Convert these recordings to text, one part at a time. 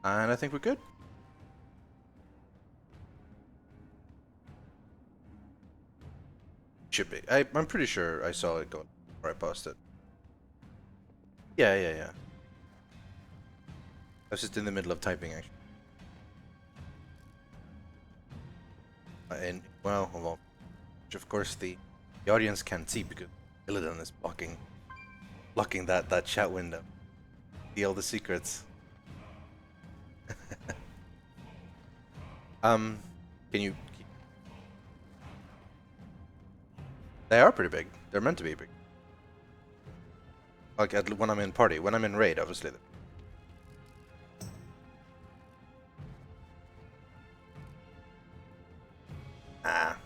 And I think we're good. Should be. I'm pretty sure I saw it go before I posted. Yeah. I was just in the middle of typing actually. And well, hold on. Which of course the audience can't see because Illidan is blocking that chat window. See all the secrets. Can you? They are pretty big. They're meant to be big. Like when I'm in party, when I'm in raid, obviously. Ah,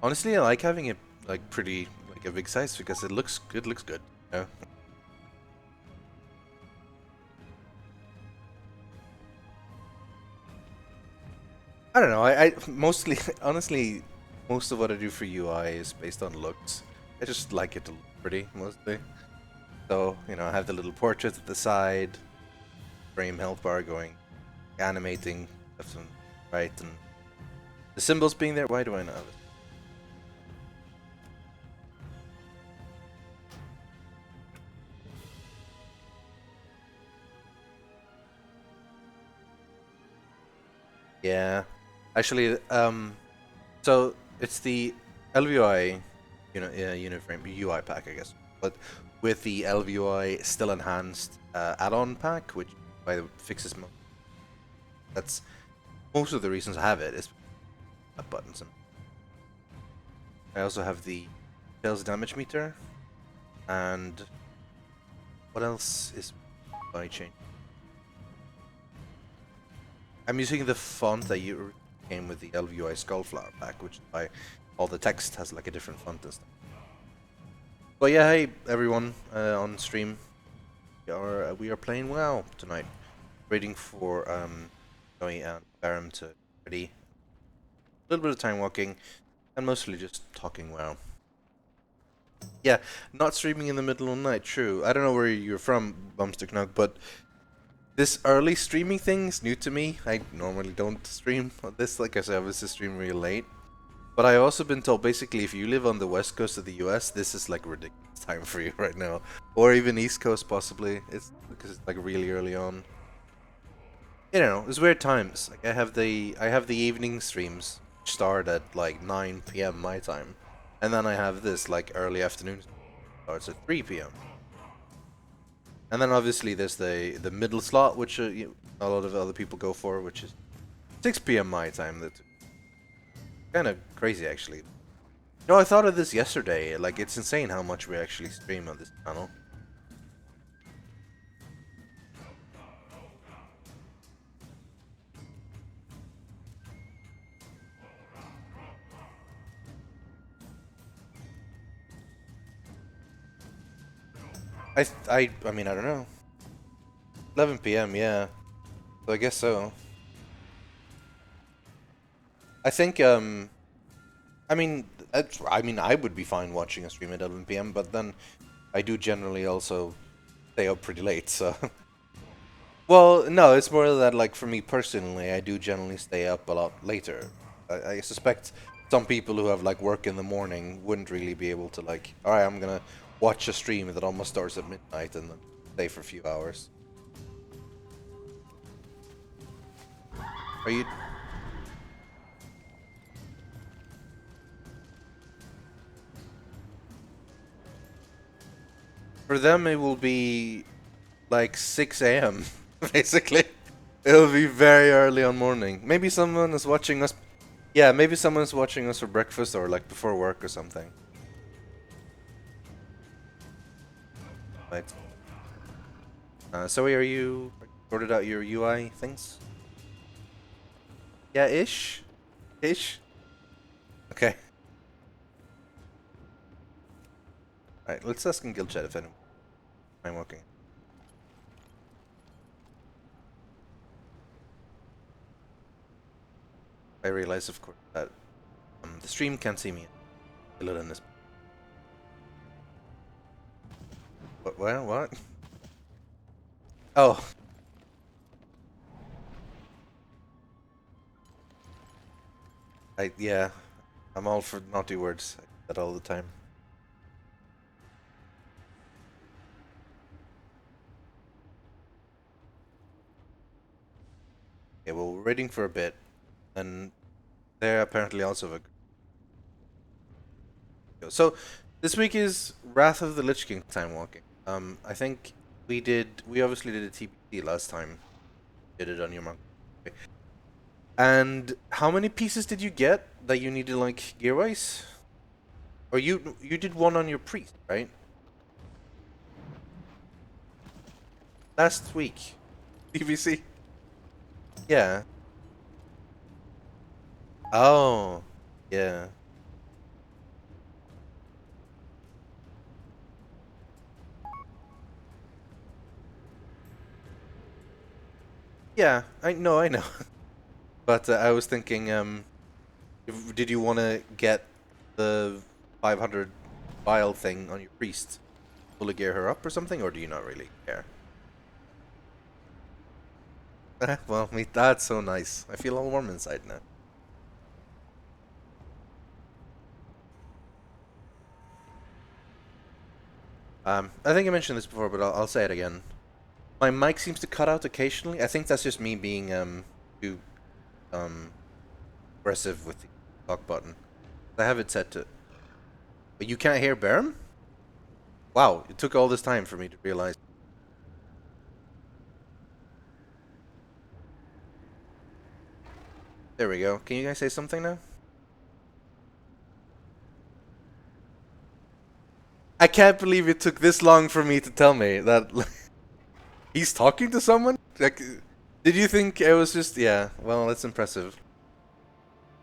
honestly, I like having it like pretty like a big size because it looks good. Looks good. You know? I don't know. I mostly, honestly, most of what I do for UI is based on looks. I just like it to look pretty mostly. So I have the little portraits at the side, frame health bar going, animating left and right, and the symbols being there. Why do I know this? Yeah, actually, so it's the LVI, Uniframe UI pack, I guess, but with the LVI still enhanced add-on pack, which by the fixes that's most of the reasons I have it is buttons. And I also have the sales damage meter, and what else is I change? I'm using the font that you came with the LVI Skullflower pack, which is why all the text has like a different font and stuff. But yeah, hey everyone on stream, we are playing WoW tonight, waiting for Zoe and Barum to ready. A little bit of time walking, and mostly just talking WoW. Yeah, not streaming in the middle of the night. True. I don't know where you're from, Bumsticknug, but this early streaming thing is new to me. I normally don't stream this. Like I said, I was to stream really late. But I also been told basically if you live on the west coast of the US, this is like ridiculous time for you right now, or even east coast possibly. It's because it's like really early on. You know, it's weird times. Like I have the evening streams which start at like 9 p.m. my time, and then I have this like early afternoon starts at 3 p.m. And then obviously there's the middle slot, which a lot of other people go for, which is 6 p.m. my time. That's kind of crazy actually. No, I thought of this yesterday. Like, it's insane how much we actually stream on this channel. I mean, I don't know. 11 p.m. Yeah, so I guess so. I think I mean, I would be fine watching a stream at 11 p.m. But then I do generally also stay up pretty late. So, well, no, it's more that like for me personally, I do generally stay up a lot later. I suspect some people who have like work in the morning wouldn't really be able to like, all right, I'm gonna watch a stream that almost starts at midnight and then stay for a few hours. Are you? For them, it will be like 6 a.m. basically. It'll be very early on morning. Maybe someone is watching us. Yeah, maybe someone's watching us for breakfast or like before work or something. Right. So are you sorted out your UI things? Yeah, ish. Ish. Okay. Alright, let's ask in guild chat if anyone. I'm walking. I realize, of course, that the stream can't see me. In this. What? What? Oh. Yeah, I'm all for naughty words. I do that all the time. Okay, well, we're waiting for a bit, and they're apparently also a. So, this week is Wrath of the Lich King time walking. I think we obviously did a TBC last time. Did it on your monk. And how many pieces did you get that you needed, like, gear-wise? Or you did one on your priest, right? Last week. TBC. Yeah. Oh. Yeah. Yeah, I know. But I was thinking, did you want to get the 500 vial thing on your priest? Will it gear her up or something, or do you not really care? Well, that's so nice. I feel all warm inside now. I think I mentioned this before, but I'll say it again. My mic seems to cut out occasionally. I think that's just me being too aggressive with the talk button. I have it set to. But you can't hear Barum? Wow, it took all this time for me to realize. There we go. Can you guys say something now? I can't believe it took this long for me to tell me that he's talking to someone? Like, did you think it was just... Yeah, well, that's impressive.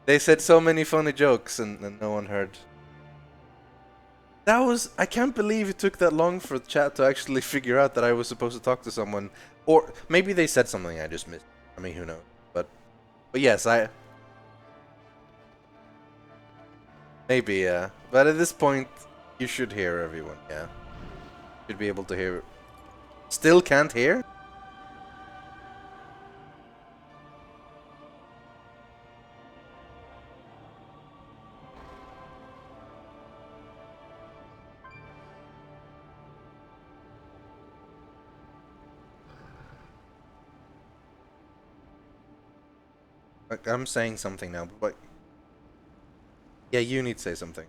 They said so many funny jokes and no one heard. That was... I can't believe it took that long for the chat to actually figure out that I was supposed to talk to someone. Or maybe they said something I just missed. I mean, who knows? But yes, maybe, yeah. But at this point, you should hear everyone, yeah. Should be able to hear. Still can't hear? Like, I'm saying something now, but... Yeah, you need to say something.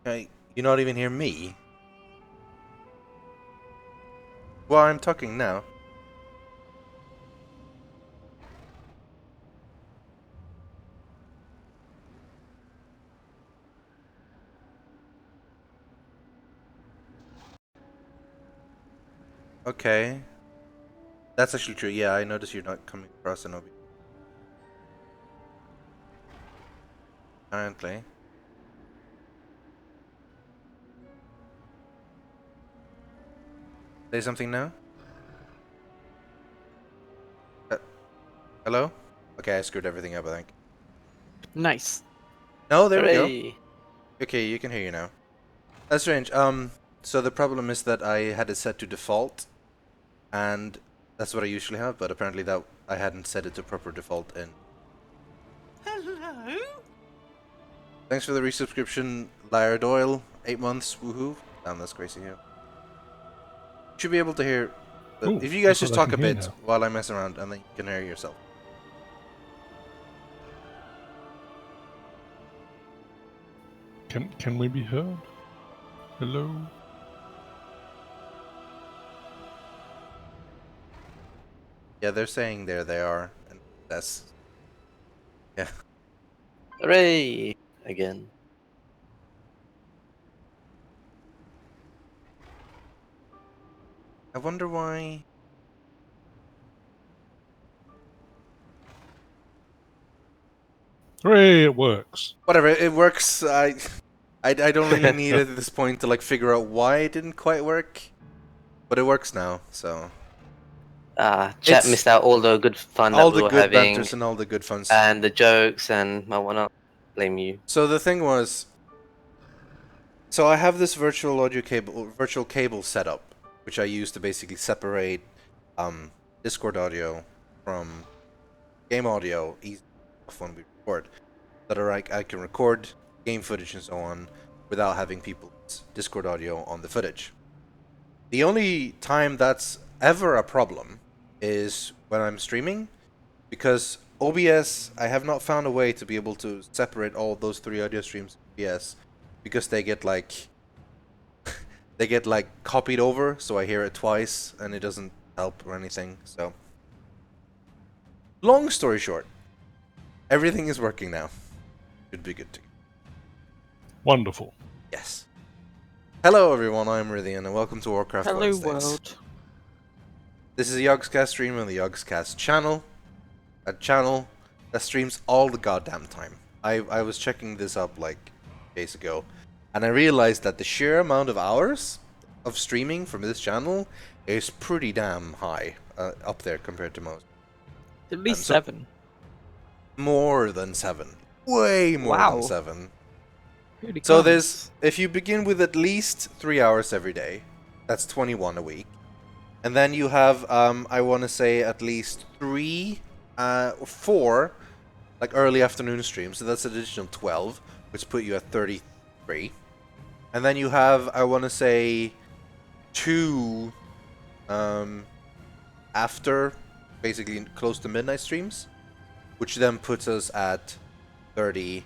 Hey, you not even hear me? Well, I'm talking now. Okay. That's actually true. Yeah, I noticed you're not coming across an OB. Apparently. Say something now? Hello? Okay, I screwed everything up, I think. Nice. No, there Hooray. we go. Okay, you can hear you now. That's strange. So the problem is that I had it set to default, and that's what I usually have, but apparently that I hadn't set it to proper default in. Hello? Thanks for the resubscription, Lyra Doyle. 8 months, woohoo. Damn, that's crazy here. Should be able to hear... Ooh, if you guys just that's what I talk a can hear bit now. while I mess around, and then you can hear yourself. Can we be heard? Hello? Yeah, they're saying there they are, and that's... Yeah. Hooray! Again. I wonder why... Hooray, it works. Whatever, it works. I don't really need it at this point to like figure out why it didn't quite work, but it works now. So Chat It's- missed out all the good fun all that we the were good having, banters and all the good funs. and the jokes and whatnot. Blame you. So the thing was, so I have this virtual cable set up, which I use to basically separate Discord audio from game audio easy when we record. So that I can record game footage and so on without having people's Discord audio on the footage. The only time that's ever a problem is when I'm streaming, because OBS, I have not found a way to be able to separate all those 3 audio streams in OBS, because they get like copied over, so I hear it twice and it doesn't help or anything. So long story short, everything is working now. Should be good to go. Wonderful. Yes. Hello everyone, I'm Rythian and welcome to Warcraft Hello Wednesdays. world. This is a Yogscast stream on the Yogscast channel. A channel that streams all the goddamn time. I was checking this up like days ago, and I realized that the sheer amount of hours of streaming from this channel is pretty damn high, up there compared to most. At least so- 7. More than 7. Way more Wow. than 7. Really So comes. there's, if you begin with at least 3 hours every day, that's 21 a week. And then you have, I want to say at least 3 or 4, like early afternoon streams. So that's an additional 12, which put you at 33. And then you have, I want to say, 2 after, basically close to midnight streams, which then puts us at 39.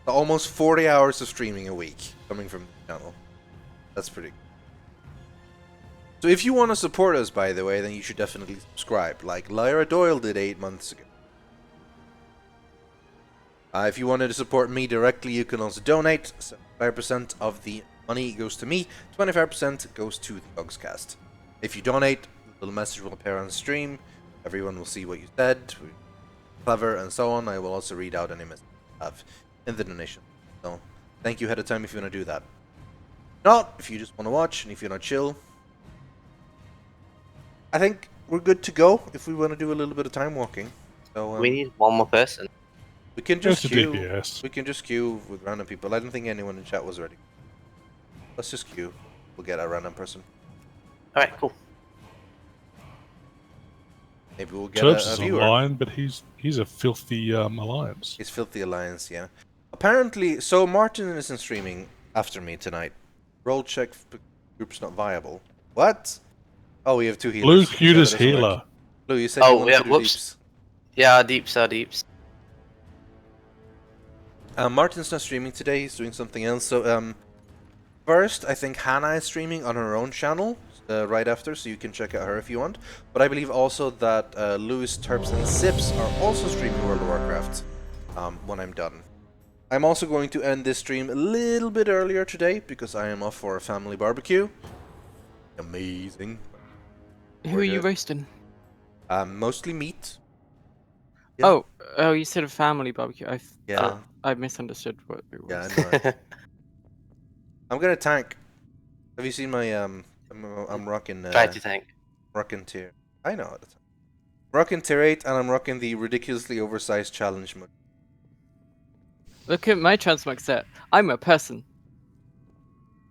So almost 40 hours of streaming a week coming from the channel. That's pretty good. So if you want to support us, by the way, then you should definitely subscribe, like Lyra Doyle did 8 months ago. If you wanted to support me directly, you can also donate. 75% of the money goes to me, 25% goes to the Yogscast. If you donate, a little message will appear on the stream. Everyone will see what you said, clever, and so on. I will also read out any message you have in the donation. So, thank you ahead of time if you want to do that. Not if you just want to watch, and if you want to chill. I think we're good to go if we want to do a little bit of time walking. So We need one more person. we can just Just a queue. DPS. We can just queue with random people. I don't think anyone in chat was ready. Let's just queue. We'll get a random person. Alright, cool. Maybe we'll get Turbs a is viewer. online, but he's a filthy alliance. It's Filthy Alliance, yeah. Apparently, so Martin isn't streaming after me tonight. Roll check, group's not viable. What? Oh, we have 2 healers. Blue So cute that as doesn't work. healer. Blue, you said Oh, you wanted yeah, to do whoops. deeps. Yeah, deeps. Martin's not streaming today, he's doing something else. So, first, I think Hannah is streaming on her own channel right after, so you can check out her if you want. But I believe also that Lewis, Terps, and Sips are also streaming World of Warcraft when I'm done. I'm also going to end this stream a little bit earlier today because I am off for a family barbecue. Amazing. Who are you roasting? Mostly meat. Yeah. Oh, you said a family barbecue. Yeah. I misunderstood what it was. Yeah, I know. I'm gonna tank. Have you seen my I'm rocking Try to tank. rocking tier. I know it. Rocking tier 8 and I'm rocking the ridiculously oversized challenge mode. Look at my transmog set. I'm a person.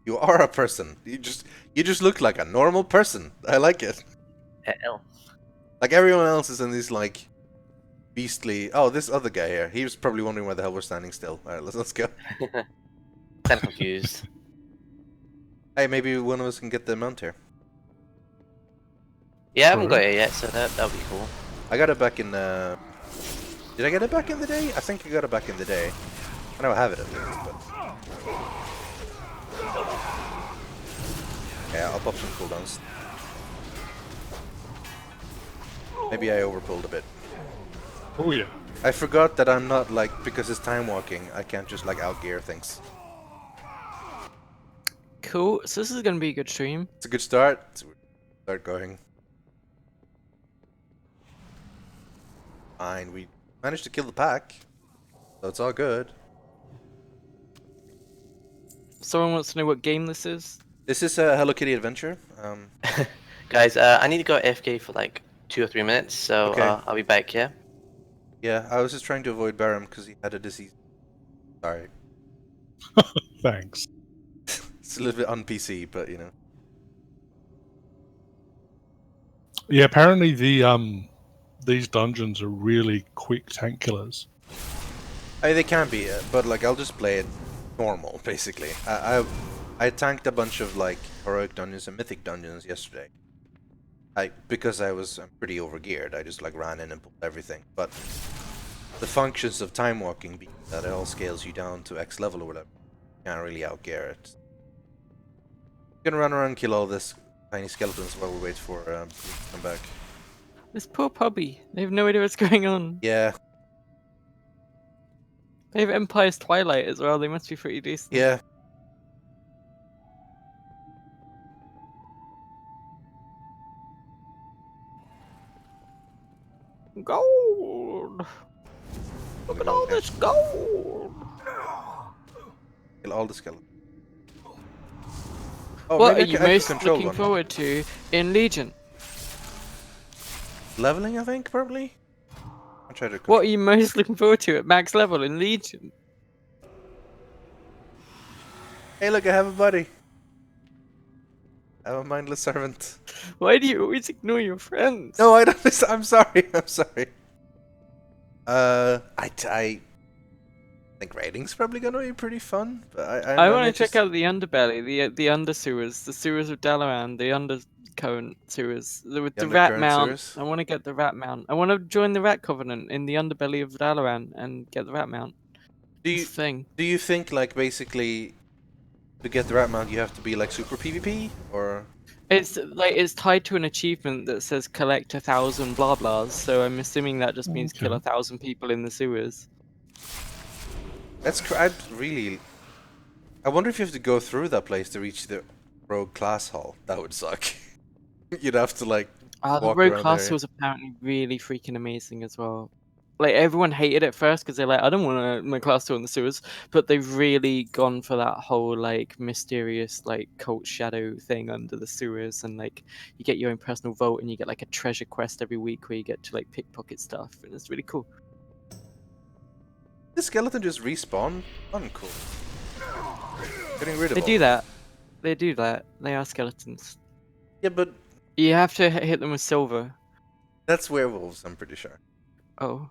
You are a person. You just look like a normal person. I like it. Hell. Like everyone else is in these like beastly. Oh, this other guy here. He was probably wondering why the hell we're standing still. All right, let's go. Kinda confused. Hey, maybe one of us can get the mount here. Yeah, I haven't got it yet, so that'll be cool. I got it back in. Did I get it back in the day? I think I got it back in the day. I know I have it at least, but. Yeah, I'll pop some cooldowns. Maybe I overpulled a bit. Oh yeah. I forgot that I'm not like, because it's time walking, I can't just like outgear things. Cool. So this is gonna be a good stream. It's a good start. Start going. Fine, we managed to kill the pack, so it's all good. Someone wants to know what game this is? This is a Hello Kitty adventure. Guys, I need to go AFK for like 2 or 3 minutes, so Okay. I'll be back, yeah? Yeah, I was just trying to avoid Barum because he had a disease. Sorry. Thanks. It's a little bit un-PC, but you know. Yeah, apparently these dungeons are really quick tank killers. They can be, but like I'll just play it normal, basically. I tanked a bunch of like heroic dungeons and mythic dungeons yesterday. Because I'm pretty overgeared, I just like ran in and pulled everything. But the functions of time walking being that it all scales you down to X level or whatever, you can't really outgear it. I'm gonna run around and kill all this tiny skeletons while we wait for to come back. This poor puppy. They have no idea what's going on. Yeah, They have Empire's Twilight as well. They must be pretty decent. yeah. Gold! Look at all this gold! Kill all the skeletons. Oh, What are maybe you I can most control looking one. forward to in Legion? Leveling, I think, probably? I'll try to control. What are you most looking forward to at max level in Legion? Hey, look, I have a buddy. I'm a mindless servant. Why do you always ignore your friends? No, I don't. I'm sorry. I'm sorry. I think raiding's probably gonna be pretty fun, but I want to check out the underbelly, the under sewers, the sewers of Dalaran, the undercurrent sewers, with the rat undercurrent mount. sewers? I want to get the rat mount. I want to join the rat covenant in the underbelly of Dalaran and get the rat mount. Do It's you a thing. do you think like basically to get the rat mount you have to be like super PvP or? It's tied to an achievement that says collect 1,000 blah blahs. So I'm assuming that just means kill Okay. 1,000 people in the sewers. That's I really. I wonder if you have to go through that place to reach the rogue class hall. That would suck. You'd have to like. The walk rogue around class there. was apparently really freaking amazing as well. Like everyone hated it first because they're like, I don't want my class tour in the sewers, but they've really gone for that whole like mysterious like cult shadow thing under the sewers, and like you get your own personal vote and you get like a treasure quest every week where you get to like pickpocket stuff, and it's really cool. The skeleton just respawn? Uncool. Getting rid of They all do them. that. They do that. They are skeletons. Yeah, but You have to hit them with silver. that's werewolves. I'm pretty sure. Oh.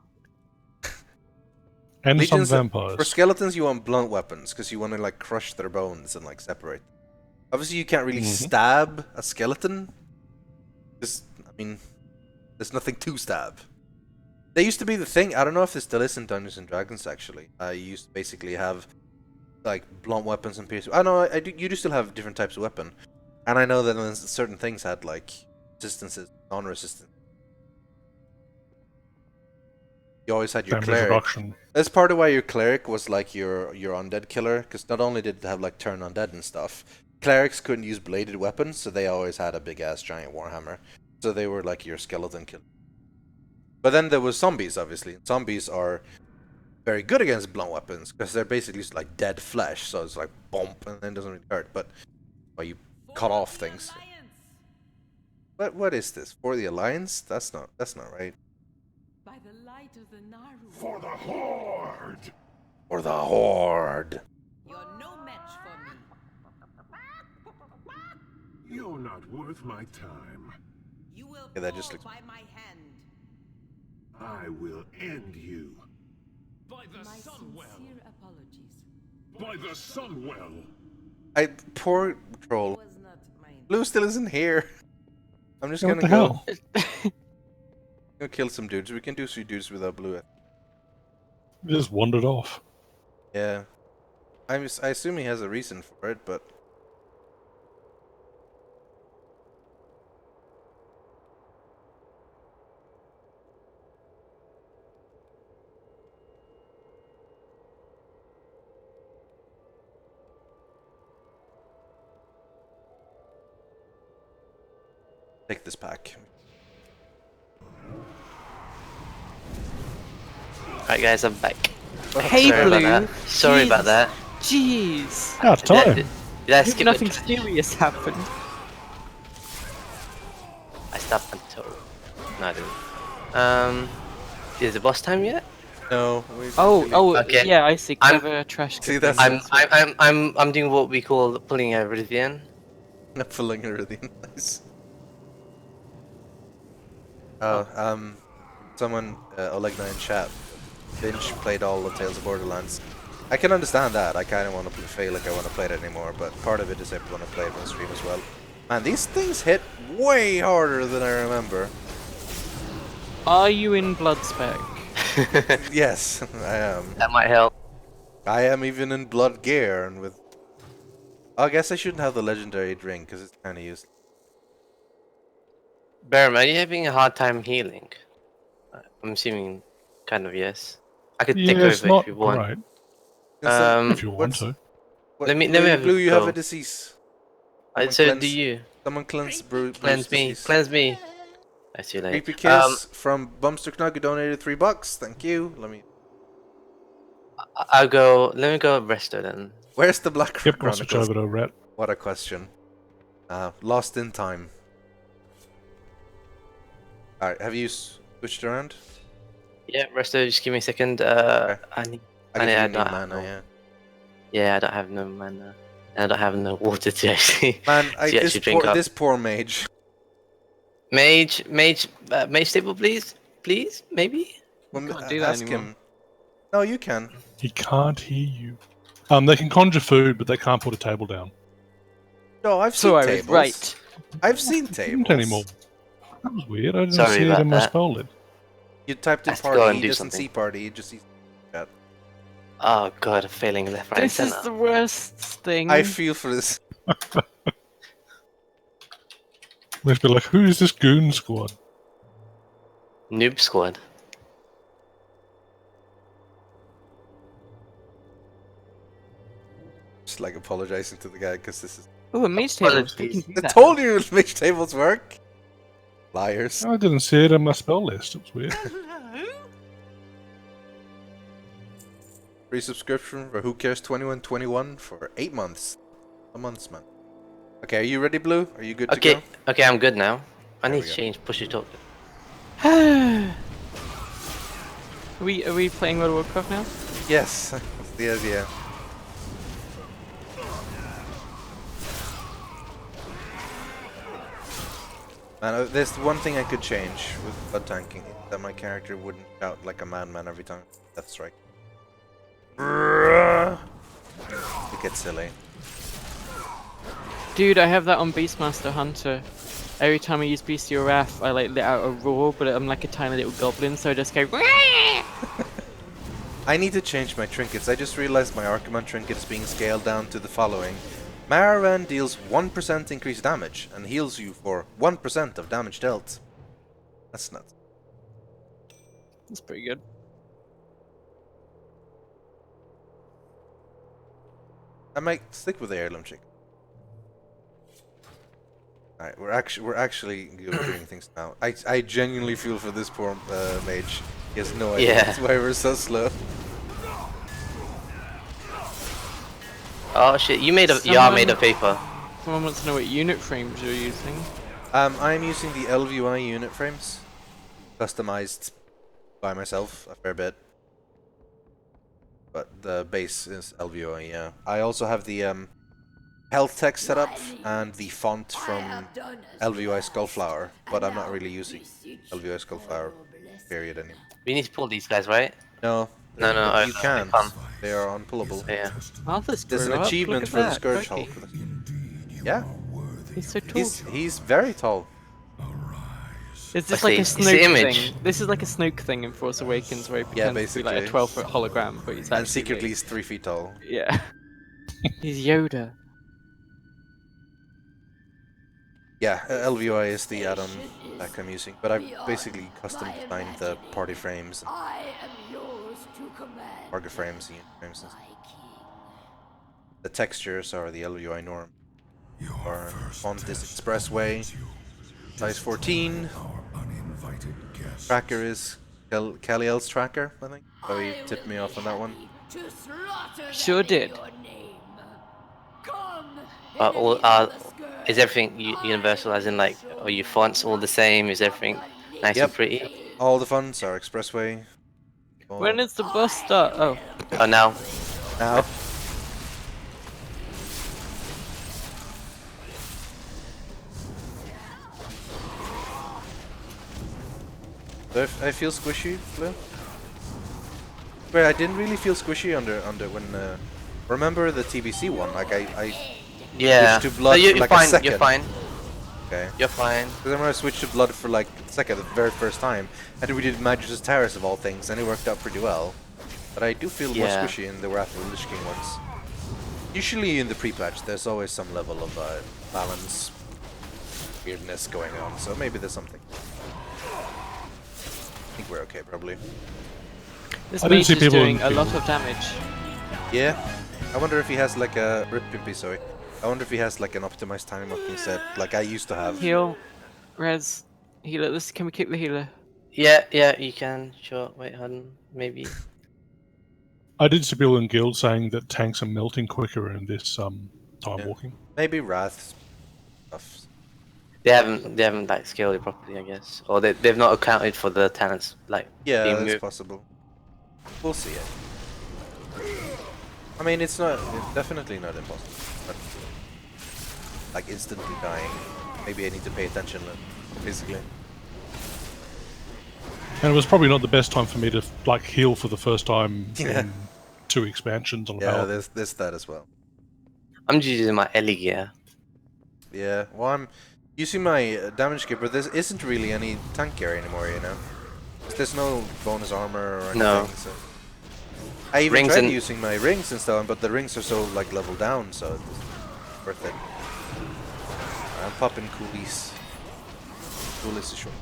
And some Legions, for vampires. skeletons, you want blunt weapons because you want to like crush their bones and like separate. Obviously, you can't really stab a skeleton. Just, I mean, there's nothing to stab. They used to be the thing. I don't know if it still is in Dungeons and Dragons. Actually, you used to basically have like blunt weapons and piercing. I know you do still have different types of weapon, and I know that then certain things had like resistances, non-resistant. You always had your Damage cleric. reduction. That's part of why your cleric was like your undead killer, because not only did it have like turn undead and stuff, clerics couldn't use bladed weapons, so they always had a big ass giant warhammer. So they were like your skeleton killer. But then there was zombies, obviously. Zombies are very good against blunt weapons because they're basically just like dead flesh, so it's like bump and then it doesn't really hurt. But well, you cut off things. What is this? For the Alliance? That's not right. By the light of the Naru. For the Horde! For the Horde. You're no match for me. You're not worth my time. You will Yeah, that just fall looks- by my hand. I will end you. My sincere apologies. By the Sunwell! Poor troll. It was not my Blue still isn't here. I'm just Yeah, what gonna the go. hell? Go kill some dudes. We can do some dudes without blue. It just wandered off. Yeah. I assume he has a reason for it, but take this pack. Right, guys, I'm back. Hey, Sorry Blue. about that. Sorry about that. Jeez. Out of time. Did I Hope skip nothing it? serious happened. I stopped until. No, I didn't. Is the boss time yet? No. Okay. yeah, I see. I'm- Clever trash. See, good that's- thing. I'm doing what we call pulling a Rythian. Not pulling a really nice. Someone, Olegna in chat, Finch played all of Tales of Borderlands. I can understand that. I kind of want to feel like I want to play it anymore, but part of it is I want to play it on stream as well. Man, these things hit way harder than I remember. Are you in Bloodspec? Yes, I am. That might help. I am even in Blood Gear, and with... I guess I shouldn't have the legendary drink, because it's kind of useless. Baron, are you having a hard time healing? I'm assuming, kind of, yes. I could take Yeah, it's over not if you want. great. If you want what's- to. What, Let me Blue, have a Blue, you have go. a disease. So cleanse- do you. Someone cleanse Blue's Cleanse me. disease. Cleanse me. I see you later. Creepy Kiss from Bumster Knug who donated $3. Thank you. Let me... I'll go. Let me go Resto then. Where's the Black Yep, I'll switch Chronicles? over to Rat. What a question. Lost in time. Alright, have you switched around? Yeah, Resto. Just give me a second. Okay. I need. I I guess you don't need have mana, no- yeah. Yeah, I don't have no mana. And I don't have no water to actually. Man, to actually drink up. this poor mage. Mage stable, please, maybe. Well, can't do that ask anymore. him. No, you can. He can't hear you. They can conjure food, but they can't put a table down. No, I've So seen I was tables. right. I've seen Didn't tables. anymore. That was weird. I didn't Sorry see it about in my that. spell list. You typed in Has to go party, and he do doesn't something. see party, he just sees chat. Oh god, I'm failing left, right, and This is center. the worst thing. I feel for this. Let's be like, who is this goon squad? Noob squad. Just like apologizing to the guy because this is... Oh, a mage table. Apologies. We can do I that. told you mage tables work! Liars. I didn't see it in my spell list. It was weird. Free subscription for Who Cares 2121 for 8 months. A month, man. Okay, are you ready, Blue? Are you good to Okay, go? okay, I'm good now. I There need we to go. change push it up. Are we playing World of Warcraft now? Yes, that's the idea. Man, there's one thing I could change with blood tanking, that my character wouldn't shout like a madman every time. That's right. It gets silly. Dude, I have that on Beastmaster Hunter. Every time I use Bestial Wrath, I like let out a roar, but I'm like a tiny little goblin, so I just go. I need to change my trinkets. I just realized my Archiman trinket is being scaled down to the following. Maravan deals 1% increased damage and heals you for 1% of damage dealt. That's nuts. That's pretty good. I might stick with the heirloom chick. Alright, we're actually doing things now. I genuinely feel for this poor mage. He has no idea Yeah. why we're so slow. Oh shit, you made a yeah, I made a paper. Someone wants to know what unit frames you're using. I'm using the LVI unit frames. Customized by myself a fair bit. But the base is LVI, yeah. I also have the health text set up and the font from LVI Skullflower, but I'm not really using LVI Skullflower period anymore. We need to pull these guys, right? No, No, you I can't. can't. They are unpullable. Yeah. Arthur's There's an grew up, achievement look for at the that, Scourge crikey. Hulk. Yeah, He's so tall. he's very tall. Is this I like a see. It's the Snoke image. thing? This is like a Snoke thing in Force Awakens where he pretends to be like a basically. 12-foot hologram, but he's actually And secretly he's 3 feet tall. yeah. He's Yoda. Yeah, LVI is the add-on that I'm using, but I've basically custom designed the party frames, and target frames, and unit frames. And the textures are the LVI norm. Our font is Expressway, size 14. Tracker is Kaliel's tracker, I think. So he tipped me off on that one. Sure did. Is everything universal? As in, like, are your fonts all the same? Is everything nice Yep. and pretty? All the fonts are Expressway. When is the bus start? Oh, Oh, now. Now. Do I feel squishy, Blue? Wait, I didn't really feel squishy under when. Remember the TBC one? Like I Yeah. switched to blood you're for like fine. a second. You're fine. Okay. You're fine. Because I remember I switched to blood for like a second, the very first time, and we did Magus' Terrace of all things, and it worked out pretty well. But I do feel more Yeah. squishy in the Wrath of the Lich King ones. Usually in the pre-patch, there's always some level of balance, weirdness going on, so maybe there's something. I think we're okay, probably. this I didn't mage see is people doing in a lot field. of damage. Yeah. I wonder if he has like a Pimpy, sorry. I wonder if he has like an optimized time locking set, like I used to have. Heal, res, healer. Can we kick the healer? Yeah, you can. Sure. Wait, hold on. Maybe. I did see people in guild saying that tanks are melting quicker in this time Yeah. walking. Maybe Wrath stuff. They haven't like scaled it properly, I guess, or they've not accounted for the talents like Yeah, being that's moved. possible. We'll see it. I mean, it's definitely not impossible. But like instantly dying, maybe I need to pay attention. Basically. And it was probably not the best time for me to like heal for the first time Yeah. in 2 expansions on a Yeah, paladin. there's that as well. I'm just using my Ellie gear. Yeah, well, I'm using my damage gear, but there isn't really any tank gear anymore, you know? There's no bonus armor or anything, No. so... I even Rings tried and- using my rings and stuff, but the rings are so, like, level down, so it's worth it. I'm popping coolies. Coolies is short.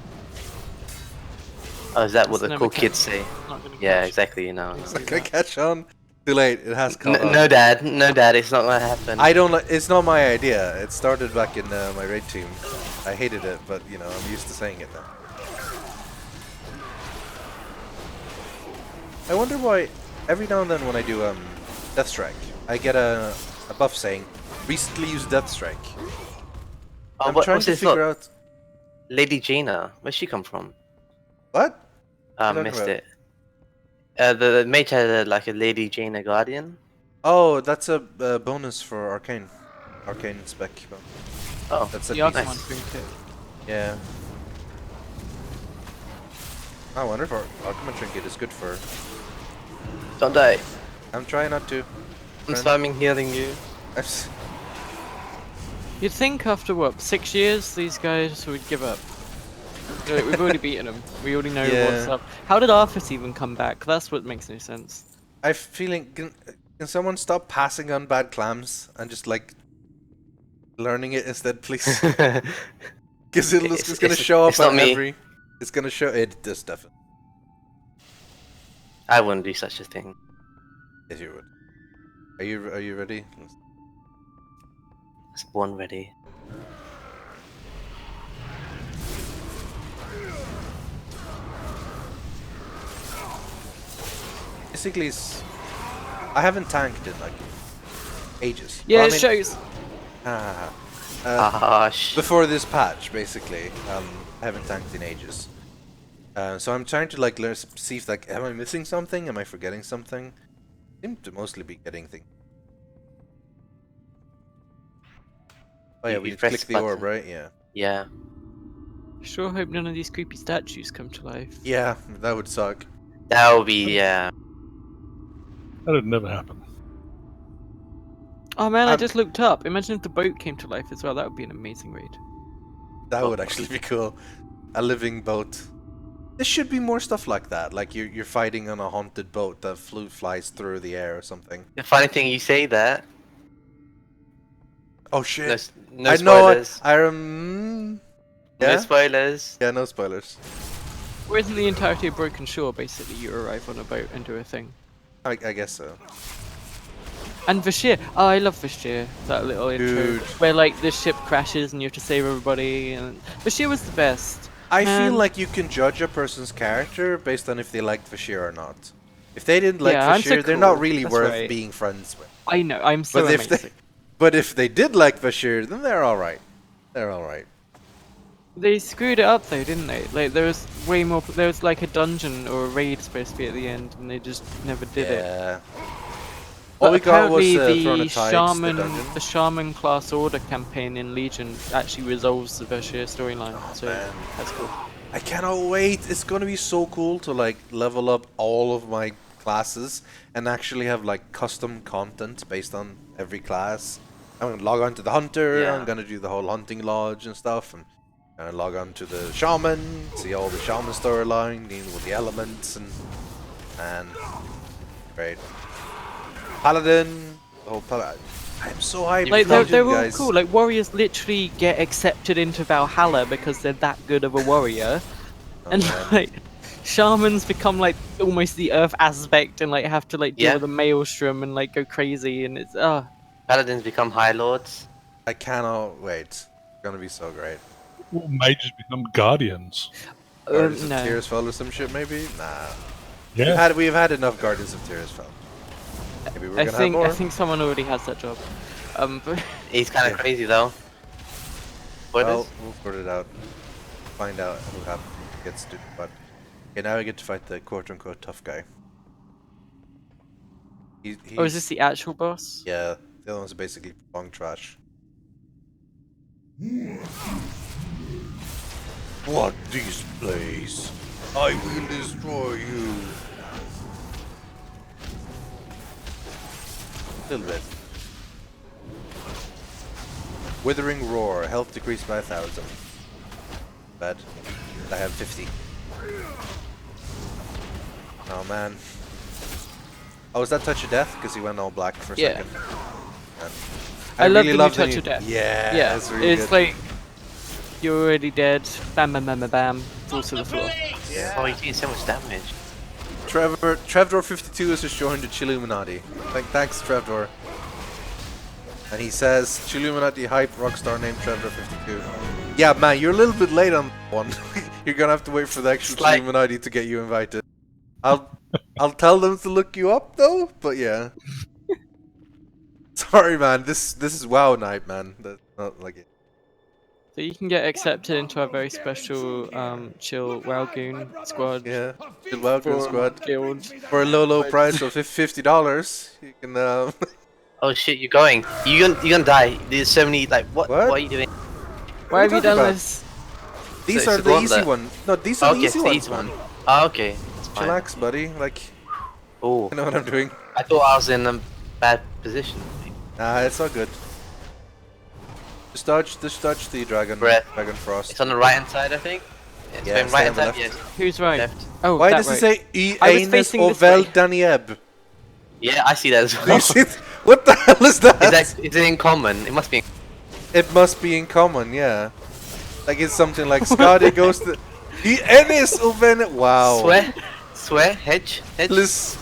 Oh, is that what It's the never cool ca- kids say? Not gonna Yeah, catch. exactly. You know. It's not gonna catch on. Too late, it has caught on. No, dad. No, dad. It's not gonna happen. I don't like, it's not my idea. It started back in my raid team. I hated it, but, you know, I'm used to saying it now. I wonder why every now and then when I do Death Strike, I get a buff saying recently used Death Strike. Oh, I'm trying what's to this? figure Look, out Lady Jaina. Where'd she come from? what. I talking missed about? it. The mage had like a Lady Jaina Guardian. Oh, that's a bonus for Arcane. Arcane spec. Oh, That's a The piece. other one's being kicked. Yeah. I wonder if our Arcane Trinket is good for. don't die. I'm trying not to. I'm Friend. spamming healing you. You'd think after what 6 years these guys would give up. Like, we've already beaten them. We already know what's Yeah. up. How did Arthas even come back? That's what makes no sense. I'm feeling. Can someone stop passing on bad clams and just like learning it instead, please? Because it's gonna show up it's not on me. every. It's gonna show it. This stuff. I wouldn't do such a thing. Yes, you would. Are you ready? It's born ready. Basically, I haven't tanked in like ages. Yeah, Well, I it mean- shows. Ah. Before this patch, basically, I haven't tanked in ages. So I'm trying to like learn, see if like, am I missing something? Am I forgetting something? I seem to mostly be getting things. Oh yeah, You we press click the orb, button. right? Yeah. Yeah. Sure hope none of these creepy statues come to life. Yeah, that would suck. That would be yeah. That would never happen. Oh man, I Um, just looked up. Imagine if the boat came to life as well. That would be an amazing raid. That would actually be cool. A living boat. There should be more stuff like that. Like you're fighting on a haunted boat that flies through the air or something. The funny thing you say that. Oh No, shit! no I know it. spoilers. Yeah. No spoilers. Yeah, no spoilers. Or isn't the entirety of Broken Shore basically you arrive on a boat and do a thing? I guess so. And Vashir. Oh, I love Vashir. That little intro Dude. where like the ship crashes and you have to save everybody. And Vashir was the best. I feel Man. like you can judge a person's character based on if they liked Vashir or not. If they didn't like Yeah, I'm so Vashir, they're not cool. really That's worth right. being friends with. I know. I'm so But amazing. if they did like Vashir, then they're all right. They're all right. They screwed it up though, didn't they? Like there was way more. There was like a dungeon or a raid supposed to be at the end, and they just never did it. Yeah. But All we got was apparently Throne the of Tides, shaman, the dungeon. the shaman class order campaign in Legion actually resolves the Vashir storyline. So man. that's cool. I cannot wait. It's gonna be so cool to like level up all of my classes and actually have like custom content based on every class. I'm gonna log on to the hunter. Yeah. I'm gonna do the whole hunting lodge and stuff, and gonna log on to the shaman, see all the shaman storyline, dealing with the elements and great. Paladin, the whole paladin. I'm so hyped. Like for they're you all guys. cool. Like warriors literally get accepted into Valhalla because they're that good of a warrior, Oh, and man. like shamans become like almost the earth aspect and like have to like deal Yeah. with a maelstrom and like go crazy and it's Paladins become High Lords. I cannot wait. It's gonna be so great. Well, mages become guardians. Guardians of no. Tirisfal or some shit, maybe? Nah. Yeah. We've had enough Guardians of Tirisfal. Maybe we're I gonna think have more. I think someone already has that job. But He's kind of Yeah. crazy though. What Well, is? we'll sort it out. Find out who gets to what. Okay, now we get to fight the quote-unquote tough guy. He's, oh, is this the actual boss? Yeah, the other one's basically bong trash. What displays? I will destroy you. A little bit. Withering Roar, health decreased by 1,000. Bad. I have 50. Oh man. Oh, was that Touch of Death? Because he went all black for a Yeah. second. Man. I love really the new love Touch of Death. Yeah, Yeah, it's really it's good. like you're already dead. Bam, bam, bam, bam, bam. Fall to the floor. Yeah. Oh, he's doing so much damage. Trevdor52 has just joined the Chilluminati. Thanks, Trevdor. And he says, Chilluminati hype rockstar named Trevdor52. Yeah, man, you're a little bit late on that one. You're gonna have to wait for the actual Slight- Chilluminati to get you invited. I'll tell them to look you up though, but yeah. Sorry, man. This is WoW night, man. That's not like it. So you can get accepted into a very special chill Walgoon squad. Yeah. Good welcome, for squad. guild. For a low price of $50, you can. Oh shit, you're going. You're gonna die. There's so many like what? What? What are you doing? Why have you talking done about? this? These So are it's the the easy gauntlet. ones. No, these are Okay, the it's easy the ones, easy man. one. Oh, okay. It's fine. Chillax, buddy. Like, Oh, you know what I'm doing. I thought I was in a bad position. Nah, it's all good. Just dodge the dragon frost. It's on the right hand side, I think. It's Yeah, going stay right on hand the side. left. Yes. Who's right? Left. Oh, Why that does it right. say E I was Anus facing this Ovel way. Danieb? Yeah, I see that as Do you well. see it? What the hell is that? Is it in common? It must be. It must be in common, yeah. Like it's something like Scotty goes to E Anus Ovel. Wow. Swear, hedge. Let's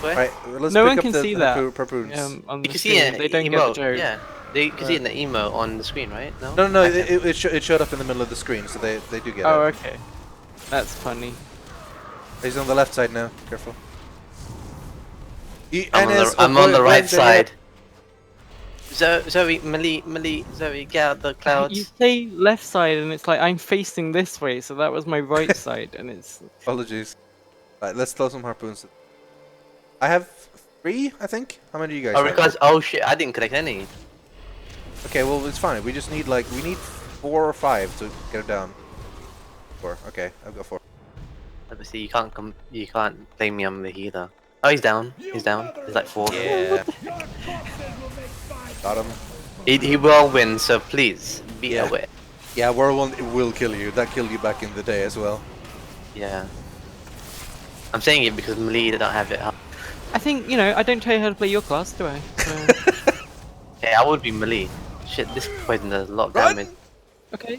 Swear. right. Let's No pick one up can the see that. Harpoons. On You the can see screen. it. They don't emote. get the joke. Yeah, you can see it in the emo on the screen, right? No. No, Okay. it showed up in the middle of the screen, so they do get Oh, it. okay. That's funny. He's on the left side now. Careful. I'm on the right side. Zoe, Millie, Zoe, get out the You clouds. say left side, and it's like I'm facing this way, so that was my right side, and it's. Apologies. Right, let's throw some harpoons. I have 3, I think. How many do you guys Oh, have? because oh shit, I didn't collect any. Okay, well it's fine. We just need like 4 or 5 to get it down. 4. Okay, I've got 4. Obviously, you can't blame me. I'm the healer. Oh, he's down. He's down. He's like 4. Yeah. Got him. He will win, so please be Yeah. aware. Yeah, Whirlwind will kill you. That killed you back in the day as well. Yeah. I'm saying it because Millie don't have it. I think I don't tell you how to play your class, do I? So, Okay, I would be Millie. Shit, this poison does a lot of Run! damage. okay.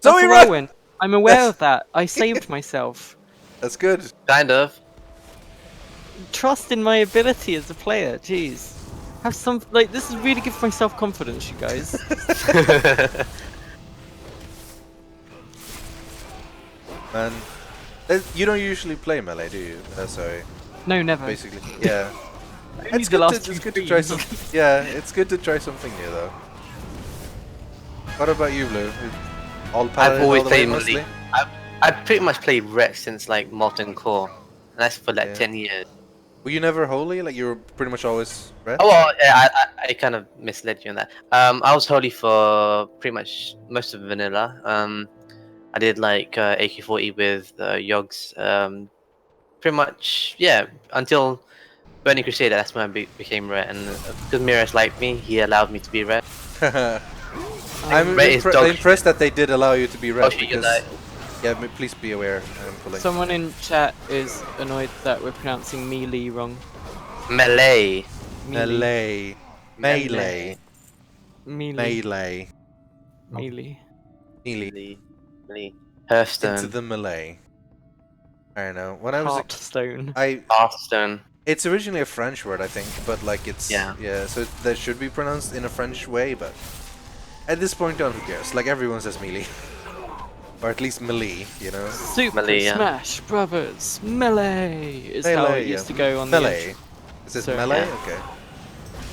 Zoe, That's a run! whirlwind. I'm aware of that. I saved myself. That's good. Kind of. Trust in my ability as a player. Jeez. Have some this is really good for my self-confidence, you guys. Man, you don't usually play melee, do you? Sorry. No, never. Basically, yeah. Only the last It's two good to try some. streams. Yeah, it's good to try something new though. What about you, Blue? All paladin always all the way played mostly? melee. I've pretty much played Ret since like Molten Core. And that's for like Yeah. 10 years. Were you never holy? Like you were pretty much always red? Oh, well, yeah, I kind of misled you on that. I was holy for pretty much most of vanilla. I did like AK-40 with Yogs. Pretty much, yeah, until Burning Crusader. That's when I became red, and because Miras liked me, he allowed me to be red. I'm Red is dog impressed that they did allow you to be red Oh, shit, you because died. yeah, please be aware. I'm pulling. Someone in chat is annoyed that we're pronouncing melee wrong. Melee. Melee. Melee. Melee. Melee. Melee. Melee. Melee. Into Hearthstone. the melee. I don't know. When I was Hearthstone. Hearthstone. it's originally a French word, I think, but like it's Yeah. so that should be pronounced in a French way, but at this point, who cares? Like everyone says melee, or at least melee, you know. Super Melee, yeah. Smash Brothers Melee is how Melee, it used yeah. to go on Melee. the Is it So, melee? yeah. Okay.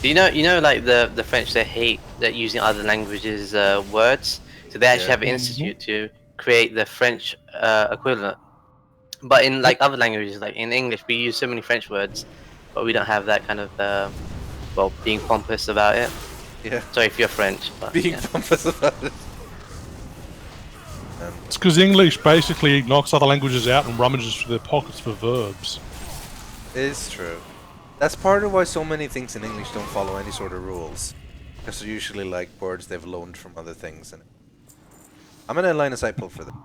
Do you know, like the French, they hate that using other languages words, so they actually Yeah. have an institute to create the French equivalent. But in like other languages, like in English, we use so many French words, but we don't have that kind of well, being pompous about it. Yeah. Sorry if you're French, but Being yeah. pompous about it. It's because English basically knocks other languages out and rummages through their pockets for verbs. It's true. That's part of why so many things in English don't follow any sort of rules. Because they're usually like words they've loaned from other things. And I'm gonna line a sight pull for them.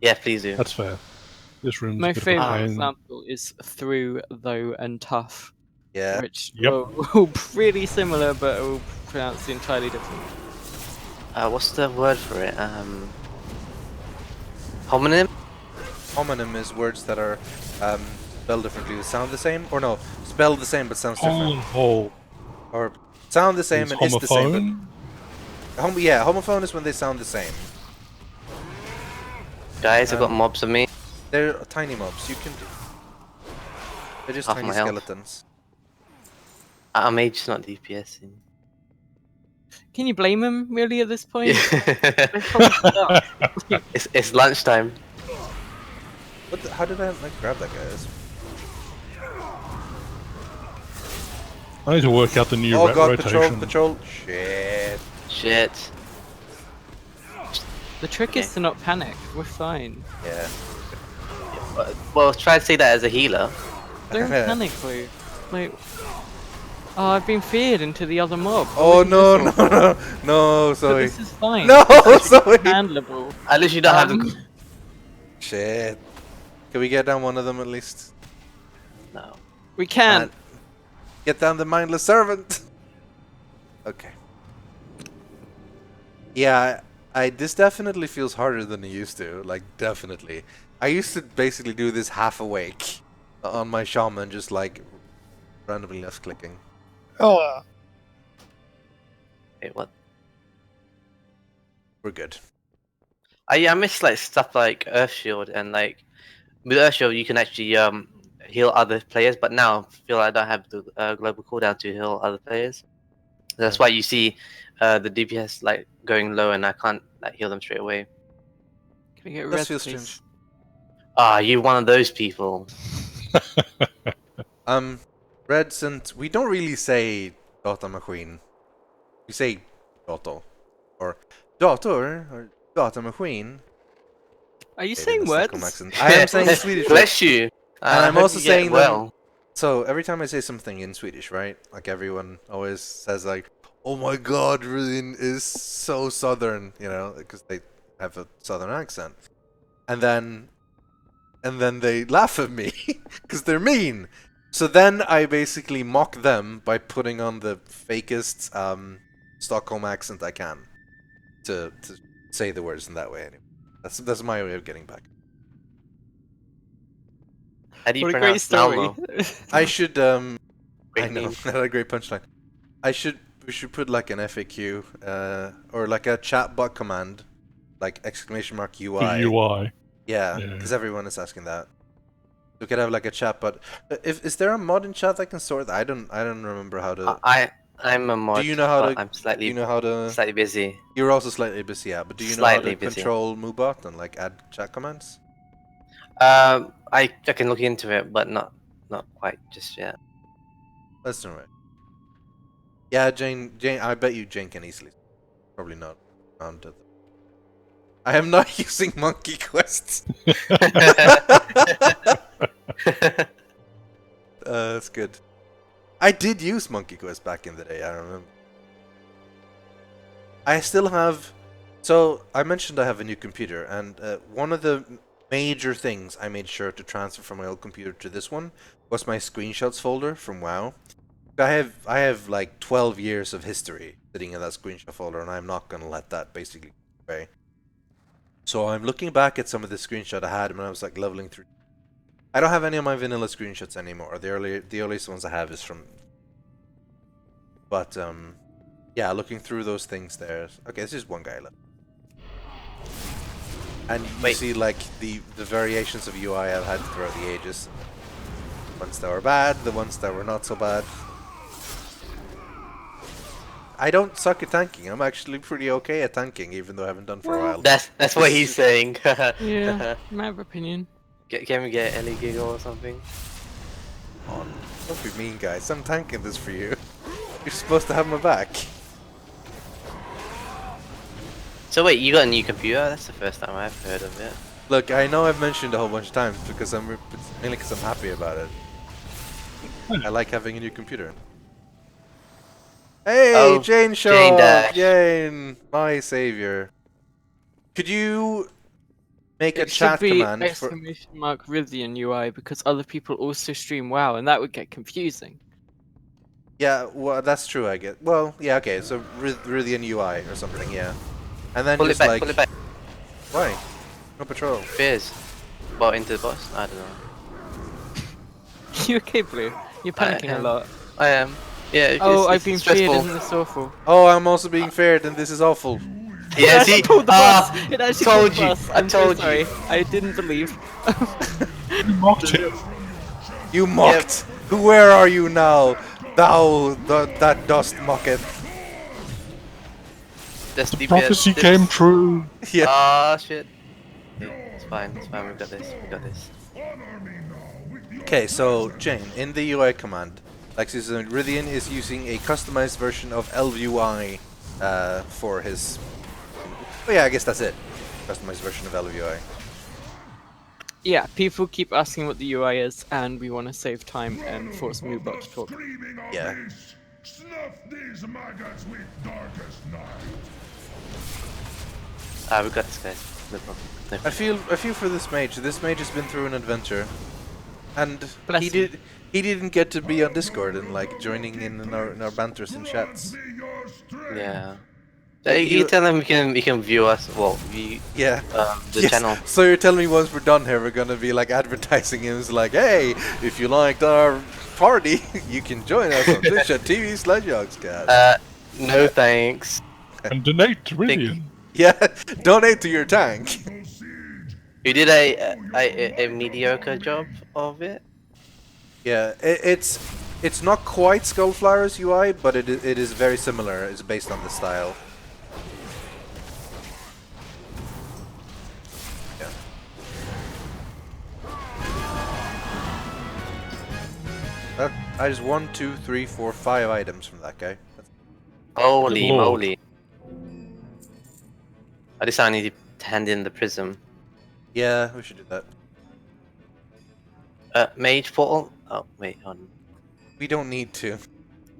Yeah, please do. That's fair. This room's My a bit of a favourite pain. example is through, though, and tough, Yeah. which Yep. are all pretty similar, but all pronounced entirely different. What's the word for it? Homonym? Homonym is words that are spelled differently, that sound the same, or no, spelled the same but sounds Hole different, and hole. or sound the same Is and is the same. homophone? But yeah, homophone is when they sound the same. Guys, I've got mobs of me. They're tiny mobs. You can do. They're just Half tiny my health. skeletons. I'm just not DPSing. Can you blame him, really, at this point? It's lunchtime. What? How did I like grab that guy? I need to work out the new Oh god, rotation. patrol! Shit. Shit. The trick is to not panic. We're fine. Yeah. Well, try to say that as a healer. Don't panic, Lou. Like, oh, I've been feared into the other mob. Oh What is no, this no, all? no, no, But sorry. this is fine. No, This is sorry. handleable. At least you don't have to. Shit. Can we get down one of them at least? No. We can. And get down the mindless servant. Okay. Yeah, this definitely feels harder than it used to. Like definitely. I used to basically do this half awake on my shaman, just like randomly left clicking. Wait, what? We're good. I miss like stuff like Earth Shield and like with Earth Shield you can actually heal other players, but now I feel like I don't have the global cooldown to heal other players. That's why you see the DPS like going low and I can't like heal them straight away. Can we get That res, feels please? strange. Ah, you one of those people. Reds and we don't really say Data Machine. We say Dato. Or Dator or Data Machine. Are you In saying a Stockholm words? accent. I am saying Swedish. Bless you. And I'm hope also you get saying them- well. So every time I say something in Swedish, right? Like everyone always says like, "Oh my God, Rythian is so southern," you know, because they have a southern accent. And then they laugh at me because they're mean. So then I basically mock them by putting on the fakest Stockholm accent I can to say the words in that way. Anyway, that's my way of getting back. How do you What a great pronounce story. Malmo? I should I Great know, name. not a great punchline. We should put like an FAQ or like a chatbot command, like exclamation mark The UI. UI. Yeah, Yeah. because everyone is asking that. We could have like a chat, but is there a mod in chat that can sort that? I don't remember how to. I'm a mod. Do you know how but to? I'm Do slightly you know how to? slightly busy. You're also slightly busy, yeah. But do you know how to Slightly busy. control Moobot and like add chat commands? I can look into it, but not quite just yet. That's alright. Yeah, Jane. I bet you Jane can easily. Probably not. Around it. I am not using Monkey Quests. That's good. I did use Monkey Quest back in the day, I remember. I still have... So, I mentioned I have a new computer, and one of the major things I made sure to transfer from my old computer to this one was my screenshots folder from WoW. I have like 12 years of history sitting in that screenshot folder, and I'm not gonna let that basically go away. So I'm looking back at some of the screenshots I had when I was like leveling through. I don't have any of my vanilla screenshots anymore. The earliest ones I have is from. But yeah, looking through those things there. Okay, this is one guy left. And you see like the variations of UI I've had throughout the ages. The ones that were bad, the ones that were not so bad. I don't suck at tanking. I'm actually pretty okay at tanking, even though I haven't done for a while. That's what he's saying. Yeah, my opinion. Can we get Ellie Giggle or something? Oh, don't be mean, guys. I'm tanking this for you. You're supposed to have my back. So wait, you got a new computer? That's the first time I've heard of it. Look, I know I've mentioned a whole bunch of times because mainly because I'm happy about it. I like having a new computer. Hey, Oh, Jane showed Jane up! Dash. Jane, my savior. Could you make a It chat should be command for? exclamation mark Rythian UI because other people also stream WoW, and that would get confusing. Yeah, well, that's true. I get. Well, yeah, okay. So Rythian UI or something, yeah. And then Pull it just back, like, pull it back. why? No patrol. Fizz. Bought into the boss? I don't know. You okay, Blue? You're panicking a am. lot. I am. Yeah. Oh, it's I've been feared, stressful. isn't this awful? Oh, I'm also being feared, and this is awful. Yeah, It see? actually pulled the bus! It actually told pulled the you. bus! I I'm so told you. sorry. I didn't believe. You mocked him. You mocked. Where are you now? Thou that dost mocketh. That's DPS. Prophecy came true. Yeah. Ah, shit. Yeah, it's fine, we got this, we got this. Okay, so Jane, in the UI command, like Rythian is using a customized version of LVUI for his. Oh yeah, I guess that's it. Customized version of LVUI. Yeah, people keep asking what the UI is, and we want to save time and force Moobot to talk. Yeah. Snuff these maggots with darkest night. We got this, guys. No problem. No I problem. feel for this mage. This mage has been through an adventure, and Bless him. he didn't get to be on Discord and like joining in our banters and chats. Yeah. Like, You tell them we can view us. Well, Yeah. the Yes. channel. So you're telling me once we're done here, we're gonna be like advertising him as like, hey, if you liked our party, you can join us on Twitch at TV/Yogscast. No thanks. And donate to Rythian. Yeah, donate to your tank. You did a mediocre job of it. Yeah, it's not quite Skullflower's UI, but it is very similar. It's based on the style. Yeah. I just 1, 2, 3, 4, 5 items from that guy. Holy Lord. moly! I just need to hand in the prism. Yeah, we should do that. Mage portal. Oh wait, hold on. We don't need to.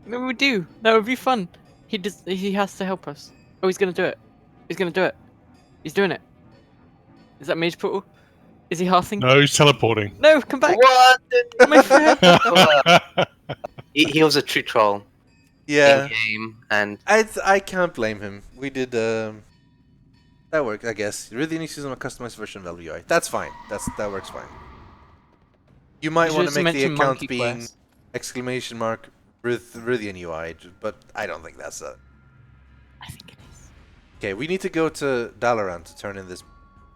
No, we do. That would be fun. He has to help us. Oh, he's gonna do it. He's gonna do it. He's doing it. Is that Mage Portal? Is he hearthing? No, he's teleporting. No, come back. What? My friend. He was a true troll Yeah, in game, and I can't blame him. We did that worked, I guess. You really need to use a customized version of LVI. That's fine. That works fine. You might You want should to make just the mention account Monkey being Quest. exclamation mark Rythian UI, but I don't think that's it. I think it is. Okay, we need to go to Dalaran to turn in this.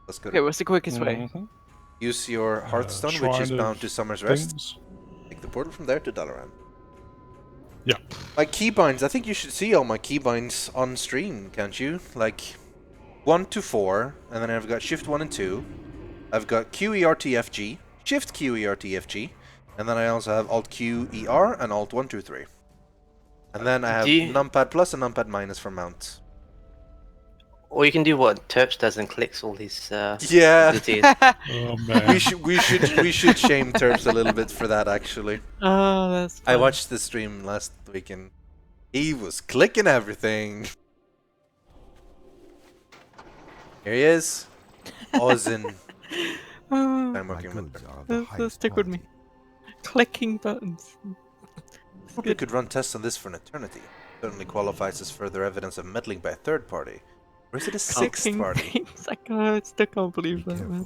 Let's go. Okay, what's the quickest way? Mhm. Use your Hearthstone, which is Shrine bound of to Summer's Rest. Things. Take the portal from there to Dalaran. Yeah. My keybinds, I think you should see all my keybinds on stream, can't you? Like 1 to 4, and then I've got Shift 1 and 2. I've got QERTFG, Shift QERTFG, and then I also have Alt QER and Alt 1 2 3. And then I have numpad plus and numpad minus for mounts. Or you can do what Terps does and clicks all his Yeah. abilities. Oh man. we should shame Terps a little bit for that actually. Oh, that's I fun. watched the stream last week and he was clicking everything. Here he is. Ozin. Oh, I'm working with that's stick with me. Clicking buttons. Probably could run tests on this for an eternity. Certainly qualifies as further evidence of meddling by a third party. Or is it a sixth Clicking party? things. I still can't believe that, man.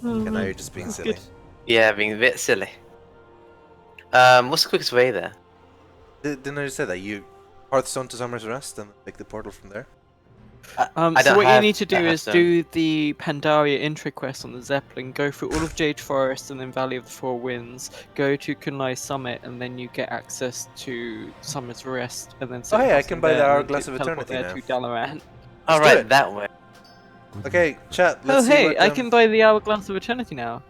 Oh, And now man. you're just being That's silly. good. Yeah, being a bit silly. What's the quickest way there? Didn't I just say that? You Hearthstone to Summer's Rest and take the portal from there? I So don't what you have need to do that is Hearthstone. do the Pandaria intro quest on the Zeppelin, go through all of Jade Forest and then Valley of the Four Winds, go to Kunai Summit, and then you get access to Summer's Rest, and then Oh, hey, I crossing can buy the there, and then Hourglass of teleport Eternity there now. to Dalaran. Oh, do right, it. that way. Okay, chat, Oh let's see hey, what, I can buy the Hourglass of Eternity now.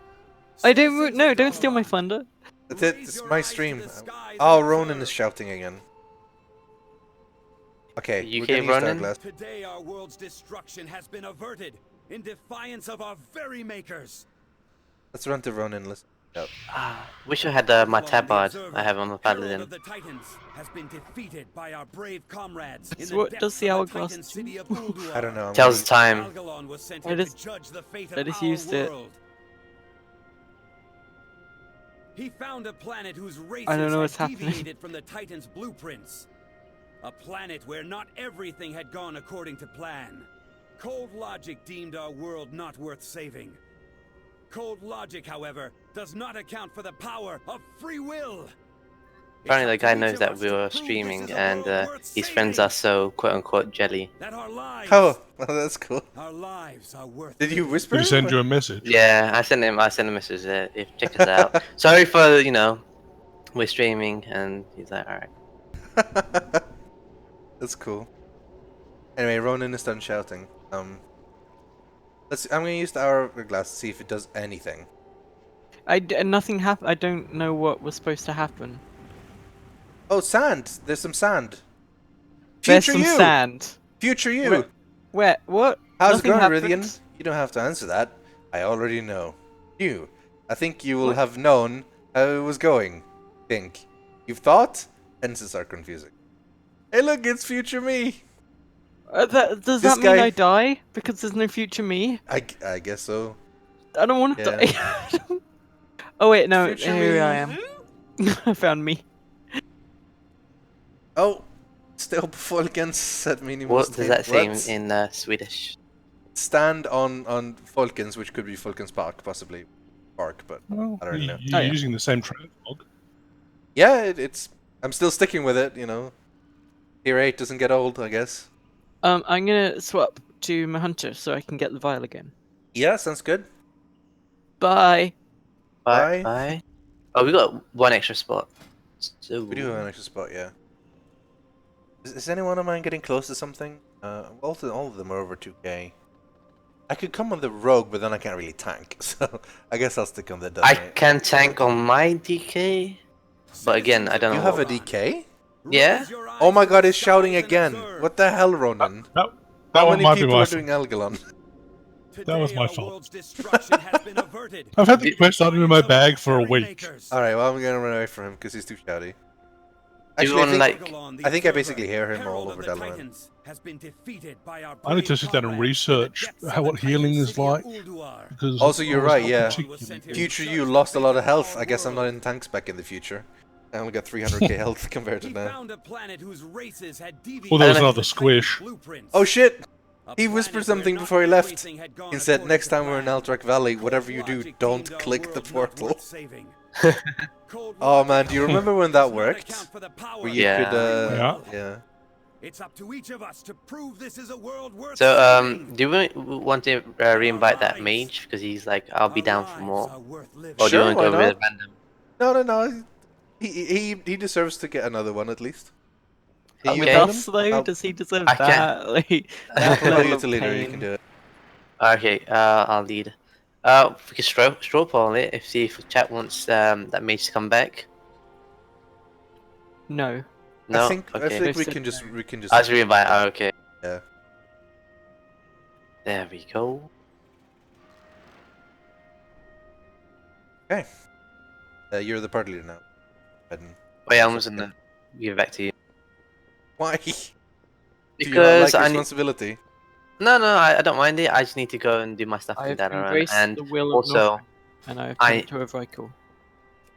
I don't. No, don't steal my thunder. That's it, it's my stream. Oh, Ronan is shouting again. Okay, we're UK gonna use the Ronan? Hourglass. Today our world's destruction has been averted in defiance of our very makers. Let's run to Ronan, listen. Yep. Wish I had my tabard I have on the Herald Paladin. of the Titans has been defeated by our brave comrades in So the what depths does the of hourglass Titan do? city of Ulduar. I don't know. I'm Tells time. Algalon was sent I here to just- judge the fate I of just our used it. world. He found a planet whose races I don't know had what's happening. deviated from the Titans' blueprints. A planet where not everything had gone according to plan. Cold logic deemed our world not worth saving. Cold logic, however, does not account for the power of free will. Apparently the guy knows that we were streaming and his friends are so quote-unquote jelly. That our lives, Oh, well, that's cool. our lives are worth Did you living. whisper? Did he send you a message? Yeah, I sent him a message if check us out. Sorry for, we're streaming, and he's like, alright. That's cool. Anyway, Ronan is done shouting. I'm gonna use the Hourglass to see if it does anything. Nothing happened. I don't know what was supposed to happen. Oh, sand! There's some sand. There's Future some you! sand. Future you! Where? What? How's it Nothing going, happened. Rythian? You don't have to answer that. I already know. You. I think you will have known how it was going. Think. You've thought? Sentences are confusing. Hey look, it's future me! Does This that mean guy- I die because there's no future me? I guess so. I don't want to Yeah. die. Oh wait, no. Future Here me. I am. I found me. Oh! Still Folkens said minimum. What does that say What? in Swedish? Stand on Folkens, which could be Folkens Park, possibly Park, but Well, I don't know. You're Oh, yeah. using the same translog. yeah, it's. I'm still sticking with it, you know. Tier 8 doesn't get old, I guess. I'm gonna swap to my hunter so I can get the vial again. Yeah, sounds good. Bye. Bye. Bye. Oh, we got one extra spot. So We do have an extra spot, yeah. Is anyone of mine getting close to something? All of them are over 2k. I could come on the rogue, but then I can't really tank, so I guess I'll stick on the I Death Knight. can tank on my DK, but again, I don't You know. have a what- DK? Yeah? Raise your Oh my eyes god, to it's the shouting skies and again. observe. What the hell, Ronan? That How one many might be people my are fault. doing Algalon? That was Today my our fault. world's destruction has been averted. I've had the Did- quest item in my bag for a Very week. makers. Alright, well, I'm gonna run away from him because he's too shouty. Do you Actually, want, I think, like- Algalon, the I think I observer, basically hear him all herald over of the Dalaran. Titans, has been defeated by our I need to brave sit down and comrades research in the depths how of what the Titan healing is city of like. Ulduar. Because Also, you're I was right, not yeah. particularly- Future you lost a lot of health. I guess I'm not in tank spec in the future. I only got 300k health compared to He now. found a planet whose races had deviated Well, there was from the another Titan's squish. blueprints. Oh shit! A He planet whispered where something not before he left. everything had gone He said, according next to time we're in plan. Alterac Valley, Cold whatever you do, logic don't deemed our click the world not portal. worth saving. Cold Oh logic, man, do you however, remember when that does not worked? account for the power Where of you Yeah. could, yeah. It's up to each of us to prove this is a world worth So, saving. do we want to re-invite that mage? Because he's like, I'll be Our down for lives more. are worth living. Or do you Sure, want to why go with not? random? No. He deserves to get another one at least. Can you With Okay. lead us him? though, I'll- does he deserve I can. that? Like, I'll that follow level you of to leader. You pain. can do it. Okay, I'll lead. We can straw poll it if see if chat wants that mage to come back. No. No. I think Okay. we said can just no. we can just. I was reading by. Oh, okay. Yeah. There we go. You're the party leader now. And Wait, I'm just gonna give it back to you why? Do you not because like I need. responsibility? No, I don't mind it. I just need to go and do my stuff I in have Dalaran, embraced and the will of also Northrend, and I have I- come to a Vrykul.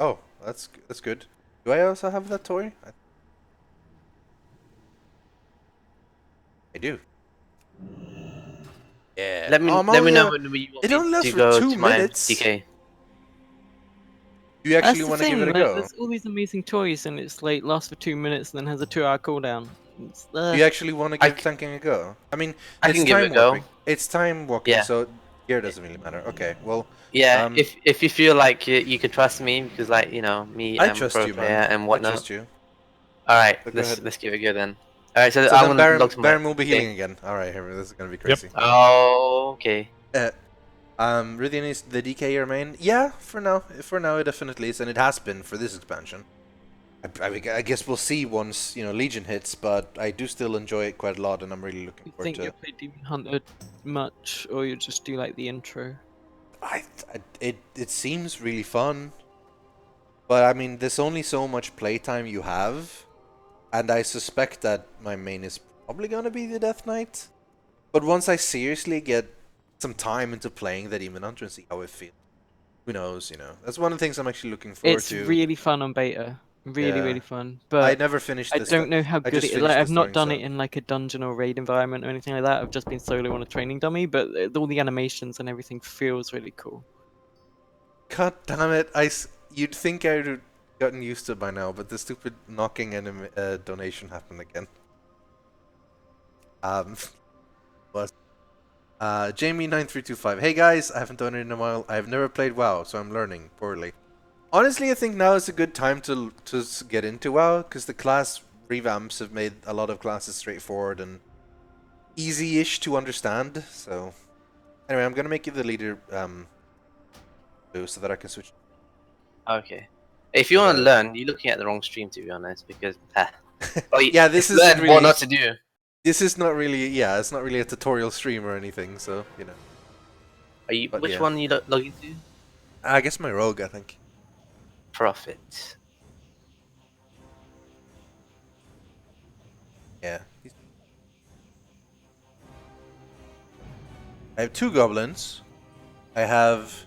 Oh, that's good. Do I also have that toy? I do. Yeah. let me Oh, I'm let me only, know when you want it me only lasts to for go 2 to my minutes. DK. Do you actually That's the want to give thing, it a like, go? there's all these amazing toys, and it's like lasts for 2 minutes and then has a 2-hour cooldown. It's, Do you actually want to I give tanking a go? I mean, I it's can give it time a go. warping. It's time walking, Yeah. so gear doesn't really matter. Okay, well, Yeah, if you feel like you could trust me, because like me, I I'm a trust pro you, player man. and I whatnot. trust you. All right, So go ahead. let's give it a go then. All right, so, So I'm then gonna log to my. Baron will be thing. healing again. All right, here, this is gonna be crazy. Oh, okay. Rythian is the DK your main? Yeah, for now it definitely is, and it has been for this expansion. I guess we'll see once Legion hits, but I do still enjoy it quite a lot, and I'm really looking You forward think to. you'll play Demon Hunter much, or you just do like the intro? It seems really fun, but I mean, there's only so much playtime you have, and I suspect that my main is probably gonna be the Death Knight. But once I seriously get some time into playing the Demon Hunter and see how it feels, who knows? That's one of the things I'm actually looking forward It's to. really fun on beta. Really, Yeah. really fun. I But never finished I this. don't know how I good just it. finished Like, I've this not during done it Sun. in like a dungeon or raid environment or anything like that. I've just been solo on a training dummy, but all the animations and everything feels really cool. God damn it! You'd think I'd have gotten used to it by now, but the stupid knocking donation happened again. Was Jamie9325. Hey guys, I haven't done it in a while. I have never played WoW, so I'm learning poorly. Honestly, I think now is a good time to get into WoW, because the class revamps have made a lot of classes straightforward and easy-ish to understand. So, anyway, I'm gonna make you the leader, so that I can switch. Okay. If you want to learn, you're looking at the wrong stream, to be honest, because Yeah, this is learn really what not to do. This is not really, it's not really a tutorial stream or anything, so Are you? But Which yeah. one are you logging to? I guess my rogue, I think. Prophet. Yeah. I have 2 goblins. I have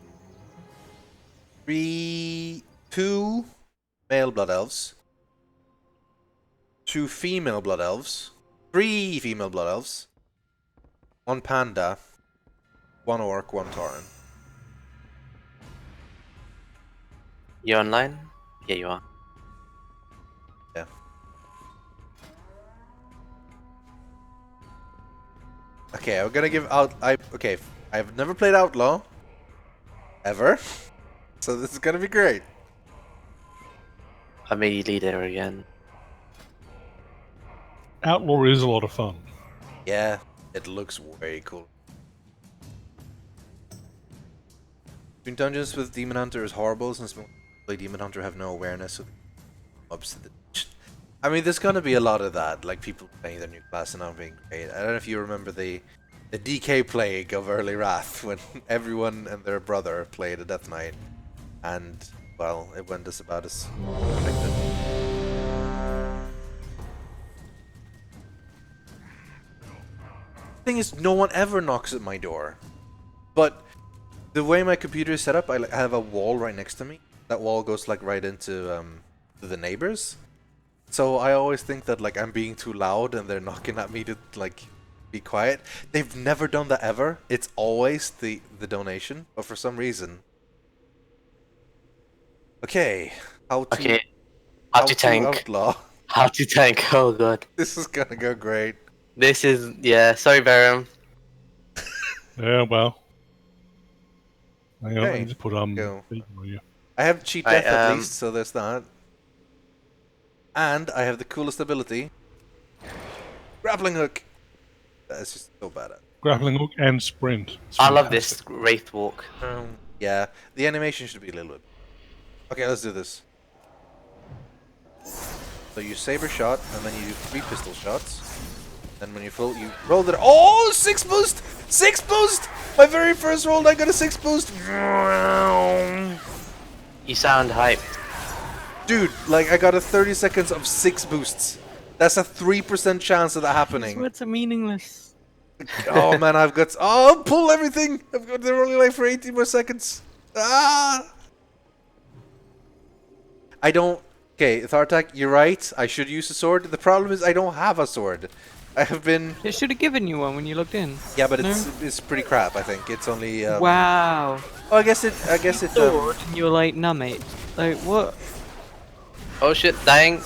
2 male blood elves, 2 female blood elves, 3 female blood elves, 1 panda, 1 orc, 1 tauren. You online? Yeah, you are. Yeah. Okay, I'm gonna give out. Okay, I've never played Outlaw ever, so this is gonna be great. I made you leader again. Outlaw is a lot of fun. Yeah, it looks very cool. Doing dungeons with Demon Hunter is horrible since play Demon Hunter have no awareness of mobs. I mean, there's gonna be a lot of that, like people playing their new class and not being great. I don't know if you remember the DK plague of early Wrath when everyone and their brother played a Death Knight, and well, it went as about as expected. Thing is, no one ever knocks at my door, but the way my computer is set up, I have a wall right next to me. That wall goes like right into the neighbors. So I always think that like I'm being too loud and they're knocking at me to like be quiet. They've never done that ever. It's always the donation, but for some reason. Okay, how to tank. outlaw. How to tank? Oh god. This is gonna go great. This is sorry, Baron. Yeah, well. Hang on, let Okay, me just put go. you. I have cheat death at least, so there's that. And I have the coolest ability. Grappling hook. That's just so bad. Grappling hook and sprint. It's I love this fantastic. Wraith Walk. Yeah, the animation should be a little bit. Okay, let's do this. So you saber shot, and then you do 3 pistol shots. Then when you full, you roll it. Oh, 6 boost! 6 boost! My very first roll, I got a 6 boost. You sound hyped. Dude, like I got a 30 seconds of 6 boosts. That's a 3% chance of that These happening. words are meaningless. Oh man, I've got. Oh, pull everything! I've got. They're only like for 18 more seconds. Ah! I don't. Okay, Thartak, you're right. I should use a sword. The problem is I don't have a sword. I have been. It should have given you one when you logged in. Yeah, but No? it's pretty crap. I think it's only. Wow. Oh, I guess it. I guess it. Sword, and you're like, nah, mate. Like, what? Oh shit, dying.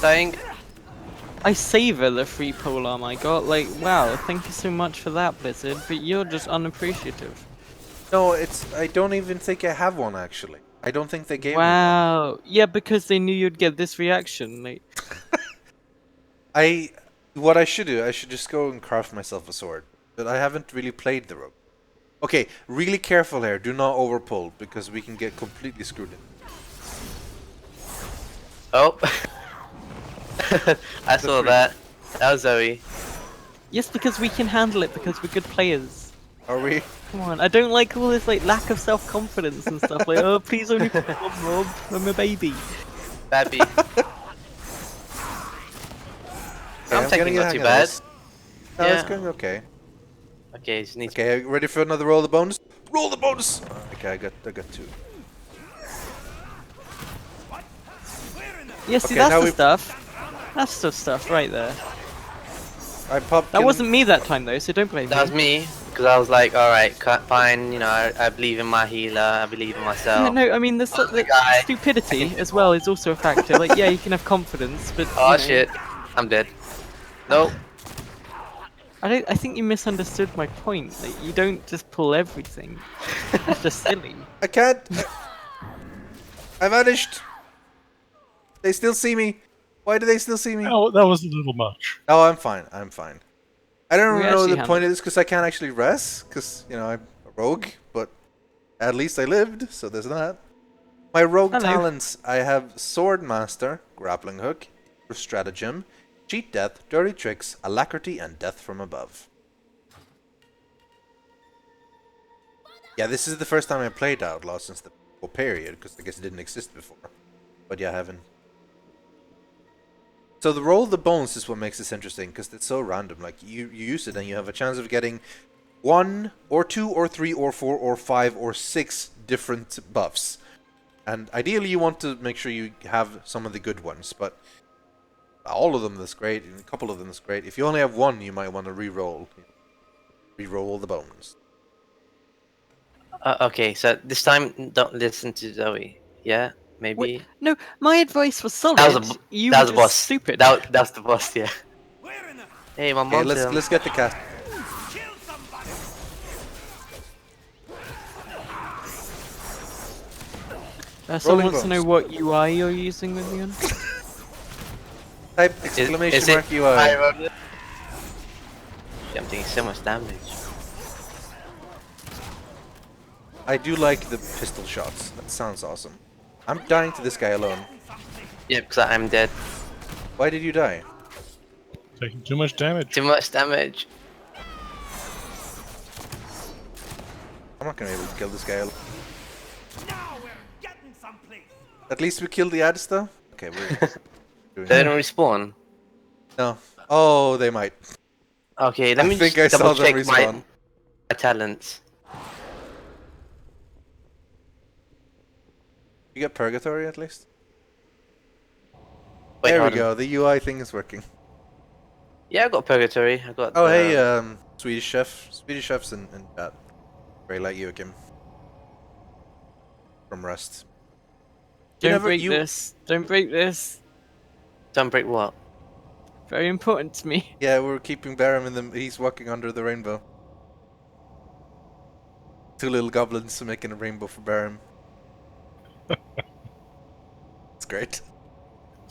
I savor the free polearm I got. Like, wow, thank you so much for that, Blizzard. But you're just unappreciative. No, it's. I don't even think I have one actually. I don't think they gave me one. Wow. Yeah, because they knew you'd get this reaction. Like, What I should do, I should just go and craft myself a sword. But I haven't really played the rogue. Okay, really careful here. Do not overpull because we can get completely screwed in. Oh. I saw that. That was Zoe. yes, because we can handle it because we're good players. Are we? Come on, I don't like all this like lack of self-confidence and stuff. Like, oh, please only put one mob. I'm a baby. Babby. Okay, I'm taking getting the not hang too of bad. this. No, it's Yeah. going okay. Okay, just need to. Okay, ready for another roll of the bonus? Roll the bonus! Okay, I got 2. Yeah, see, Okay, that's now the we- stuff. That's the stuff right there. I popped. That wasn't me that time though, so don't blame That was me. me, because I was like, alright, fine, you know, I believe in my healer, I believe in Yeah, myself. no, I mean the guy. stupidity as well is also a factor. Like, yeah, you can have confidence, but Oh you know, shit, I'm dead. Nope. I think you misunderstood my point. Like, you don't just pull everything. That's just silly. I can't. I vanished. They still see me. Why do they still see me? Oh, that was a little much. Oh, I'm fine. I'm fine. I don't We really know actually the point of this because I can't actually rest because you know I'm a rogue, but at least I lived, so there's that. My rogue Hello. talents: I have sword master, grappling hook, stratagem, cheat death, dirty tricks, alacrity, and death from above. Yeah, this is the first time I played Outlaw since the whole period because I guess it didn't exist before. But yeah, I haven't. So the roll of the bones is what makes this interesting because it's so random. Like you use it and you have a chance of getting 1 or 2 or 3 or 4 or 5 or 6 different buffs. And ideally you want to make sure you have some of the good ones, but all of them is great, and a couple of them is great. If you only have one, you might want to re-roll. Re-roll the bones. Okay, so this time, don't listen to Zoe. Yeah? Maybe? Wait, no, my advice was solid. That was a, you that were was a just boss. stupid. That's the boss, yeah. Hey, my Okay, mom's let's get the cast. Someone Rolling wants to know bones. what UI you're using with me on. Type exclamation Is it mark UI. Yeah, I'm taking so much damage. I do like the pistol shots. That sounds awesome. I'm dying to this guy alone. Yeah, because I'm dead. Why did you die? Taking too much damage. Too much damage. I'm not gonna be able to kill this guy alone. Now we're getting someplace. At least we killed the ads though? Okay, we're doing They it. don't respawn. No. Oh, they might. Okay, let I me think just I saw double them check my respawn. talents. You get purgatory at least? Wait, there we hold on. go, the UI thing is working. Yeah, I got purgatory. I got. Oh hey, Swedish chef. Swedish chef's in chat. Very like you, Kim. From Rust. You Don't never- break you- this. Don't break this. Don't break what? Very important to me. Yeah, we're keeping Barum in the. He's walking under the rainbow. 2 little goblins making a rainbow for Barum. It's great.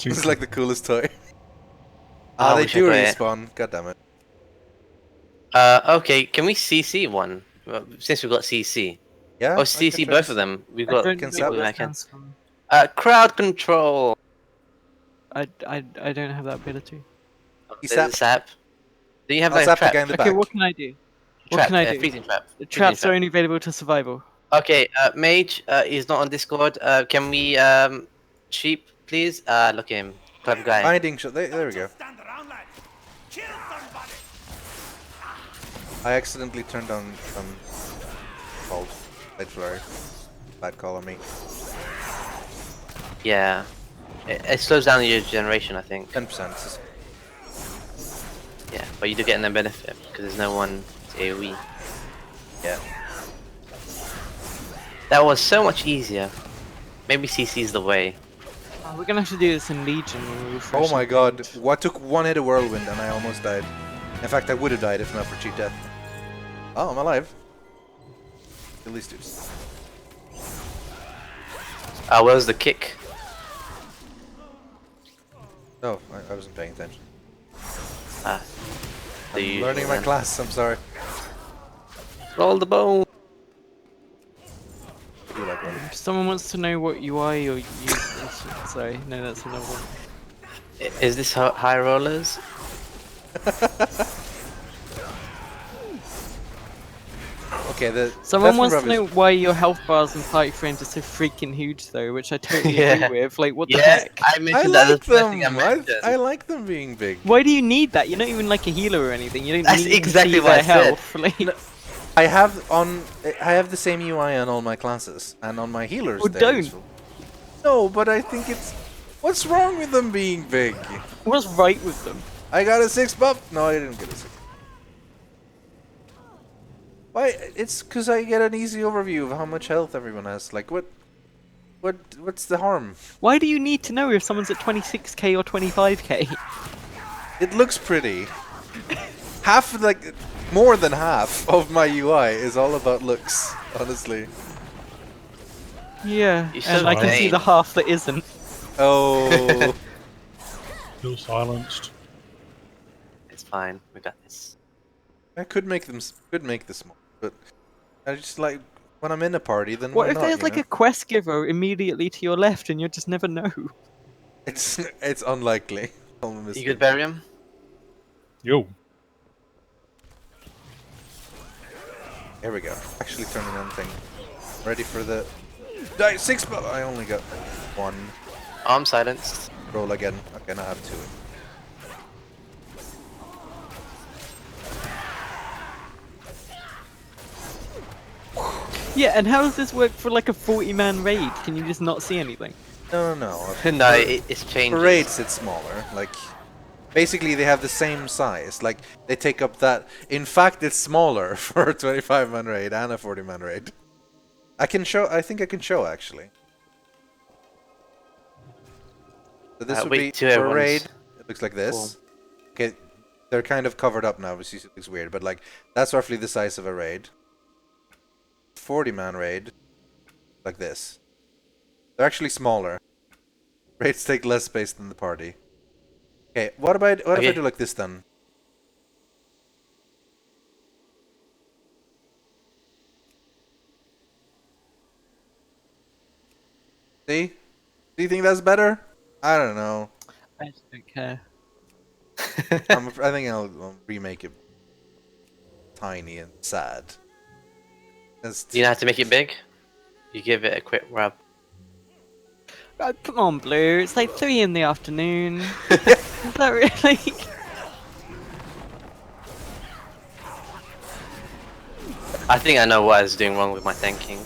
It's like the coolest toy. I Ah, they wish I do got it. respawn. God damn it. Okay, can we CC one? Since we've got CC. Yeah. Or I CC can try both to of them. We've I got don't can know sub what it. that I can. stands for. Crowd control. I don't have that ability. He's There's a sap. Do you have I'll like zap the trap? guy in the Okay, back. what can I do? What Trap, can I do? freezing trap. The Freezing traps trap. are only available to survival. Okay, Mage is not on Discord. Can we cheap, please? Look at him, clever guy. Binding shot. There we go. Stand around, lad. Kill somebody. I accidentally turned on called Blade Flurry. Bad call on me. Yeah, it slows down your generation, I think. 10%. Yeah, but you do get no benefit because there's no one to AoE. Yeah. That was so much easier. Maybe CC is the way. Oh, we're gonna have to do this in Legion when we refresh. Oh my god. What took one hit of Whirlwind and I almost died. In fact, I would have died if not for cheap death. Oh, I'm alive. Kill these dudes. Where's the kick? Oh, I wasn't paying attention. Ah, the I'm usual learning my then. class, I'm sorry. Roll the bone. I do like running. If someone wants to know what UI you're using, sorry, no, that's another one. Is this high rollers? Okay, Someone Death wants to Rub is- know why your health bars and party frames are so freaking huge, though, which I totally Yeah. agree with. Like, what the Yeah, heck? I I mentioned that. like That's the first them. thing I mentioned. I like them being big. Why do you need that? You're not even like a healer or anything. You don't That's need to exactly see what I their said. health. Like, I have the same UI on all my classes and on my healers. Well, there don't. as well. No, but I think it's. What's wrong with them being big? what's right with them? I got a 6 buff. No, I didn't get a 6. Why? It's because I get an easy overview of how much health everyone has. Like what's the harm? Why do you need to know if someone's at 26k or 25k? It looks pretty. Half, like, more than half of my UI is all about looks. Honestly. Yeah, You're and so I can see vain. the half that isn't. Oh. Still silenced. It's fine. We got this. I could make this small, but I just like when I'm in a party. Then What why if not, there's you like know? a quest giver immediately to your left and you just never know? It's unlikely. I'll miss You it. could bury him? Yo. Here we go. Actually turning on thing. Ready for the die 6 buff. I only got 1. Arm silenced. Roll again. Okay, now I have 2. Yeah, and how does this work for like a 40-man raid? Can you just not see anything? No. No, it's changed. For raids, it's smaller. Like, basically, they have the same size. Like, they take up that. In fact, it's smaller for a 25-man raid and a 40-man raid. I can show. I think I can show actually. So this would wait be till for a everyone's raid. It looks like this. Okay, they're kind of covered up now, which looks weird. But like, that's roughly the size of a raid. 40-man raid, like this. They're actually smaller. Raids take less space than the party. Okay, what if I do like this then? See? Do you think that's better? I don't know. I just don't care. I think I'll remake it tiny and sad. You don't have to make it big. You give it a quick rub. Oh, come on, Blue. It's like 3 in the afternoon. Is that really? I think I know what I was doing wrong with my tanking.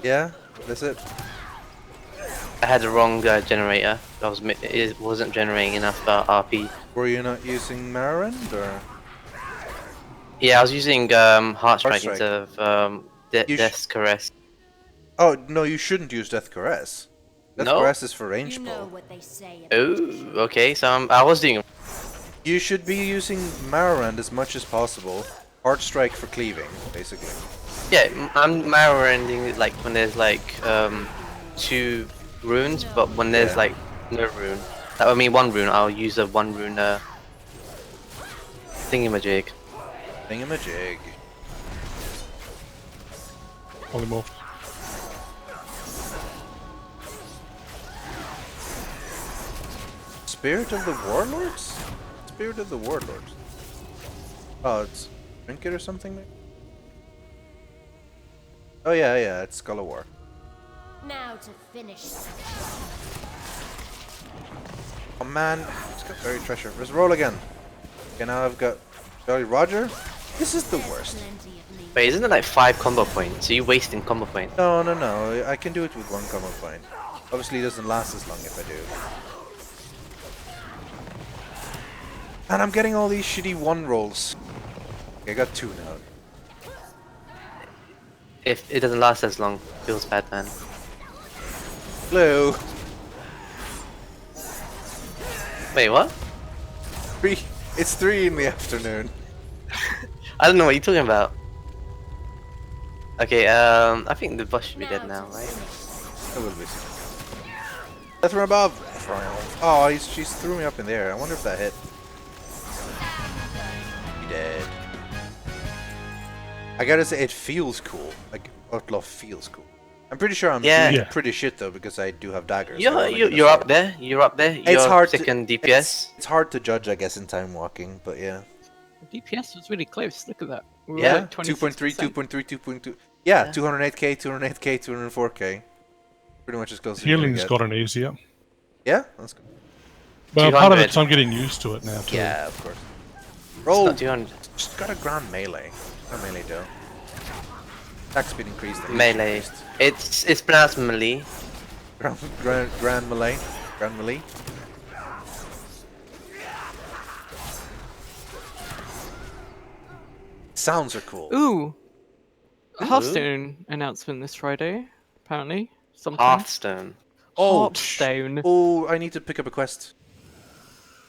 Yeah, that's it. I had the wrong generator. It wasn't generating enough RP. Were you not using Marand or? Yeah, I was using Heart Strike Strike. instead of You Death's Caress. Oh no, you shouldn't use Death Caress. Death No? Caress is for range You pull. know what they say. Oh, okay. So I was doing. You should be using Marand as much as possible. Heart Strike for cleaving, basically. Yeah, I'm Marrow ending it like when there's like 2 runes, but when there's Yeah. like no rune, I mean 1 rune, I'll use a 1 rune thingamajig. Thingamajig. Polymorph. Spirit of the Warlords? Spirit of the Warlords. Oh, it's Trinket or something, maybe? Oh yeah, yeah, it's Skull of War. Now to finish. Oh man, it's got very treasure. Let's roll again. Okay, now I've got Jolly Roger. This is the worst. Plenty of leave. Wait, isn't it like 5 combo points? Are you wasting combo points? No, no, no. I can do it with 1 combo point. Obviously, it doesn't last as long if I do. And I'm getting all these shitty 1 rolls. Okay, I got 2 now. If it doesn't last as long, feels bad, man. Hello. Wait, what? 3. It's 3 in the afternoon. I don't know what you're talking about. Okay, I think the boss should be dead now, to right? finish. It will be soon. Death from above. Oh, she's threw me up in the air. I wonder if that hit. He dead. I gotta say, it feels cool. Like Outlaw feels cool. I'm pretty sure I'm Yeah. doing pretty shit though because I do have daggers. I You're, wanna you're, get a you're up sword. there. You're up there. You're It's hard to second DPS. It's hard to judge, I guess, in time walking, but yeah. DPS was really close. Look at that. We were Yeah, like 2.3, 26%. 2.3, 2.2. Yeah, Yeah. 208k, 208k, 204k. Pretty much as close as Healing's you're gonna gotten easier. get. Yeah, that's good. But part of 200. it's I'm getting used to it now too. Yeah, of course. It's Roll. not 200. Just got a grand melee. Not melee though. Attack speed increased. Melee. Increased. It's pronounced melee. Grand melee. Grand melee. Sounds are cool. Ooh, a Hearthstone announcement this Friday. Apparently, something. Hearthstone. Hearthstone. Oh, I need to pick up a quest.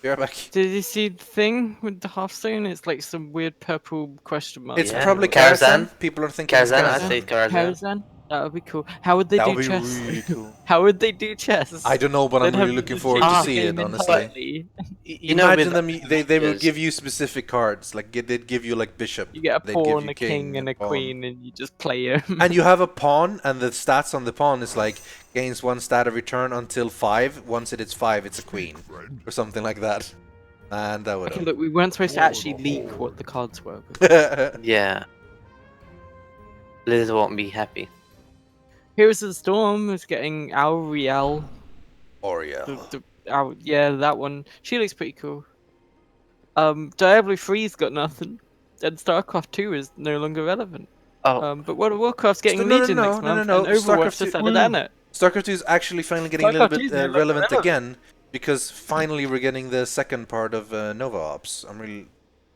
Be right back. Did you see the thing with the Hearthstone? It's like some weird purple question mark. It's Yeah. probably Karazhan. Karazhan. People are thinking it's Karazhan, I'd Karazhan. say Karazhan. Karazhan? That would be cool. How would they That do would be chess? really cool. How would they do chess? I don't know, but I'm They'd really have looking the forward to chess see it, game honestly. entirely. You know, Imagine with them, they will characters- give you specific cards, like they'd give you like bishop. You get a they'd give pawn, you a king, and a pawn. queen, and you just play them. And you have a pawn, and the stats on the pawn is like gains 1 stat every turn until 5. Once it hits 5, it's a queen, or something like that. And that would. Okay, look, we weren't supposed to actually leak what the cards were. Yeah. Liz won't be happy. Heroes of the Storm is getting Auriel. Oriel. Yeah, that one. She looks pretty cool. Diablo 3's got nothing. And StarCraft 2 is no longer relevant. Oh, But World of Warcraft's getting No, no, Legion no, next no, month, no, and no. Overwatch StarCraft just 2 added in it. StarCraft 2 is actually finally getting a little StarCraft 2 bit is no longer relevant relevant. again because finally we're getting the second part of Nova Ops.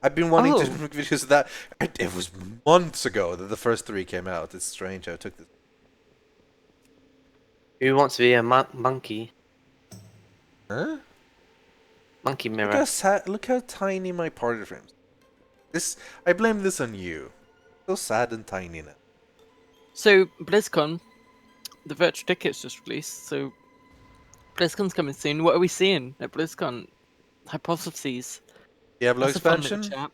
I've been wanting to Oh. make videos of that. It was months ago that the first 3 came out. It's strange how it took this. who wants to be a monkey? Huh? Monkey Look mirror. how, look how tiny my party frames. I blame this on you. So sad and tiny now. So, BlizzCon, the virtual tickets just released, so BlizzCon's coming soon. What are we seeing at BlizzCon? Hypotheses. Diablo That's a fun little expansion? chat.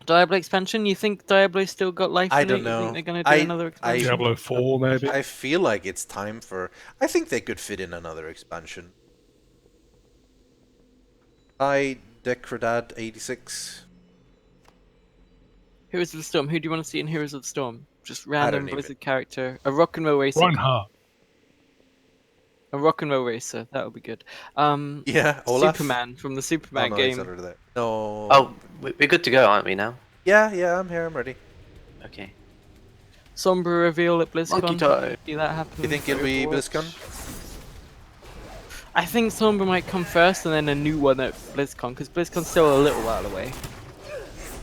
Diablo expansion? You think Diablo's still got life I in don't it? know. You think they're gonna do another expansion? Diablo 4 maybe. I feel like it's time for. I think they could fit in another expansion. Decredad 86. Heroes of the Storm. Who do you want to see in Heroes of the Storm? Just don't random even- Blizzard character. A rock and roll racer. Reinhardt. A rock and roll racer. That would be good. Yeah, Olaf. Superman from the Oh, Superman no, he's game. already there. No. Oh, we're good to go, aren't we now? Yeah, I'm here. I'm ready. Okay. Sombra reveal at BlizzCon. Monkey toe. See that happen. You think it'll be BlizzCon? I think Sombra might come first and then a new one at BlizzCon, because BlizzCon's still a little while away.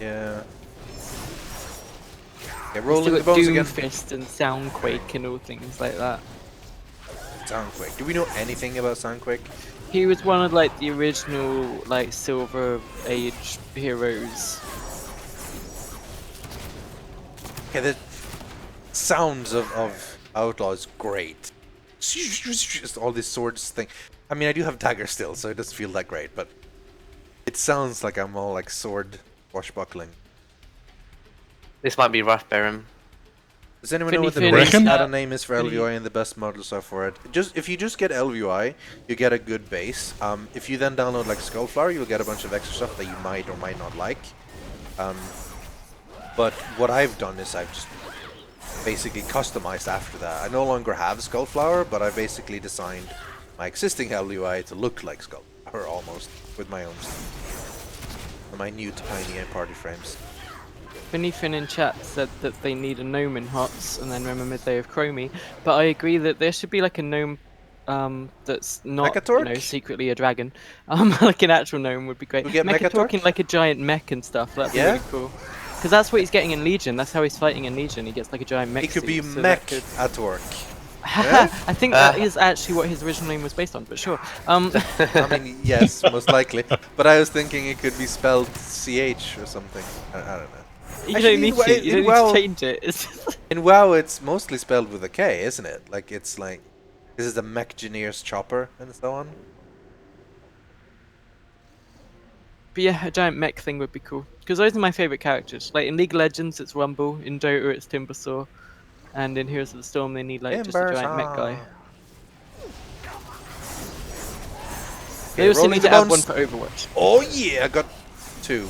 Yeah. Okay, We've rolling still the got bones again. Doomfist and Soundquake and all things like that. Soundquake. Do we know anything about Soundquake? He was one of like the original like Silver Age heroes. Okay, the sounds of Outlaw is great. Just all these swords thing. I mean, I do have dagger still, so it doesn't feel that great, but it sounds like I'm all like sword washbuckling. This might be rough, Baron. Does anyone know what the Finny base Reckon? add-on name is for Finny. LVI and the best models are for it? If you just get LVI, you get a good base. If you then download like Skullflower, you'll get a bunch of extra stuff that you might or might not like. But what I've done is I've just basically customized after that. I no longer have Skullflower, but I basically designed my existing LVI to look like Skullflower almost with my own stuff. My new tiny and party frames. Finny in chat said that they need a gnome in HOTS and then remembered they have Chromie, but I agree that there should be like a gnome that's not Mechatork? secretly a dragon. Like an actual gnome would be great. We get Mechatork in Mechatork? like a giant mech and stuff. That'd be Yeah? really cool. Because that's what he's getting in Legion. That's how he's fighting in Legion. He gets like a giant mech. It could be suit, so Mech that could- at work. I think that is actually what his original name was based on, but sure. I mean, yes, most likely. But I was thinking it could be spelled CH or something. I don't know. You Actually, don't need in to. You don't WoW- need to change it. It's just... In WoW, it's mostly spelled with a K, isn't it? Like, it's like... This is the Mechgineer's chopper and so on. But yeah, a giant mech thing would be cool. Because those are my favourite characters. Like in League of Legends, it's Rumble. In Dota, it's Timbersaw. And in Heroes of the Storm, they need like just a giant mech guy. They also rolling need the to add one bones. for Overwatch. Oh yeah, I got 2.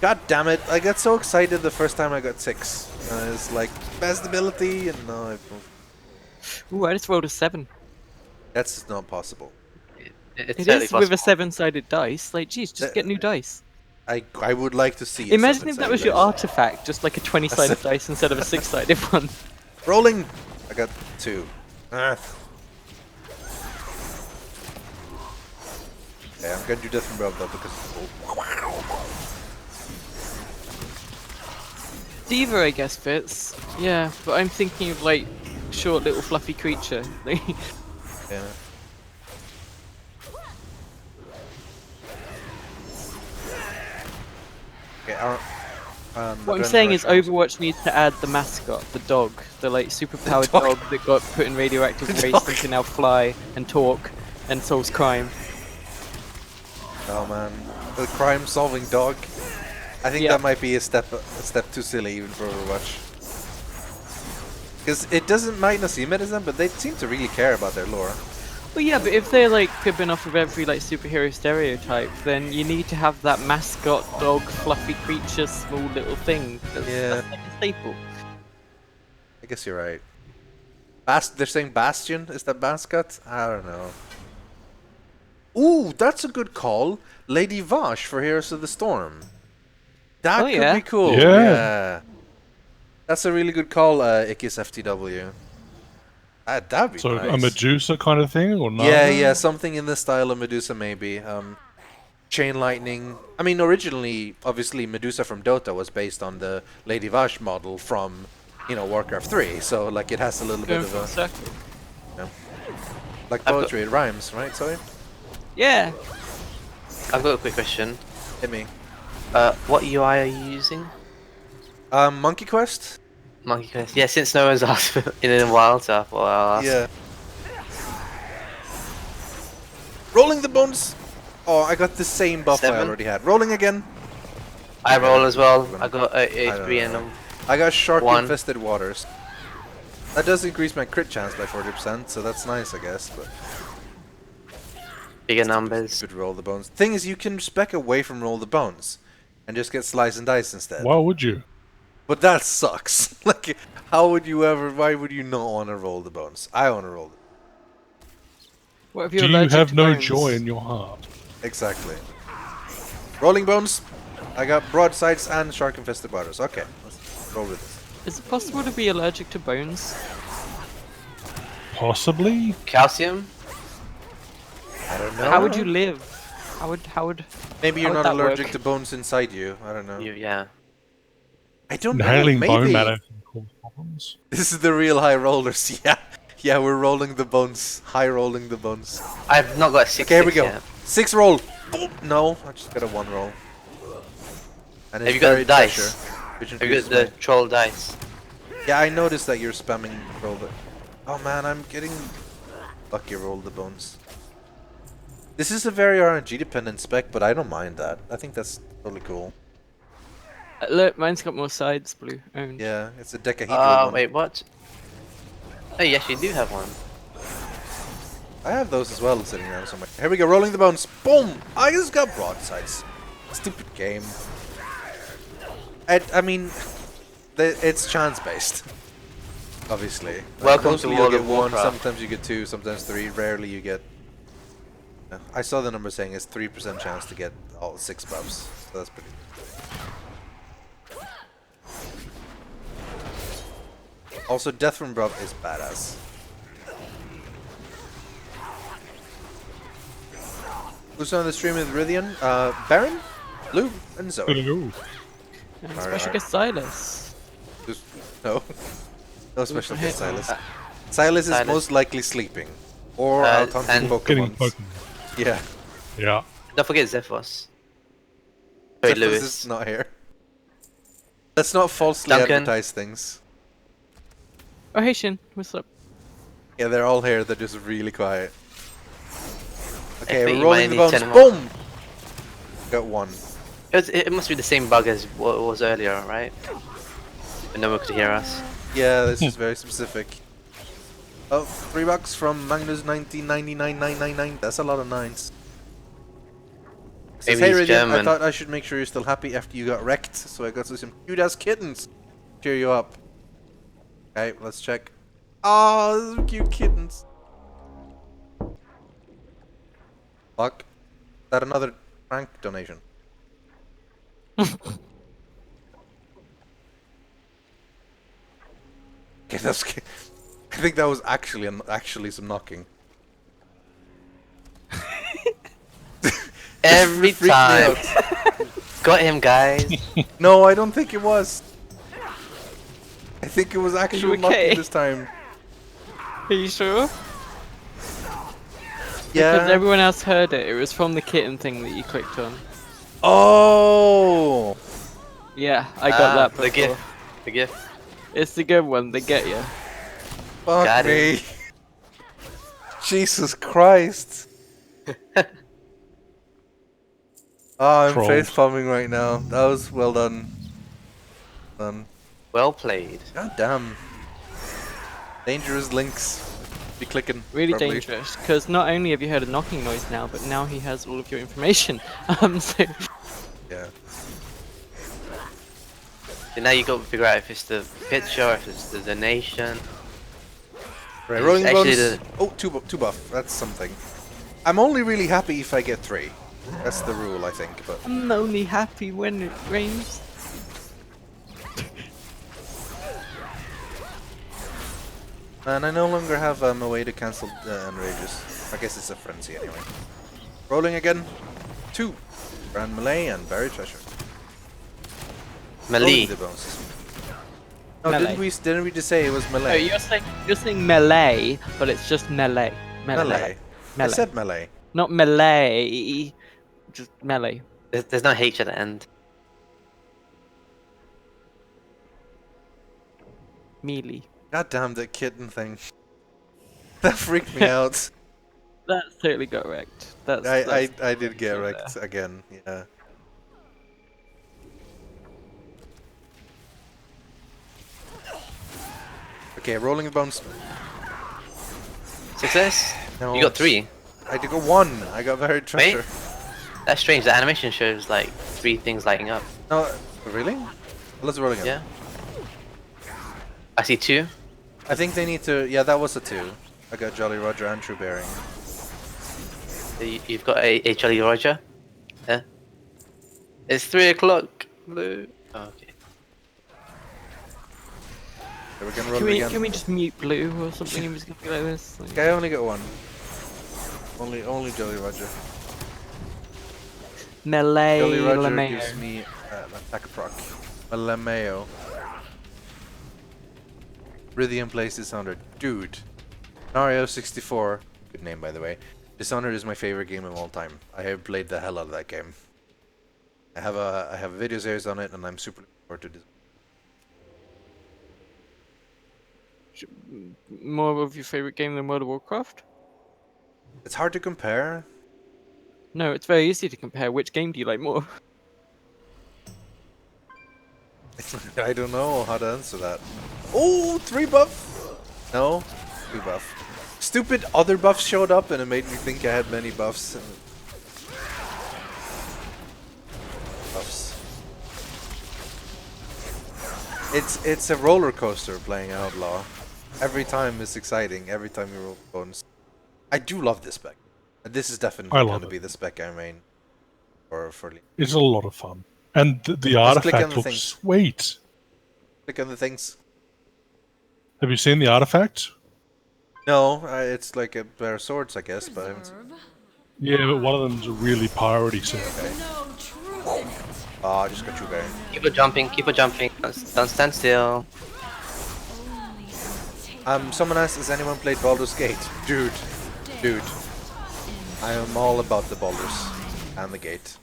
God damn it, I got so excited the first time I got 6. It's like, best ability, and now I've... Ooh, I just rolled a 7. That's not possible. It's It totally is with a possible. 7-sided dice. Like, geez, just get new dice. I would like to see... a Imagine if that was your 7-sided dice. artifact, just like a 20-sided dice instead of a 6-sided one. Rolling! I got 2. Ah. Okay, I'm gonna do Death from Above though because... Diva, I guess, fits. Yeah, but I'm thinking of like short little fluffy creature. Yeah. Okay, What I'm saying is Overwatch needs to add the mascot, the dog, the like superpowered dog. dog that got put in radioactive The waste dog. and can now fly and talk and solves crime. Oh man, the crime-solving dog. I think Yeah. that might be a step too silly even for Overwatch. Because it might not seem it as them, but they seem to really care about their lore. Well, yeah, but if they're like cribbing off of every like superhero stereotype, then you need to have that mascot dog, fluffy creature, small little thing. That's like a staple. I guess you're right. They're saying Bastion is that mascot? I don't know. Ooh, that's a good call. Lady Vash for Heroes of the Storm. That Oh, could yeah. be cool. Yeah. That's a really good call, Ikis FTW. That'd be So nice. a Medusa kind of thing, or not? Yeah, something in the style of Medusa maybe. Chain Lightning. I mean, originally, obviously, Medusa from Dota was based on the Lady Vash model from, Warcraft 3. So, like, it has a little bit Going of full a... circle. Like poetry, it rhymes, right? Sorry? Yeah. I've got a quick question. Hit me. What UI are you using? Monkey Quest? Monkey Quest. Yeah, since no one's asked in a while, so I thought I'll ask. Yeah. Rolling the bones! Oh, I got the same buff I 7. already had. Rolling again! I roll as well. I I got a 3 and know. I got Shark 1. Infested Waters. That does increase my crit chance by 40%, so that's nice, I guess, but... bigger numbers. Good roll the bones. Thing is, you can spec away from roll the bones and just get slice and dice instead. Why would you? But that sucks. Like, how would you ever? Why would you not want to roll the bones? I want to roll them. What if Do you're you allergic have to no bones? joy in your heart? Exactly. Rolling bones. I got broadsides and shark infested waters. Okay, let's roll with this. Is it possible to be allergic to bones? Possibly. Calcium? I don't know. How would you live? How would? Maybe you're how would not that allergic work? to bones inside you. I don't know. Yeah. I don't know. Inhaling bone Maybe. matter can cause problems. This is the real high rollers. Yeah, we're rolling the bones. High rolling the bones. I've not got a 6. Okay, here we go. Yet. 6 roll. Boom. No, I just got a 1 roll. And Have you got the varied dice? pressure, which Have you got increases the my- troll dice? Yeah, I noticed that you're spamming roll the... Oh man, I'm getting lucky roll the bones. This is a very RNG dependent spec, but I don't mind that. I think that's totally cool. Look, mine's got more sides, blue. Owned. Yeah, it's a decahedral one. Wait, what? Oh, you actually do have one. I have those as well sitting around somewhere. Here we go, rolling the bones. Boom! I just got broadsides. Stupid game. I mean, it's chance based. Obviously. Like, Welcome mostly to you'll World get of one, Warcraft. sometimes you get 2, sometimes 3. Rarely you get. I saw the number saying it's 3% chance to get all 6 buffs. So that's pretty good. Also, Death from Above is badass. Who's on the stream with Rythian? Baron, Blue, and Zoe. Hello. And Alright, special alright. guest Silas. No. No special guest Silas. Uh, Silas is Silas. most likely sleeping. Or Uh, out hunting and- Getting Pokemon. Pokemon. Yeah. Yeah. Don't forget Zephos. Sorry, Zephyrus Lewis. is not here. Let's not falsely Duncan. advertise things. Oh, hey Shin, what's up? Yeah, they're all here, they're just really quiet. Okay, think we're you rolling might the need bones. 10 more. Boom! Got 1. It must be the same bug as what it was earlier, right? But no one could hear us. Yeah, this is very specific. Oh, $3 from Magnus 1999,999. That's a lot of 9s. Says, Maybe hey he's Rythian, I German. thought I should make sure you're still happy after you got wrecked, so I got some cute ass kittens. Cheer you up. Okay, let's check. Oh, those are cute kittens. Fuck. Is that another prank donation? Okay, that's. I think that was actually some knocking. Every Freaked me time. out. Got him, guys. No, I don't think it was. I think it was actual okay? knocking this time. Are you sure? Yeah. Because everyone else heard it. It was from the kitten thing that you clicked on. Oh. Yeah, I got that before. The gift. The gift. It's the good one. They get you. Fuck Got me. him. Jesus Christ. Oh, I'm Trolls. face palming right now. That was well done. Done. Well played. God damn. Dangerous links. Be clicking. Really probably. dangerous. Because not only have you heard a knocking noise now, but now he has all of your information. So Yeah. So now you got to figure out if it's the picture, or if it's the donation. Right, It's rolling the actually bones. Oh, two buff. That's something. I'm only really happy if I get 3. That's the rule, I think. But I'm only happy when it rains. and I no longer have a way to cancel enrages. I guess it's a frenzy anyway. Rolling again. 2. Grand Malay and Buried Treasure. Rolling Melee. the bones. No, Melee. didn't we just say it was No, melee? you're saying melee, but it's just melee. Melee. I Melee. said melee. Not melee. Just melee. There's no H at the end. Melee. God damn that kitten thing. That freaked me out. That's totally got wrecked. That's. I did get yeah. wrecked again. Yeah. Okay, rolling the bones. Success? No, You got 3. I did go 1. I got Buried Treasure. That's strange. The animation shows like 3 things lighting up. No, really? Let's roll again. Yeah. I see 2. I think they need to. Yeah, that was a 2. I got Jolly Roger and True Bearing. So you've got a Jolly Roger. Yeah. It's 3 o'clock. Blue. Oh, okay. Okay, we're gonna roll it again. Can we just mute blue or something? If it's gonna be like this. Like... Okay, I only got 1. Only Jolly Roger. Melee. Jolly Roger Lameo. gives me attack proc. A Lameo. Rythian plays Dishonored. Dude. Mario 64. Good name, by the way. Dishonored is my favorite game of all time. I have played the hell out of that game. I have a video series on it, and I'm super looking forward to this. More of your favorite game than World of Warcraft? It's hard to compare. No, it's very easy to compare. Which game do you like more? I don't know how to answer that. Oh, 3 buff? No, 2 buff. Stupid other buffs showed up and it made me think I had many buffs. Buffs. It's a roller coaster playing Outlaw. Every time is exciting. Every time you roll bones. I do love this spec. This is definitely going to be the spec I main for League. It's a lot of fun. And the click on artifact the looks things. sweet. Click on the things. Have you seen the artifact? No, it's like a pair of swords, I guess, but I haven't seen. Yeah, but one of them's a really piratey set. No truth in it. Oh, I just got you there. Keep it jumping, keep it jumping. Don't stand still. Someone asked, has anyone played Baldur's Gate? Dude. I am all about the Baldur's and the Gate.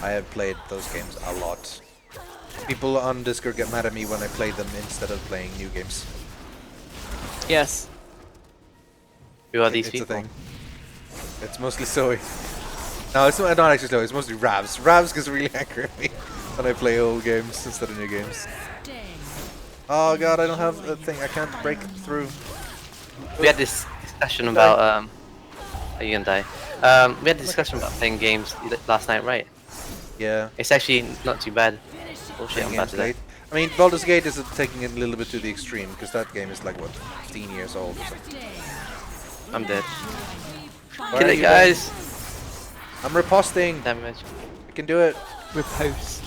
I have played those games a lot. People on Discord get mad at me when I play them instead of playing new games. Yes. Who are these It's a people? thing. It's mostly Zoe. No, it's not actually Zoe, it's mostly Ravs. Ravs gets really angry at me when I play old games instead of new games. Oh god, I don't have a thing, I can't break through. We had this discussion about are you gonna die? We had a discussion about playing games last night, right? Yeah. It's actually not too bad. Bullshit, I'm about to die. Late. I mean, Baldur's Gate is taking it a little bit to the extreme, because that game is like, what, 15 years old or something. I'm dead. Why Kill are it, you guys! I'm riposting! Damage. I can do it! Repost.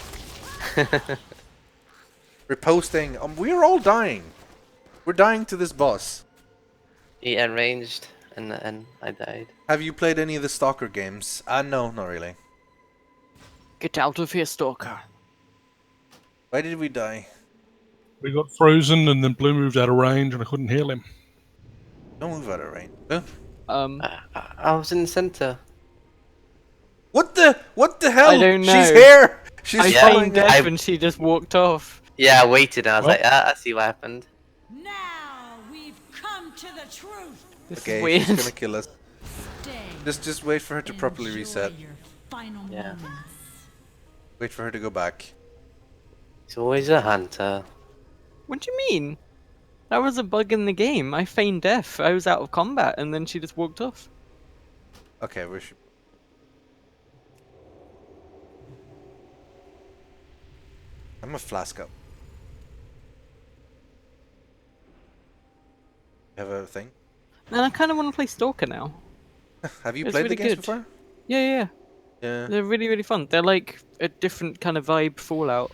Riposting! We're all dying! We're dying to this boss. He unranged, and I died. Have you played any of the Stalker games? No, not really. Get out of here, Stalker. Why did we die? We got frozen and then Blue moved out of range and I couldn't heal him. Don't move out of range. Huh? I was in the center. What the hell? I don't know. She's here! She's I following feigned us. death and she just walked off. Yeah, I waited and I was Well. like, I see what happened. Now we've come to the truth. This Okay, is weird. she's gonna kill us. Just wait for her to properly reset. Your final Yeah. moments. Wait for her to go back. He's always a hunter. What do you mean? That was a bug in the game. I feigned death. I was out of combat and then she just walked off. Okay, we should. I'm a flask up. You have a thing? And I kind of want to play Stalker now. Have you It's played really the games good. before? Yeah. Yeah. They're really, really fun. They're like a different kind of vibe Fallout.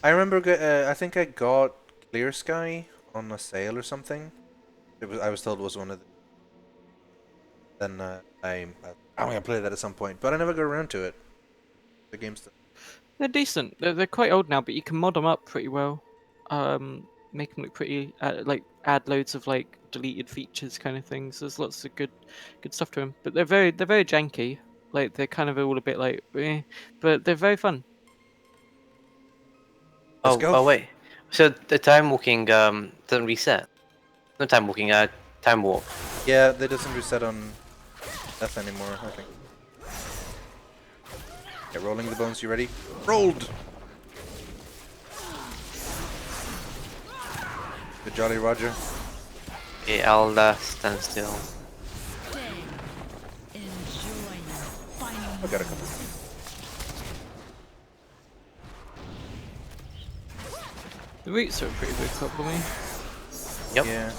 I remember. I think I got Clear Sky on a sale or something. I was told it was one of the. Then I'm gonna play that at some point, but I never got around to it. The game's. They're decent. They're quite old now, but you can mod them up pretty well. Make them look pretty. Like add loads of like deleted features, kind of things. There's lots of good stuff to them. But they're very janky. Like they're kind of all a bit like, but they're very fun. Let's go. Oh wait. So the time walking doesn't reset. No time walking. Time warp. Yeah, that doesn't reset on death anymore. I think. Okay, rolling the bones. You ready? Rolled. Good Jolly Roger. Okay, I'll stand still. Enjoy your final I got a couple. The roots are a pretty big help for me. Yep. Yeah.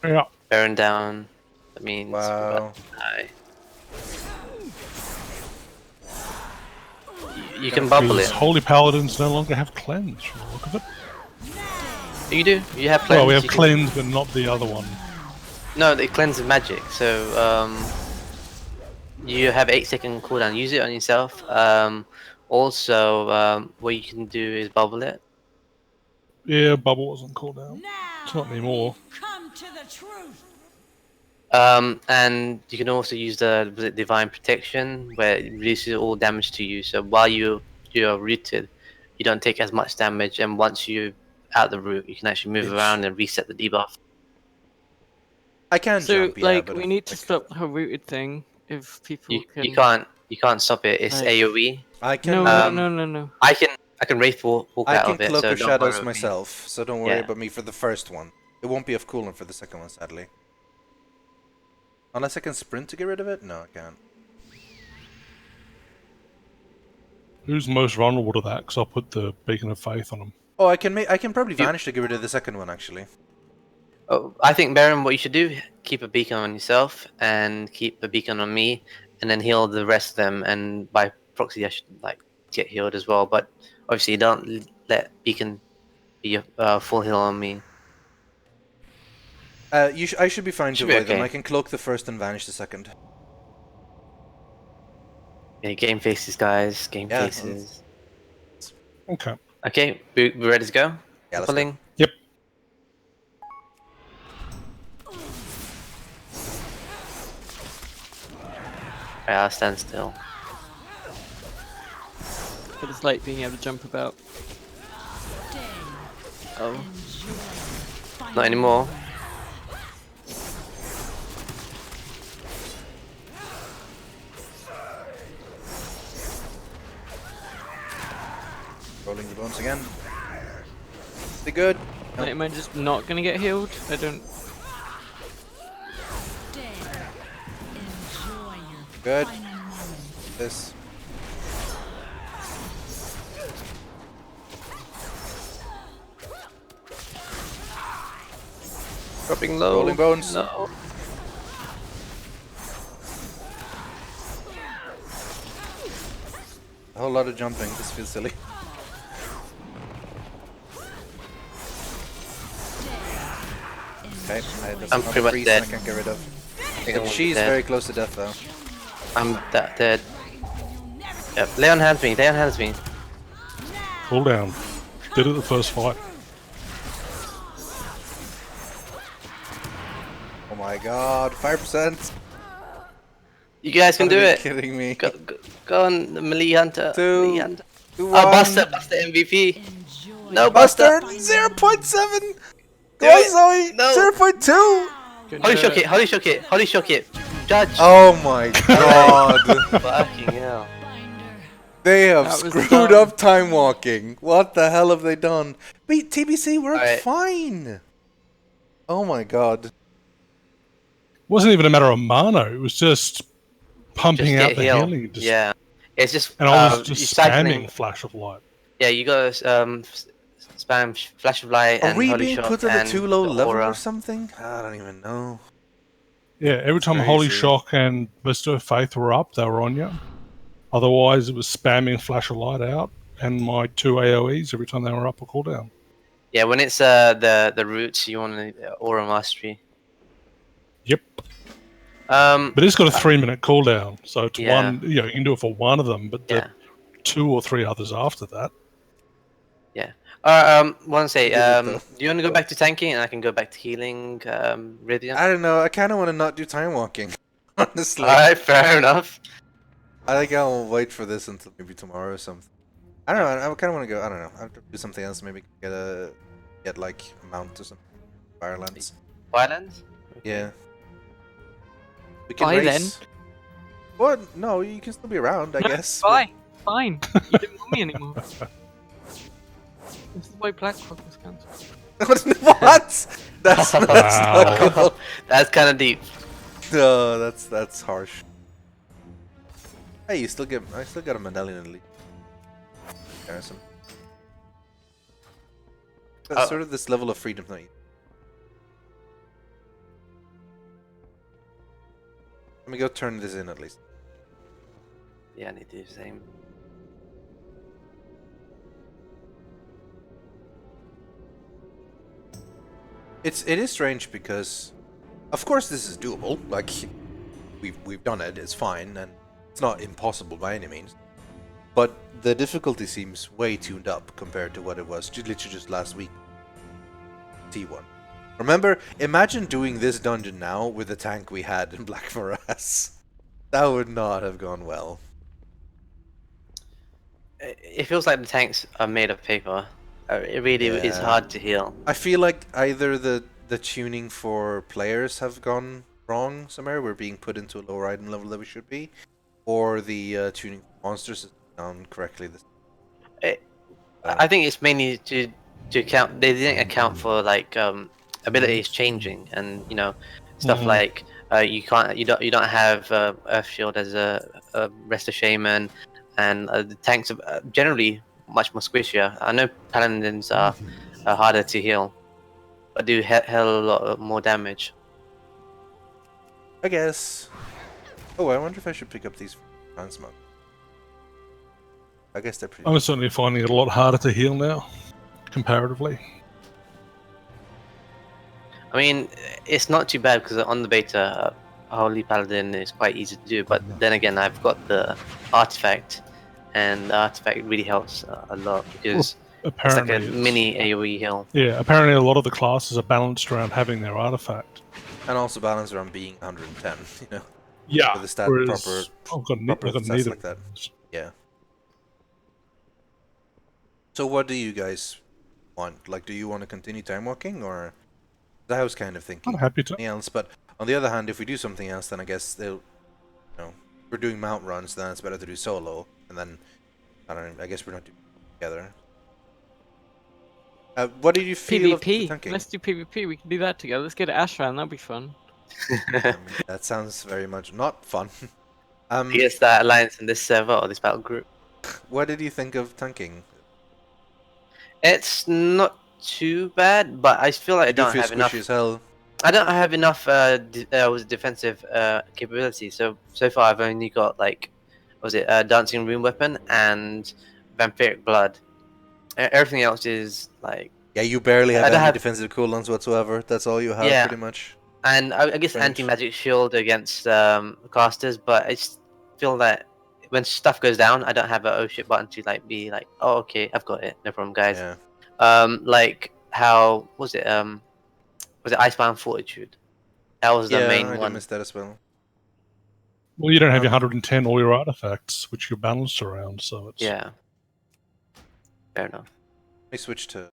Yeah. Bearing down. That means. Wow. Die. You can bubble These it. holy paladins no longer have cleanse from the look of it. You do. You have cleanse. Well, we have you can- cleanse, but not the other one. No, it cleanses magic. So you have 8-second cooldown. Use it on yourself. Also, what you can do is bubble it. Yeah, bubble wasn't cooldown. Now It's not anymore. come to the truth. And you can also use the was it divine protection, where it reduces all damage to you. So while you're rooted, you don't take as much damage. And once you're out the root, you can actually move around and reset the debuff. I can So jump, yeah, like but we need to stop the whole rooted thing. If people You can. can't You can't stop it. It's Right. AOE. I can No. I can wraith walk I out can of it. cloak So of don't worry shadows about me. myself, so don't worry Yeah. about me for the first one. It won't be off cooldown for the second one, sadly. Unless I can sprint to get rid of it? No, I can't. Who's most vulnerable to that? Because I'll put the Beacon of Faith on them. Oh, I can probably vanish to get rid of the second one, actually. Oh, I think, Baron, what you should do, keep a beacon on yourself and keep a beacon on me, and then heal the rest of them. And by proxy, I should like get healed as well. But obviously, don't let beacon be a full heal on me. I should be fine to Should be avoid them. okay. I can cloak the first and vanish the second. Yeah, game faces, guys. Game Yeah, faces. Okay. Okay, we ready to go? Yeah, let's go. Pulling. Yep. Right, I'll stand still. But it's like being able to jump about. Oh. Not anymore. Rolling the bones again. Be good. Like, am I just not gonna get healed? I don't. Enjoy your Good. final moment. This. Dropping low. Rolling bones. No. A whole lot of jumping. This feels silly. Okay, there's I'm another pretty much priest dead. I can't get rid of. I think I'm She's dead. very close to death though. I'm dead. Yep. Leon hands me. Leon hands me. Cooldown. Did it the first fight. Oh my god, 5%! You guys can do Are you it. kidding me? Go on, the melee hunter. Two, Melee hunter. two, Oh, one. Buster MVP. Enjoy No, Buster! Buster. 0.7! Do Go on, it. Zoe! No. 0.2! Good Holy job. shock it. Holy shock it. Holy shock it. Judge. Oh my god! Fucking hell. binder. They have That was screwed dumb. up time walking. What the hell have they done? Wait, TBC worked Alright. fine! Oh my god. It wasn't even a matter of mana. It was just pumping Just out get the heal. healing. Just, Yeah. It's just. And I was you just cycling- spamming Flash of Light. Yeah, you gotta spam flash of light Are and we holy being shock put at a and too low the level aura. or something? I don't even know. Yeah, every time Holy crazy. Shock and Bestow of Faith were up, they were on you. Otherwise, it was spamming Flash of Light out and my 2 AoEs every time they were up or cooldown. Yeah, when it's the roots, you want the aura mastery. Yep. Um, But it's got a 3-minute cooldown, so it's Yeah. one. You know, you can do it for one of them, but yeah, the 2 or 3 others after that. yeah. Want to say, Do it though. do you want to go back to tanking and I can go back to healing, Rythian? I don't know, I kind of want to not do time walking. Honestly. Alright, fair enough. I think I'll wait for this until maybe tomorrow or something. I don't know, I kind of want to go, I don't know, I have to do something else, maybe get like a mount or something. Firelands. Violence? Yeah. We can Bye race. then. What? No, you can still be around, I No, guess. Bye. Fine. You don't want me anymore. This is why Blackrock was cancelled. What? That's not Wow. cool. That's kind of deep. No, that's harsh. Hey, I still got a medallion at least. Garrison. That's Oh. sort of this level of freedom that you. Let me go turn this in at least. Yeah, I need to do the same. It is strange because, of course, this is doable. Like, we've done it. It's fine, and it's not impossible by any means. But the difficulty seems way tuned up compared to what it was literally just last week. T1. Remember, imagine doing this dungeon now with the tank we had in Black Morass. That would not have gone well. It feels like the tanks are made of paper. It really is Yeah. hard to heal. I feel like either the tuning for players have gone wrong somewhere. We're being put into a lower item level that we should be. or the tuning monsters down correctly. I think it's mainly to account. They didn't account for like abilities changing, and stuff like you don't have Earth Shield as a Rest Shaman, and the tanks are generally much more squishier. I know Paladins are harder to heal, but do hell a lot more damage. I guess. Oh, I wonder if I should pick up these transmog. I guess they're pretty. I'm certainly finding it a lot harder to heal now, comparatively. I mean, it's not too bad because on the beta, Holy Paladin is quite easy to do. But then again, I've got the artifact, and the artifact really helps a lot because it's like a mini AoE heal. Yeah, apparently a lot of the classes are balanced around having their artifact. And also balanced around being 110, you know? Yeah, with the stat whereas proper I've got stats neither. like that. Yeah. So what do you guys want? Like, do you want to continue time walking, or? I was kind of thinking I'm happy to. something else, but on the other hand, if we do something else, then I guess they'll, if we're doing mount runs, then it's better to do solo, and then I don't know. I guess we're not doing it together. What did you feel of the tanking? Let's do PvP. We can do that together. Let's get to Ashran. That'll be fun. That sounds very much not fun. I guess that alliance in this server or this battle group. What did you think of tanking? It's not too bad, but I feel like I don't have enough. As hell. I don't have enough defensive capability. So far I've only got like, Dancing Rune Weapon and Vampiric Blood. Everything else is like. Yeah, you barely have any defensive cooldowns whatsoever. That's all you have, pretty much. And I guess anti-magic shield against casters, but I just feel that when stuff goes down, I don't have a oh shit button to like be like, oh okay, I've got it, no problem, guys. Yeah. Like how was it? Was it Icebound Fortitude? That was the main one. I missed that as well. Well, you don't have your 110 or your artifacts, which you're balanced around, so it's... Yeah. Fair enough. Let me switch to...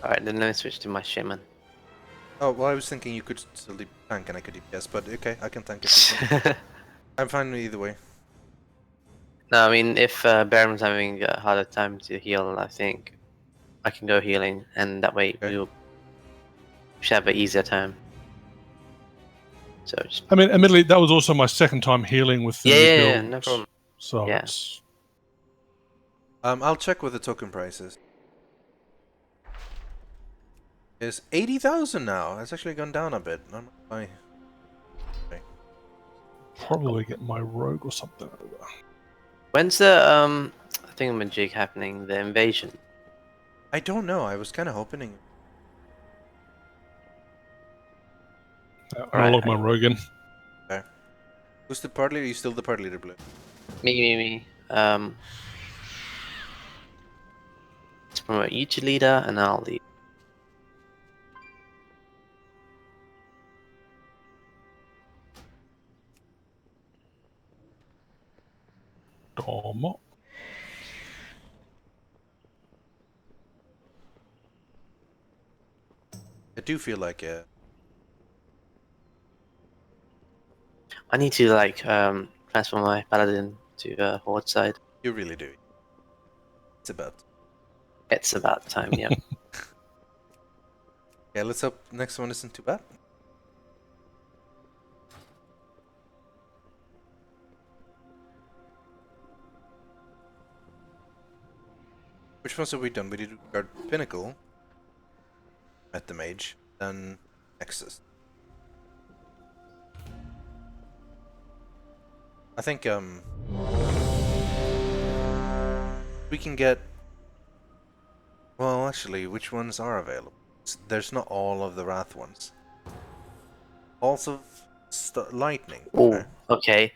Alright, then let me switch to my Shaman. Oh, well, I was thinking you could still tank and I could DPS, but okay, I can tank it. I'm fine either way. No, I mean, if Baron's having a harder time to heal, I think I can go healing, and that way we should have an easier time. So just... I mean, admittedly, that was also my second time healing with the new build, yeah, no problem. So it's... I'll check what the token price is. It's 80,000 now. It's actually gone down a bit. Okay. Probably get my rogue or something over. When's the thingamajig happening? The invasion? I don't know. I was kind of hoping. I'll log my rogue in. Okay. Who's the party leader? Are you still the party leader, Blue? Me. Let's promote you to leader, and I'll lead. Domo. I do feel like I need to like transfer my paladin to horde side. You really do. It's about time, yeah. Yeah, let's hope next one isn't too bad. Which ones have we done? We did our Pinnacle at the Mage, then Nexus. I think we can get... Well, actually, which ones are available? There's not all of the Wrath ones. Also, Lightning. Oh, okay.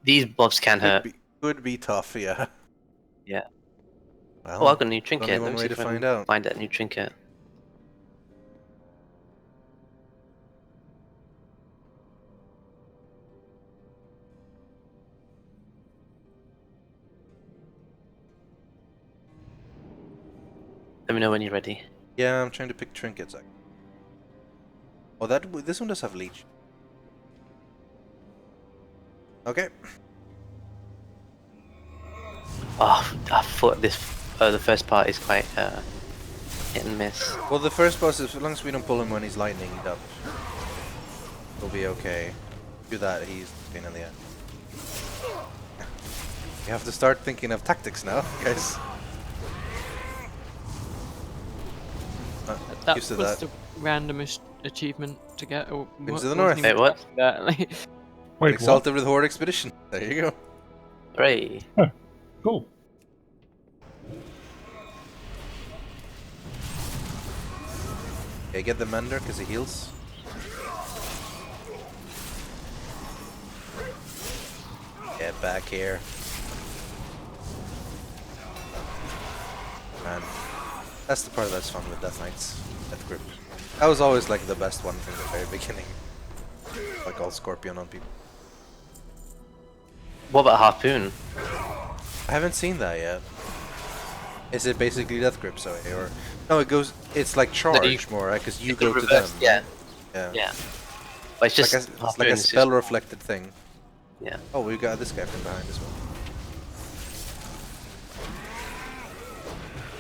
These buffs can hurt. Could be tough, yeah. Yeah. Well, oh, I got a new trinket. Only one way to find out. Find that new trinket. Let me know when you're ready. Yeah, I'm trying to pick trinkets. Oh, this one does have leech. Okay. Oh, I thought this the first part is quite hit and miss. Well, the first boss, as long as we don't pull him when he's lightninged up, we'll be okay. Do that, he's a pain in the ass. You have to start thinking of tactics now, guys. That Used to was that. the randomest achievement to get. Or Into the wasn't north. even Wait, what? That, like, Wait, what? Exalted with Horde Expedition. There you go. Hooray! Cool. Okay, get the Mender because he heals. Get back here. Man, that's the part that's fun with Death Knights. Death Grip. That was always like the best one from the very beginning. Like all Scorpion on people. What about Harpoon? I haven't seen that yet. Is it basically Death Grip, so or no? It goes. It's like charge more, right? Because you go to them. Yeah. Yeah. Yeah. But it's just It's like a spell reflected thing. Yeah. Oh, we got this guy from behind as well.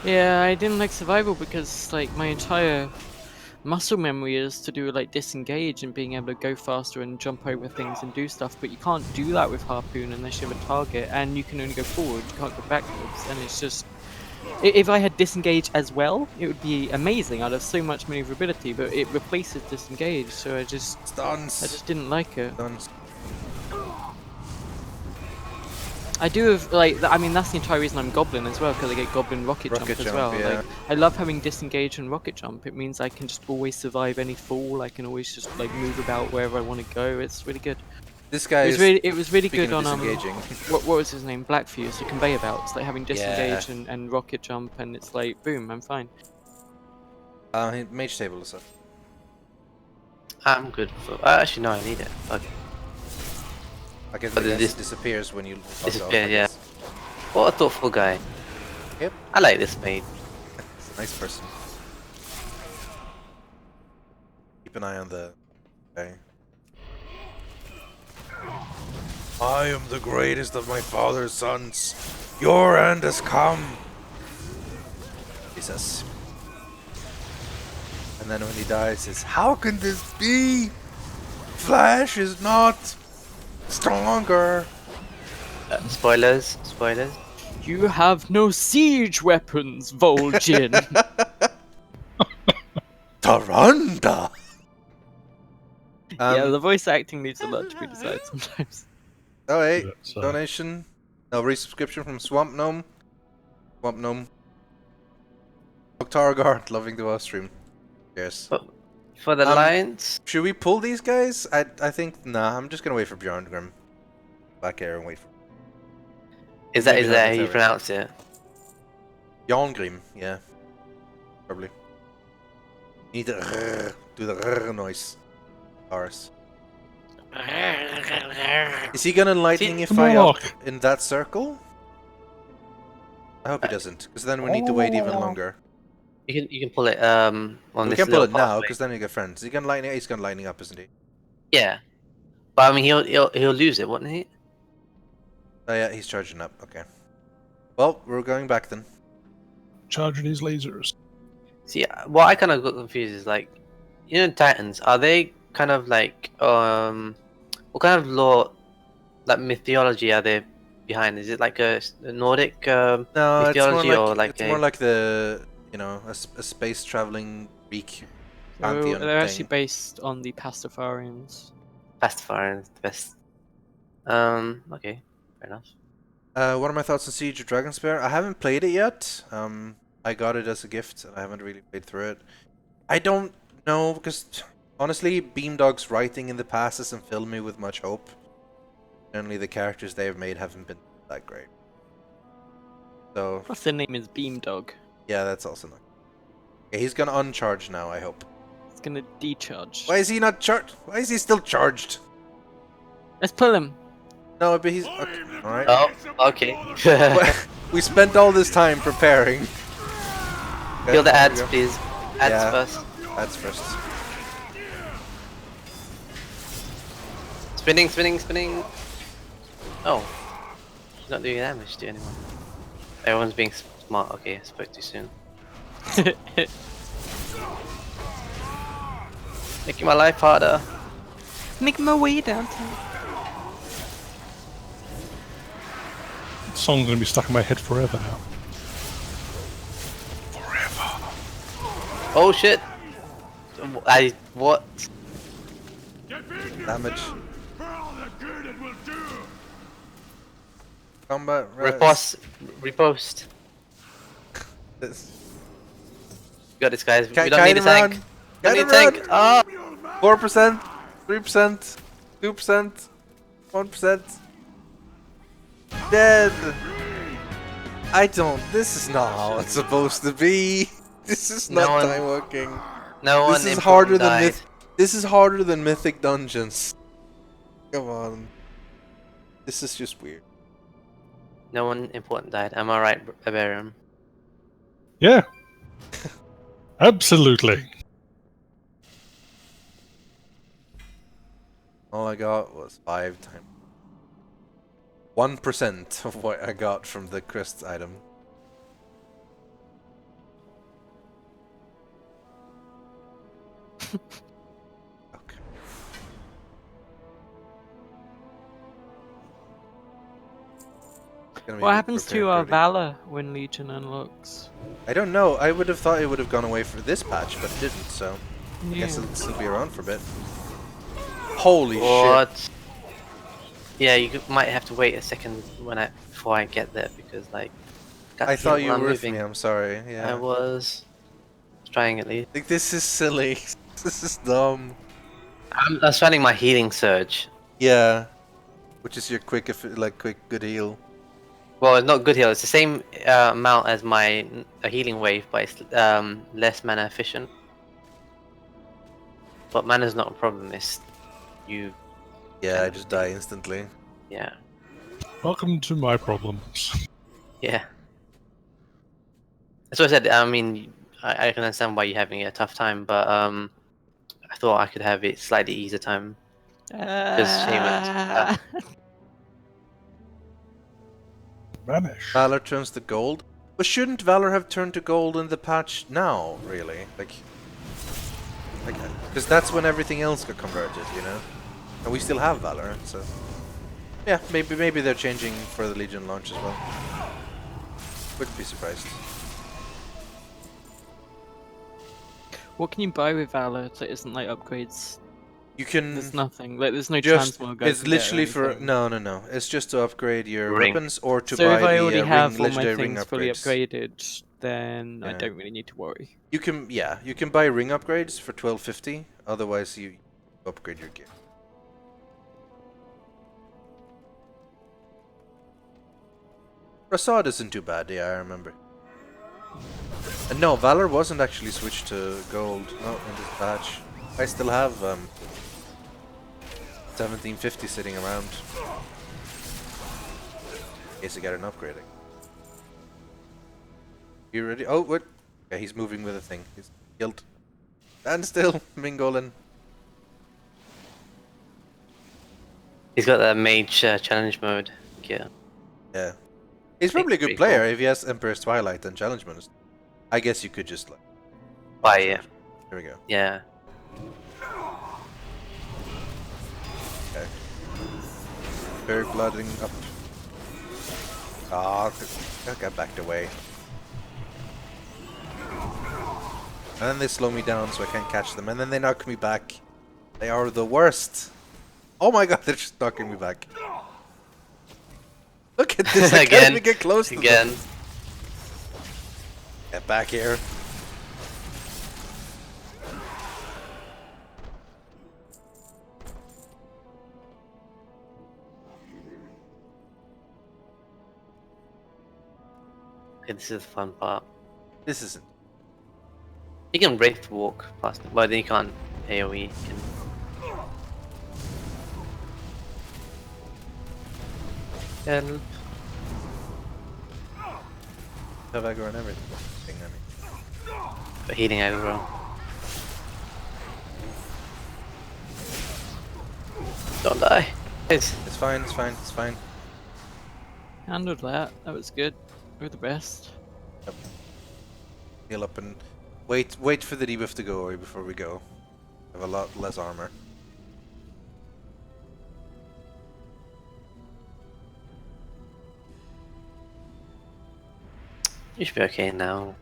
yeah, I didn't like survival because like my entire muscle memory is to do like disengage and being able to go faster and jump over things and do stuff, but you can't do that with Harpoon unless you have a target, and you can only go forward, you can't go backwards, and it's just. If I had disengage as well, it would be amazing. I'd have so much maneuverability, but it replaces disengage, so I just Stuns. didn't like it. Stuns. I do have like I mean that's the entire reason I'm Goblin as well, because I get Goblin rocket jump as well. Yeah. Like I love having disengage and rocket jump. It means I can just always survive any fall. I can always just like move about wherever I want to go. It's really good. This guy It was really good on disengaging. what was his name? Blackfuse, the conveyor belts, like having disengage and rocket jump, and it's like boom, I'm fine. Mage table is up. I'm good for. Actually, no, I need it. Okay. I guess But it this disappears when you log off, disappear, I yeah. guess. What a thoughtful guy. Yep. I like this maid. He's a nice person. Keep an eye on the guy. I am the greatest of my father's sons. Your end has come. Jesus. And then when he dies, says, "How can this be? Flash is not stronger." Spoilers. Spoilers. You have no siege weapons, Vol'jin. Taranda. Yeah, the voice acting needs a lot to be desired sometimes. Oh, hey, That's, donation. No, resubscription from Swamp Gnome. Swamp Gnome. Octargard, loving the watch stream. Yes. For the Lions, Should we pull these guys? I think, nah, I'm just gonna wait for Bjorngrim. Back air and wait for is that maybe not how the you third. pronounce it? Bjorngrim, yeah. Probably. Need to do the noise. Ours. Is he gonna lightningify up Look. in that circle? I hope he doesn't, because then we need to wait even longer. You can pull it on We this can pull little it now, pathway. because then you get friends. He's gonna lightning. He's gonna lightning up, isn't he? Yeah, but I mean he'll lose it, wouldn't he? Oh yeah, he's charging up. Okay. Well, we're going back then. Charging his lasers. See, what I kind of got confused is like, you know, Titans, are they kind of like what kind of lore, like mythology, are they behind? Is it like a Nordic No, it's mythology more like or like it's more like the a space traveling Greek pantheon They're actually thing. based on the Pastafarians. Pastafarians, the best? Okay, fair enough. What are my thoughts on Siege of Dragonspear? I haven't played it yet. I got it as a gift, and I haven't really played through it. I don't know, because honestly, Beamdog's writing in the past hasn't filled me with much hope. Generally, the characters they've made haven't been that great. So, Plus their name is Beamdog. yeah, that's also not. Okay, he's gonna uncharge now, I hope. It's gonna decharge. Why is he not charged? Why is he still charged? Let's pull him. No, but he's... Okay, alright. Oh, okay. We spent all this time preparing. Kill the there we ads, go. please. Ads Yeah. first. That's first. Spinning, spinning, spinning. Oh, she's not doing damage to anyone. Everyone's being smart. Okay, I spoke too soon. Making my life harder. Making my way downtown. The song's gonna be stuck in my head forever now. Forever. Oh shit! What? Damage. For all the good it will do. Combat. Repost. This. You got this, guys. We Guide don't need a him tank. around. Don't Guide need him a tank. around. Ah! 4%, 3%, 2%, 1%. Dead. I don't. This is not how it's supposed to be. This is No not one- time working. No one This is important harder than died. This is harder than Mythic Dungeons. Come on. This is just weird. No one important died. Am I right, Barbarian? Yeah. Absolutely. All I got was 5 times 1% of what I got from the crest item. Okay. Gonna be What happens to prepared early. Valor when Legion unlocks? I don't know. I would have thought it would have gone away for this patch, but it didn't, so I guess Yeah. it'll still be around for a bit. Holy shit. What? Yeah, might have to wait a second before I get there because like. I thought you were were with me, I'm sorry. I Yeah. was trying at least. Like, this is silly. This is dumb. I was finding my healing surge. Yeah. Which is your quick good heal. Well, it's not good heal. It's the same amount as my healing wave, but it's less mana efficient. But mana's not a problem. It's you. Yeah, I just die instantly. Yeah. Welcome to my problems. Yeah. That's what I said. I mean, I can understand why you're having a tough time, but I thought I could have it slightly easier time. Shaman. Vanish. Valor turns to gold. But shouldn't Valor have turned to gold in the patch now, really? Like, because that's when everything else got converted, you know? And we still have Valor, so... Yeah, maybe they're changing for the Legion launch as well. Wouldn't be surprised. What can you buy with Valor that isn't like upgrades? You can... There's nothing. Like there's no just... transmog. I It's can get or literally for... anything. No. It's just to upgrade your Ring. weapons or to So buy if I the already have all my legendary ring things fully upgrades. upgraded, then I Yeah. don't really need to worry. You can buy ring upgrades for 1250. Otherwise, you upgrade your gear. Prasad isn't too bad. Yeah, I remember. And no, Valor wasn't actually switched to gold. Not in this patch. I still have 1750 sitting around. In case I get an upgrading. You ready? Oh, what? Yeah, he's moving with a thing. He's killed. Stand still, Mingolin. He's got that mage challenge mode. Yeah. Yeah. He's probably a good Pretty player cool. if he has Emperor's Twilight and challenge modes. I guess you could just like... Buy it. Here we go. Yeah. Okay. Berg blooding up. Ah, I got backed away. And then they slow me down so I can't catch them. And then they knock me back. They are the worst. Oh my god, they're just knocking me back. Look at this, I can't even get close to Again. them. Get back here. Okay, this is the fun part. This isn't. You can wraith walk past, but then you can't AoE. Help. Have aggro and everything, I mean. For healing aggro. Don't die. It's fine, it's fine, it's fine. Handled that. That was good. We're the best. Heal up and wait for the debuff to go away before we go. Have a lot less armor. You should be okay now.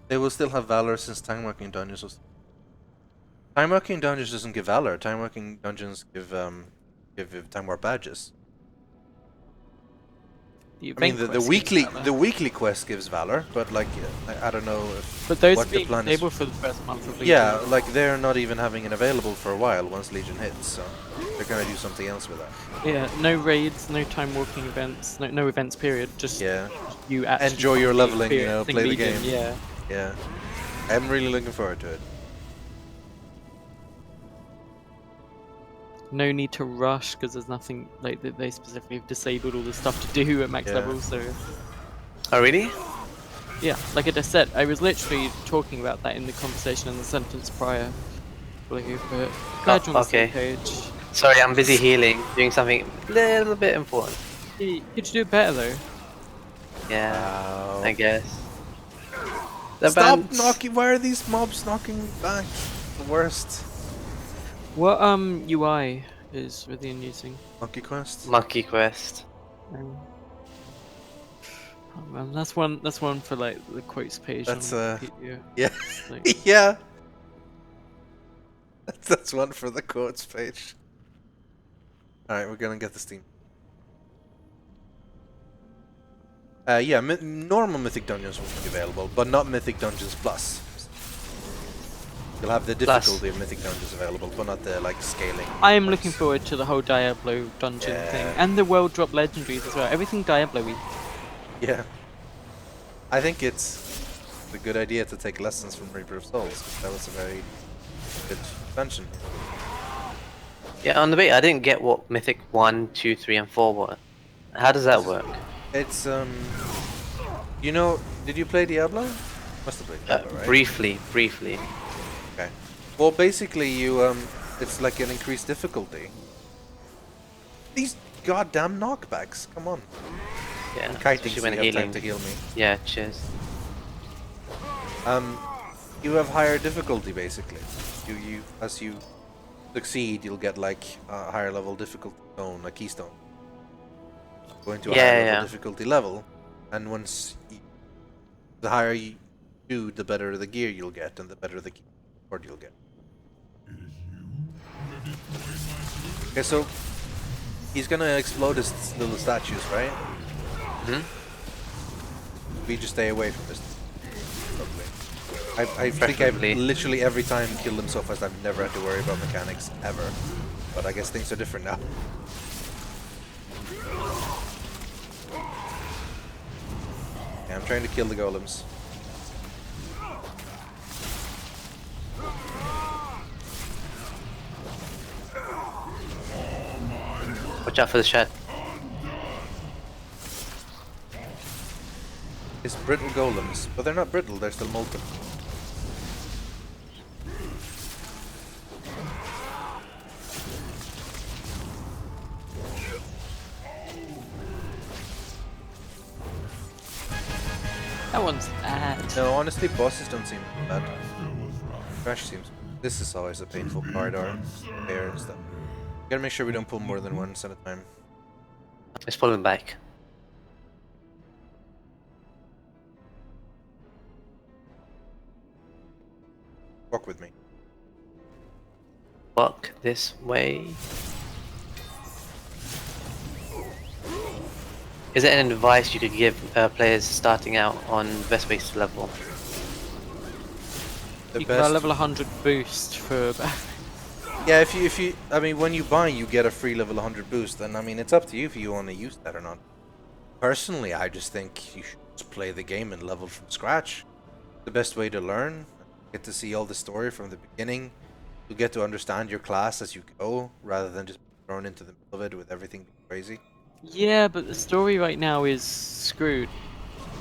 They will still have Valor since Time Walking Dungeons was... Time Walking Dungeons doesn't give Valor. Time Walking Dungeons give Time Warp badges. I mean, the weekly quest gives Valor, but like I don't know if But those what the being plan is. stable for the first month of Legion. Yeah, like they're not even having it available for a while once Legion hits, so they're gonna do something else with that. Yeah, no raids, no time walking events, no events period. Just Yeah, you actually enjoy your complete leveling, you know, play the Legion, game. Yeah. Yeah, I'm really looking forward to it. No need to rush because there's nothing like that. They specifically have disabled all the stuff to do at max Yeah. level. So Oh, really? yeah, like I just said, I was literally talking about that in the conversation in the sentence prior. I believe, but glad you're on the same okay. page. Sorry, I'm busy healing, doing something a little bit important. Yeah, could you do it better though? Yeah, Wow. I guess. The Stop bands- knocking! Why are these mobs knocking me back? The worst. What UI is Rythian using? Monkey Quest. Monkey Quest. Oh man, that's one for like the quotes page. That's, on Wikipedia. Yeah. Like, Yeah. That's one for the quotes page. Alright, we're gonna get the Steam. Yeah, normal Mythic Dungeons will be available, but not Mythic Dungeons Plus. You'll have the Plus. difficulty of Mythic Dungeons available, but not the, like, scaling. I am ones. looking forward to the whole Diablo dungeon Yeah. thing and the world drop legendaries as well. Everything Diablo-y. Yeah. I think it's a good idea to take lessons from Reaper of Souls, 'cause that was a very good expansion. Yeah, on the bait, I didn't get what Mythic 1, 2, 3, and 4 were. How does that work? It's, you know, did you play Diablo? Must have played Diablo, right? Briefly. Okay. Well, basically, you, it's like an increased difficulty. These goddamn knockbacks, come on. Yeah, Kiting, especially so when you have time healing. to heal me. Yeah, cheers. You have higher difficulty, basically. As you succeed, you'll get, like, a higher level difficulty zone, a keystone. Going to a higher level difficulty level, and the higher you do, the better the gear you'll get, and the better the keyboard you'll get. Okay, so he's gonna explode his little statues, right? We just stay away from this. Probably. I think I've Preferably. literally every time killed him so fast. I've never had to worry about mechanics ever, but I guess things are different now. Yeah, I'm trying to kill the golems. Watch out for the shed. It's brittle golems, but they're not brittle, they're still molten. That one's bad. No, honestly, bosses don't seem bad. Crash seems... This is always a painful corridor. Bear and stuff. Gotta make sure we don't pull more than once at a time. Let's pull him back. Walk with me. Walk this way. Is there any advice you could give players starting out on best ways to level? The You got a best... level 100 boost for. Yeah, if you... I mean, when you buy, you get a free level 100 boost, and I mean, it's up to you if you want to use that or not. Personally, I just think you should just play the game and level from scratch. The best way to learn. Get to see all the story from the beginning. You get to understand your class as you go, rather than just thrown into the middle of it with everything being crazy. Yeah, but the story right now is screwed.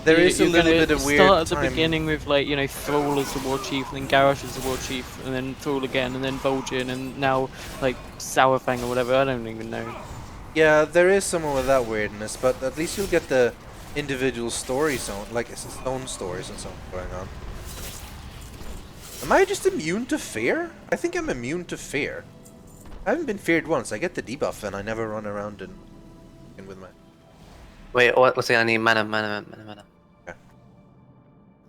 There is a You're little gonna bit of weird start at the time. beginning with like Thrall as the war chief, and then Garrosh as the war chief, and then Thrall again, and then Vol'jin, and now like Sourfang or whatever. I don't even know. Yeah, there is someone with that weirdness, but at least you'll get the individual story zone, like its own stories and so on going on. Am I just immune to fear? I think I'm immune to fear. I haven't been feared once. I get the debuff and I never run around and with my... Wait, what's it? I need mana. Okay.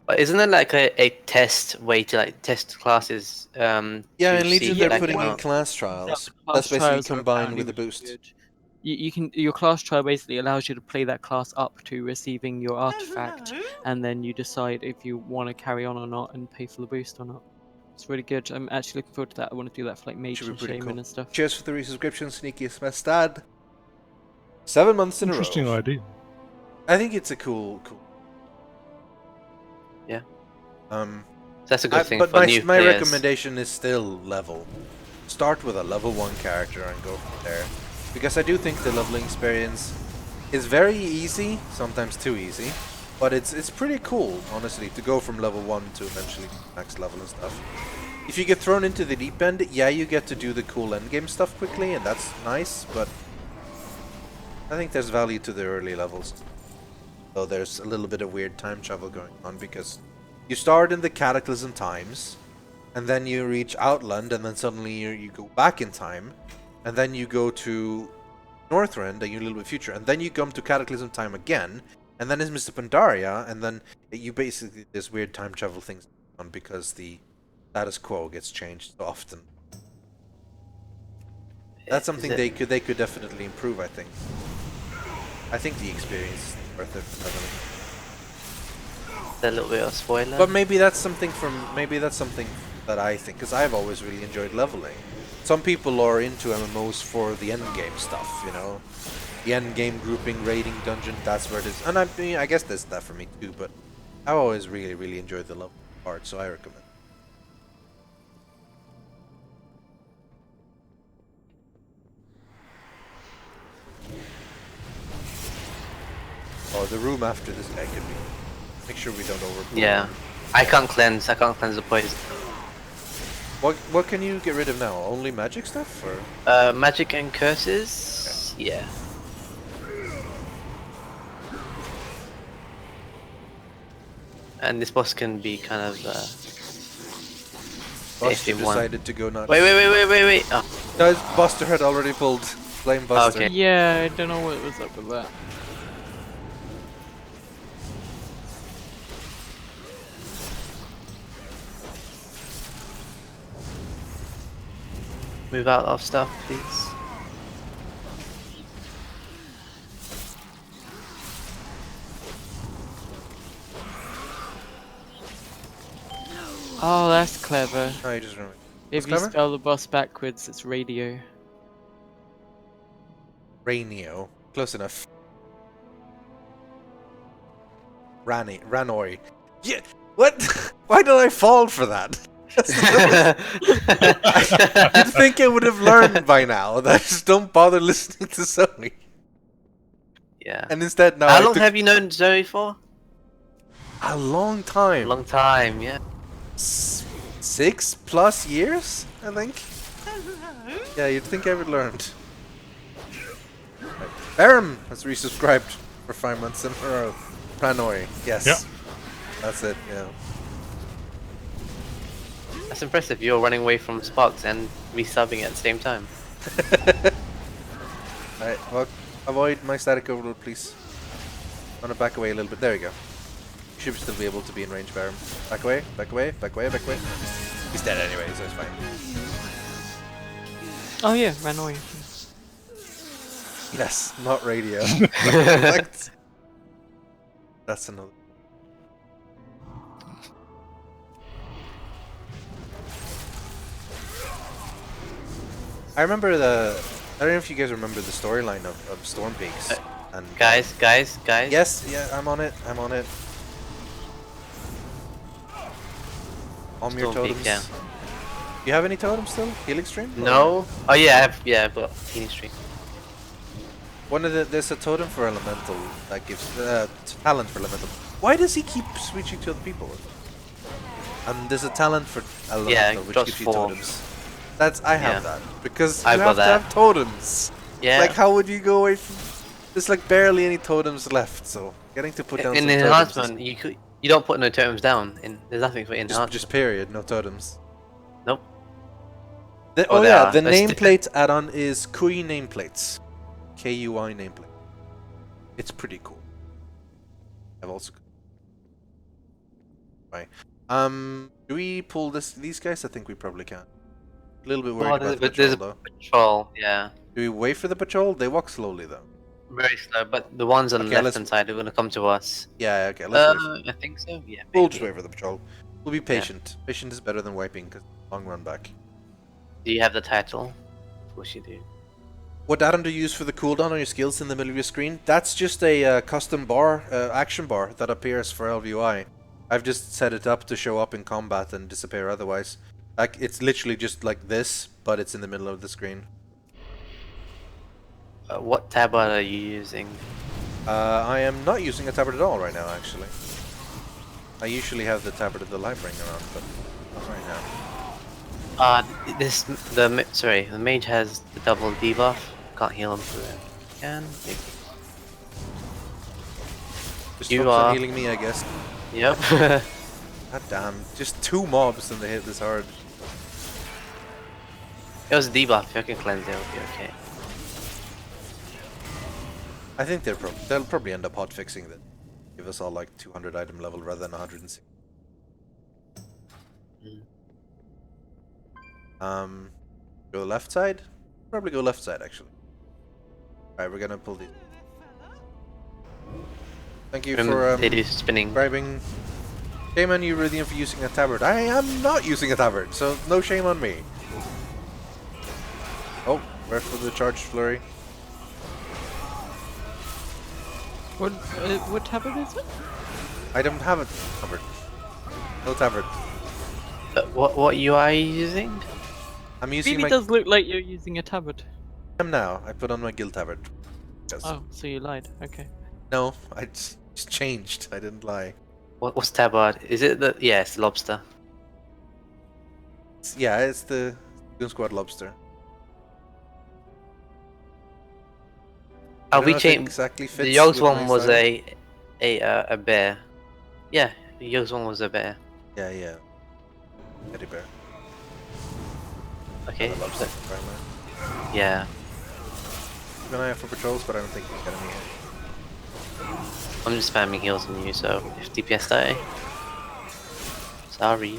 But isn't it like a test way to like test classes? Yeah, to in Legion see, they're like, putting in oh, class trials. Class That's basically trials are combined apparently with the really boost. good. You can your class trial basically allows you to play that class up to receiving your artifact, and then you decide if you want to carry on or not and pay for the boost or not. It's really good. I'm actually looking forward to that. I want to do that for like mage Should be and pretty shaman cool. and stuff. Cheers for the resubscription, Sneakiest Mastad. 7 months in a row. Interesting idea. I think it's a cool. Yeah. Um, that's a good thing but for my, new my players. recommendation is still level. Start with a level 1 character and go from there. Because I do think the leveling experience is very easy, sometimes too easy. But it's pretty cool, honestly, to go from level 1 to eventually max level and stuff. If you get thrown into the deep end, yeah, you get to do the cool endgame stuff quickly, and that's nice, but I think there's value to the early levels. So there's a little bit of weird time travel going on, because you start in the Cataclysm times, and then you reach Outland, and then suddenly you go back in time, and then you go to Northrend, and you're a little bit future, and then you come to Cataclysm time again, and then it's Mr. Pandaria, and then you basically, there's weird time travel things on because the status quo gets changed so often. That's something they could definitely improve, I think. I think the experience is worth it for leveling. A little bit of spoiler. But maybe that's something that I think, because I've always really enjoyed leveling. Some people are into MMOs for the end game stuff, you know. The end game grouping, raiding, dungeon, that's where it is. And I mean, I guess there's that for me too, but I always really enjoyed the level part, so I recommend. Oh, the room after this guy could be. Make sure we don't overpower. Yeah, I can't cleanse the poison. What can you get rid of now? Only magic stuff, or? Magic and curses. Okay. Yeah. And this boss can be kind of Buster decided to go nuts. Wait. Oh. No, Buster had already pulled Flame Buster. Okay. Yeah, I don't know what was up with that. Move out of stuff, please. Oh, that's clever. No, you just remember. If you clever? spell the boss backwards, it's radio. Rainio. Close enough. Ranoi. Yeah. What? Why did I fall for that? You'd think I would have learned by now that I just don't bother listening to Sony. Yeah. And instead now How long have you known Zoe for? A long time. A long time, yeah. 6+ years, I think. Yeah, you'd think I would learned. Right. Barum has resubscribed for 5 months in a row. Planoi, yes. Yep. That's it, yeah. That's impressive. You're running away from Sparks and resubbing at the same time. Alright, well, avoid my static overload, please. I want to back away a little bit. There we go. You should still be able to be in range, Barum. Back away, back away, back away, back away. He's dead anyway, so it's fine. Oh yeah, ran away. Yes, not radio. That's another. I remember I don't know if you guys remember the storyline of Storm Peaks. And Guys. Yes, yeah, I'm on it. On your Storm Peak, totems. yeah. You have any totems still? Healing stream? No. Oh yeah, I've got healing stream. There's a totem for elemental that gives talent for elemental. Why does he keep switching to other people? There's a talent for elemental which drops gives you 4. totems. I have that because you I've have got to that. have totems. Yeah. Like, how would you go away from? There's like barely any totems left, so getting to put down in some the totems is- enhancement, you don't put no totems down. There's nothing for enhancement. just period, no totems. Nope. The, Oh, oh they yeah, are. the That's nameplate add-on is KUI nameplates. KUI nameplate. It's pretty cool. I've also. Right. Do we pull these guys? I think we probably can. A little bit worried about the there's patrol, a though. patrol. Yeah. Do we wait for the patrol? They walk slowly, though. Very slow, but the ones on Okay, the let's- left hand side are gonna come to us. Yeah, okay, let's wait. I think so. Yeah. We'll maybe. just wait for the patrol. We'll be patient. Patient is better than wiping, because long run back. Do you have the title? Of course you do. What add-on do you use for the cooldown on your skills in the middle of your screen? That's just a custom bar, action bar that appears for LVUI. I've just set it up to show up in combat and disappear otherwise. Like, it's literally just like this, but it's in the middle of the screen. What tabard are you using? I am not using a tabard at all right now, actually. I usually have the tabard of the Lightbringer around, but not right now. The mage has the double debuff. Can't heal him through it. Can maybe. Just You focus on are- healing me, I guess. Yep. God damn, just 2 mobs and they hit this hard. It was a debuff. If I can cleanse it, it'll be okay. I think they'll probably end up hotfixing that. Give us all like 200 item level rather than 160. Go left side? Probably go left side actually. Alright, we're gonna pull these. Thank you for they do spinning. bribing. Shame on you, Rythian, for using a tabard. I am not using a tabard, so no shame on me. Oh, where for the charge flurry? What tablet is it? I don't have a tabard. No tabard. What UI are you using? I'm using Really my. does look like you're using a tablet. I am now. I put on my guild tabard. Yes. Oh, so you lied. Okay. No, I just changed. I didn't lie. What's tabard? Is it the? Yeah, it's the lobster. Yeah, it's the Goon Squad lobster. I don't We know if it changed. exactly fits The Yogs with one my was style. a bear. Yeah, the Yogs one was a bear. Yeah. Teddy bear. Okay. The lobster farmer. Yeah. Keep an eye out for patrols, but I don't think we got any here. I'm just spamming heals on you, so if DPS die. Sorry.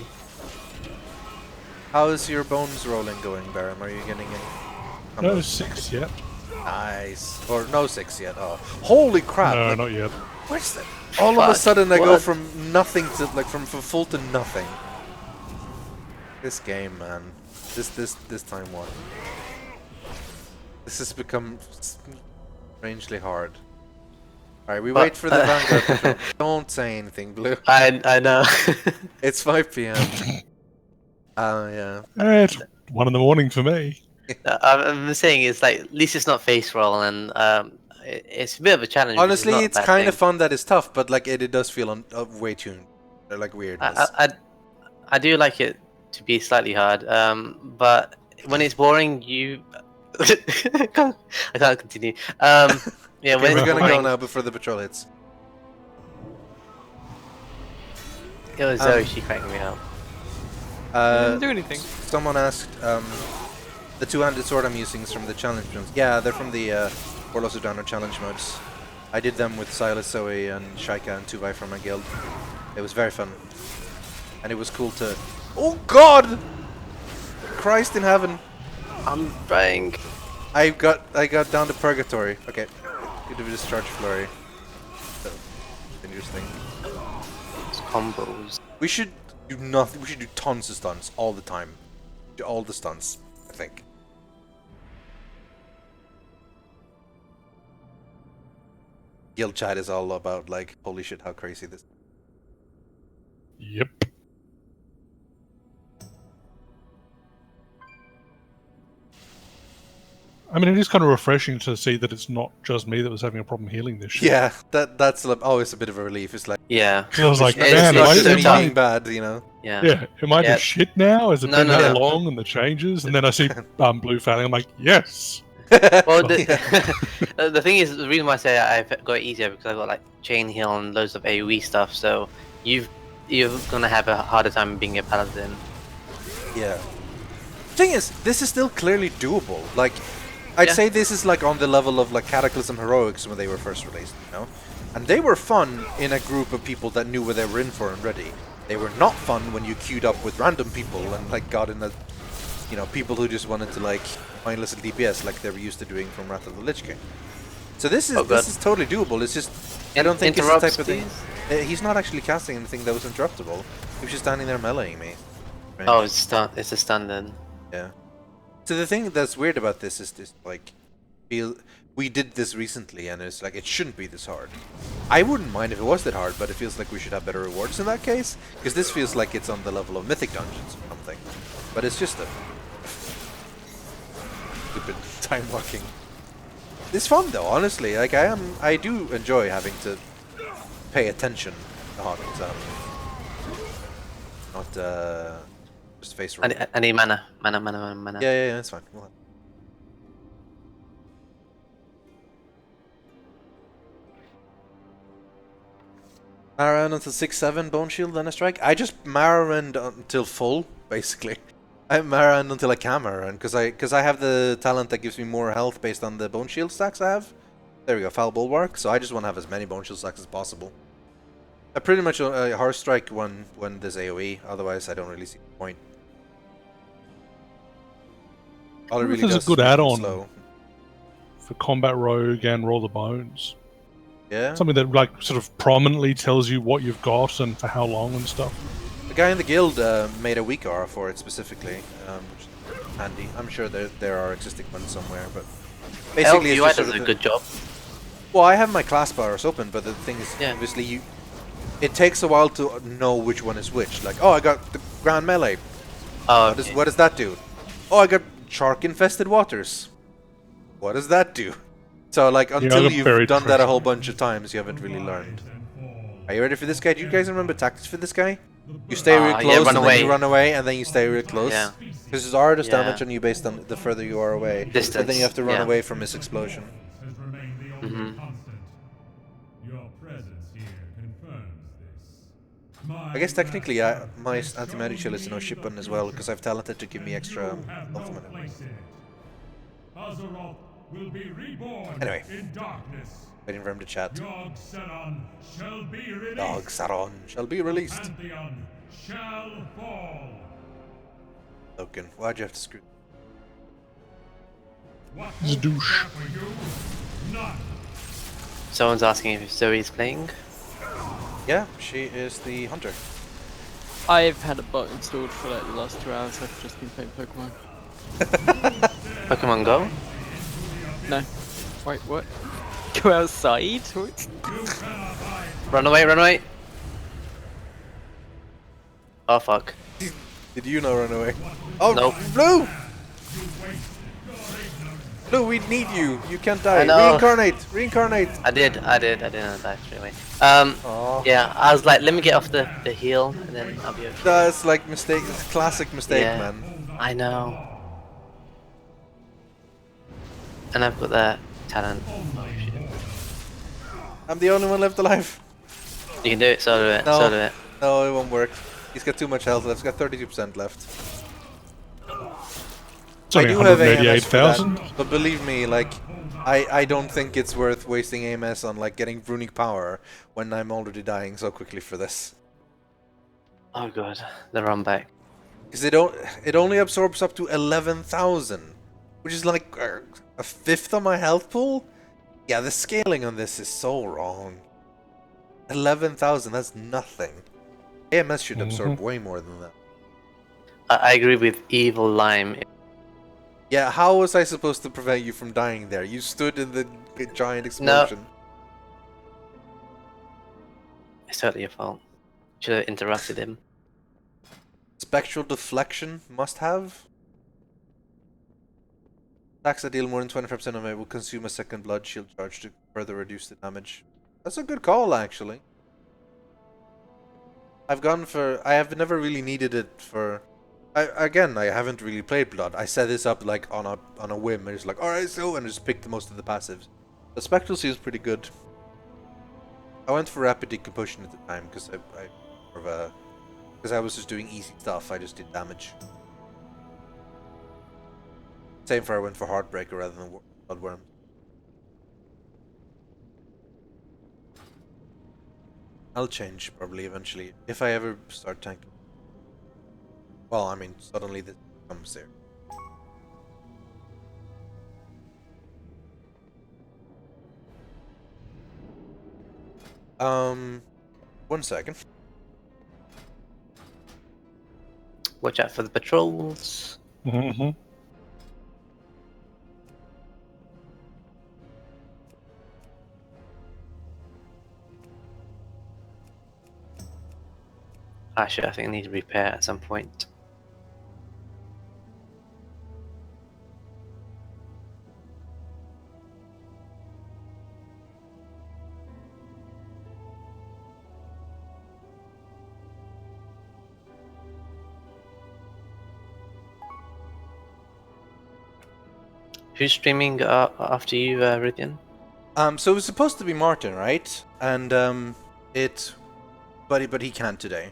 How is your bones rolling going, Baron? Are you getting any? No 6 yet. Nice. Or no 6 yet. Oh, holy crap! No, like, not yet. where's that? All of a Fuck, sudden, I go what? from nothing to like from full to nothing. This game, man. This time what? This has become strangely hard. Alright, we wait for the Vanguard patrol. Don't say anything, Blue. I know. It's 5 PM. Yeah. It's 1 in the morning for me. I'm saying it's like at least it's not face roll, and it's a bit of a challenge. which is Honestly, not a it's bad kind of thing. fun that it's tough, but like it does feel way too like weirdness. I do like it to be slightly hard, but when it's boring, I can't continue. Yeah, when Okay, we're it's gonna go boring, now before the patrol hits. it was Zoe. She cracked me up. I didn't do anything. Someone asked, the two-handed sword I'm using is from the challenge modes. Yeah, they're from the Warlords of Downer challenge modes. I did them with Silas, Zoe, and Shaika and Tuvai from my guild. It was very fun. And it was cool to... Oh god! Christ in heaven! I'm trying. I got down to purgatory. Okay. Good to discharge flurry. So, interesting. It's combos. We should do nothing. We should do tons of stunts all the time. Do all the stunts, I think. Guild chat is all about like, holy shit, how crazy this. Yep. I mean, it is kind of refreshing to see that it's not just me that was having a problem healing this shit. Yeah, that's always a bit of a relief. It's like, Yeah. I was like, It's man, not why just is am it so I being being bad, you know? Yeah. Yeah, am I Yeah. just shit now? Has it No, been no, that no. long and the changes? And then I see Blue failing. I'm like, yes. Well, the thing is, the reason why I say I've got it easier because I've got like chain heal and loads of AoE stuff. So you're gonna have a harder time being a paladin. Yeah. Thing is, this is still clearly doable. Like, I'd say this is like on the level of like Cataclysm Heroics when they were first released, you know? And they were fun in a group of people that knew what they were in for and ready. They were not fun when you queued up with random people and like got in a, you know, people who just wanted to like mindless DPS like they were used to doing from Wrath of the Lich King. So this is totally doable. It's just I don't think it's the type of thing. He's not actually casting anything that was interruptible. He was just standing there meleeing me. Right? Oh, it's a stun then. Yeah. So the thing that's weird about this is this like, we did this recently and it's like it shouldn't be this hard. I wouldn't mind if it was that hard, but it feels like we should have better rewards in that case, because this feels like it's on the level of Mythic Dungeons or something. But it's just a stupid time walking. It's fun though, honestly. Like I do enjoy having to pay attention to how things happen. Not just face roll. I need mana. Yeah, that's fine. We'll have Mara until 6-7 Bone Shield, then a strike. I just Mara until full, basically. I Mara until I can Mara because I have the talent that gives me more health based on the Bone Shield stacks I have. There we go, Foul Bulwark. So I just want to have as many Bone Shield stacks as possible. I pretty much Hearth Strike when there's AoE. Otherwise, I don't really see the point. All it really does is a good is add-on for Combat Rogue and Roll the Bones. Yeah. Something that like sort of prominently tells you what you've got and for how long and stuff. The guy in the guild made a weak aura for it specifically, which is handy. I'm sure there are existing ones somewhere, but basically it's just does a good job. Well, I have my class bars open, but the thing is, obviously it takes a while to know which one is which. Like, oh, I got the Grand Melee. Oh, what does that do? Oh, I got Shark-Infested Waters. What does that do? So, like, until you've done that a whole bunch of times, you haven't really learned. Are you ready for this guy? Do you guys remember tactics for this guy? You stay real close, and then you run away, and then you stay real close. Yeah. Because his aura does damage on you based on the further you are away. Distance. But then you have to run away from his explosion. I guess technically, my anti-magic shield is no ship button as well, because I've talented to give me extra health minute. Anyway, waiting for him to chat. Yogg-Saron shall be released. Loken, why'd you have to screw? He's a douche. Someone's asking if Zoe's playing. Yeah, she is the hunter. I've had a bot installed for like the last 2 hours. I've just been playing Pokemon. Pokemon Go? No. Wait, what? Go outside? What? Run away! Oh fuck. Did you not run away? Oh, nope. Blue! Blue, we need you. You can't die. I know. Reincarnate! I didn't die straight away. Yeah, I was like, let me get off the heal, and then I'll be okay. That's like mistake. It's a classic mistake, man. I know. And I've got that talent. Oh shit. I'm the only one left alive. You can do it, solo it, No. solo it. No, it won't work. He's got too much health left. He's got 32% left. It's only I do have AMS for 188,000. that, but believe me, like, I don't think it's worth wasting AMS on like getting runic power when I'm already dying so quickly for this. Oh god, the run back. Because it only absorbs up to 11,000, which is like a fifth of my health pool. Yeah, the scaling on this is so wrong. 11,000, that's nothing. AMS should absorb way more than that. I agree with Evil Lime. Yeah, how was I supposed to prevent you from dying there? You stood in the giant explosion. No. It's totally your fault. Should have interrupted him. Spectral deflection must have. Attacks that deal more than 25% of it will consume a second blood shield charge to further reduce the damage. That's a good call, actually. I have never really needed it for Again, I haven't really played Blood. I set this up like on a whim. And it's like, alright, so, and just picked most of the passives. The Spectral seems pretty good. I went for Rapid Decomposition at the time because I was just doing easy stuff. I just did damage. Same for I went for Heartbreaker rather than Bloodworm. I'll change probably eventually if I ever start tanking. Well, I mean, suddenly this comes there. One second. Watch out for the patrols. Mm-hmm. Actually, I think I need to repair at some point. Who's streaming after you, Rythian? So it was supposed to be Martin, right? And but he can't today.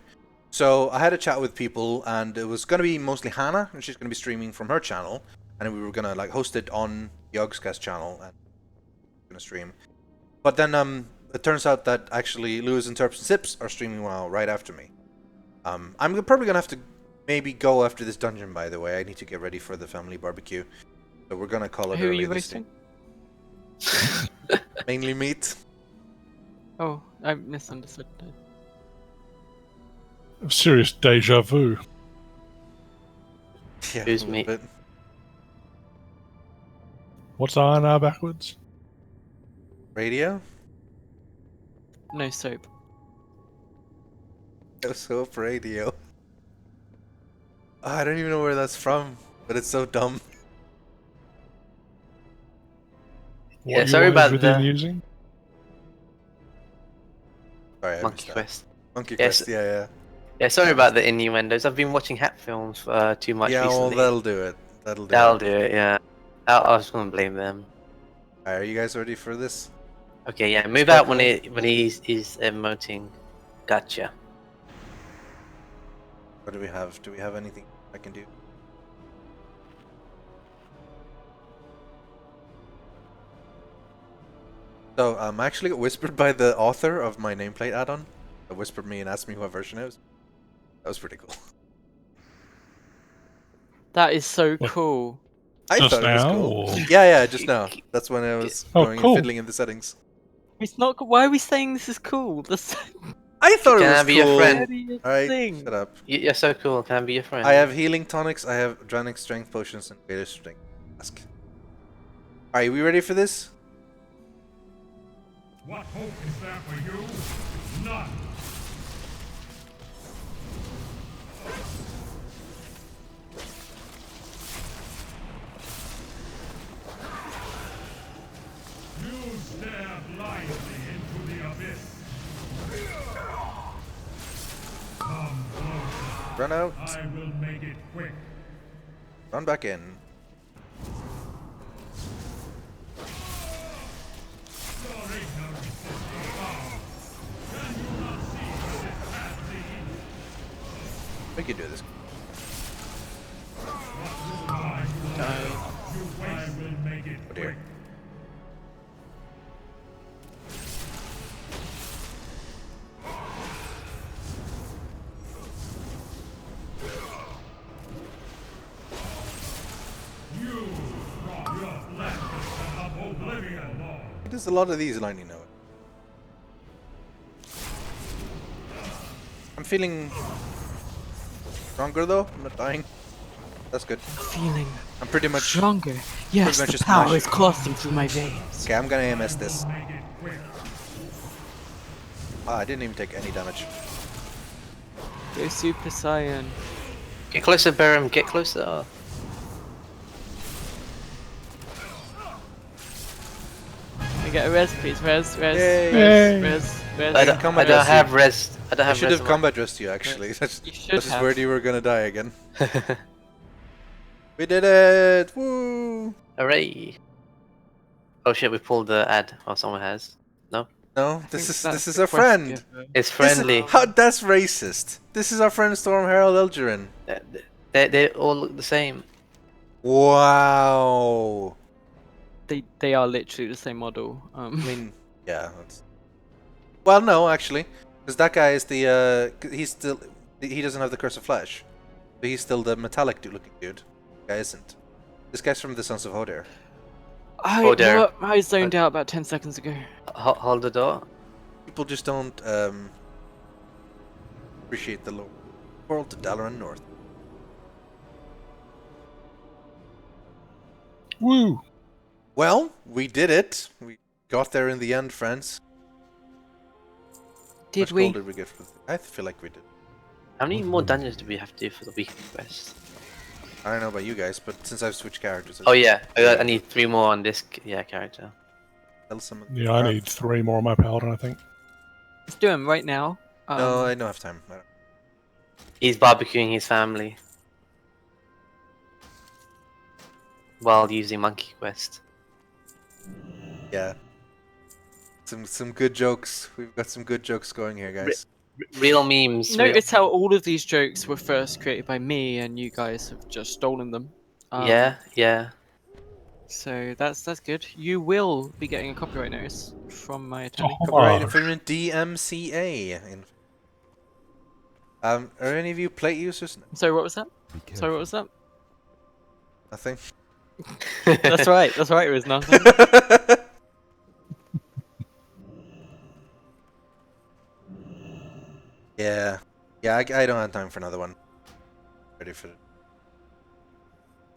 So I had a chat with people, and it was gonna be mostly Hannah, and she's gonna be streaming from her channel, and we were gonna like host it on the Yogscast channel and gonna stream. But then it turns out that actually Lewis and Terps and Sips are streaming now right after me. I'm probably gonna have to maybe go after this dungeon. By the way, I need to get ready for the family barbecue. So we're gonna call it. Who are early you this roasting? day. Mainly meat. Oh, I misunderstood. Serious deja vu. Yeah, Who's a little meat? bit. What's INR backwards? Radio? No soap. No soap radio. Oh, I don't even know where that's from, but it's so dumb. Yeah, What sorry UI is about Rythian the using? Sorry, I Monkey missed that. Quest. Monkey Yes. Quest, yeah. Yeah, sorry about the innuendos. I've been watching Hat films too much Yeah, well, recently. that'll do it. That'll do That'll it. do it, yeah. I was gonna blame them. Alright, are you guys ready for this? Okay, yeah, move out when he's emoting. Gotcha. What do we have? Do we have anything I can do? So, I actually got whispered by the author of my nameplate add-on. That whispered me and asked me what version it was. That was pretty cool. That is so What? cool. I Just thought it was now, cool. or- Yeah, just now. That's when I was Oh, going cool. and fiddling in the settings. It's not. Why are we saying this is cool? That's I thought Can it was I be your cool. friend? the Alright, thing. shut up. You're so cool. Can I be your friend? I have healing tonics, I have Dranic strength potions, and greater strength. Ask. Are we ready for this? What hope is there for you? None. You stare blindly into the abyss. Come closer. Run out. I will make it quick. Run back in. Your ignorance is profound. Can you not see where this path leads? We can do this. I will make it Oh dear. quick. You brought your flesh of oblivion, Lord. There's a lot of these lightning now. I'm feeling stronger though. I'm not dying. That's good. Feeling I'm pretty much. stronger. Yes, much the just power smash. is coursing through my veins. Okay, I'm gonna AMS this. Make it quick. Ah, I didn't even take any damage. Go Super Saiyan. Get closer, Barum. Get closer. I get a res, please. Res, Yay. Yay. res. I Come don't and res have res. I don't I have should have resume. combat dressed you actually. That's You should just have. worried you were gonna die again. We did it! Woo! Hooray! Oh shit, we pulled the ad. Oh, someone has. No? No, I this think is that's this the is our quest friend. giver. It's This is- friendly. that's racist. This is our friend Storm Herald Elgerin. They all look the same. Wow. They are literally the same model. I mean, yeah. That's... Well, no, actually, because that guy is he doesn't have the curse of flesh, but he's still the metallic looking dude. The guy isn't. This guy's from the Sons of Hodor. Oh, there. I zoned out about 10 seconds ago. Hold the door. People just don't appreciate the lore. World to Dalaran North. Woo! Well, we did it. We got there in the end, friends. Did Much we? gold did we get for I feel like we did. How many more dungeons do we have to do for the weekly quest? I don't know about you guys, but since I've switched characters, Oh yeah, I need 3 more on this character. tell some of the Yeah, I need 3 more on my paladin, I think. Let's do them right now. No, I don't have time. I don't- He's barbecuing his family while using Monkey Quest. Yeah. Some good jokes. We've got some good jokes going here, guys. Real memes. Notice how all of these jokes were first created by me, and you guys have just stolen them. Yeah. So that's good. You will be getting a copyright notice from my attorney. Oh. Copyright Oh. infringement DMCA. Are any of you plate users? Sorry, what was that? Sorry, what was that? Nothing. That's right. That's right. It was nothing. Yeah. Yeah, I don't have time for another one. Ready for it.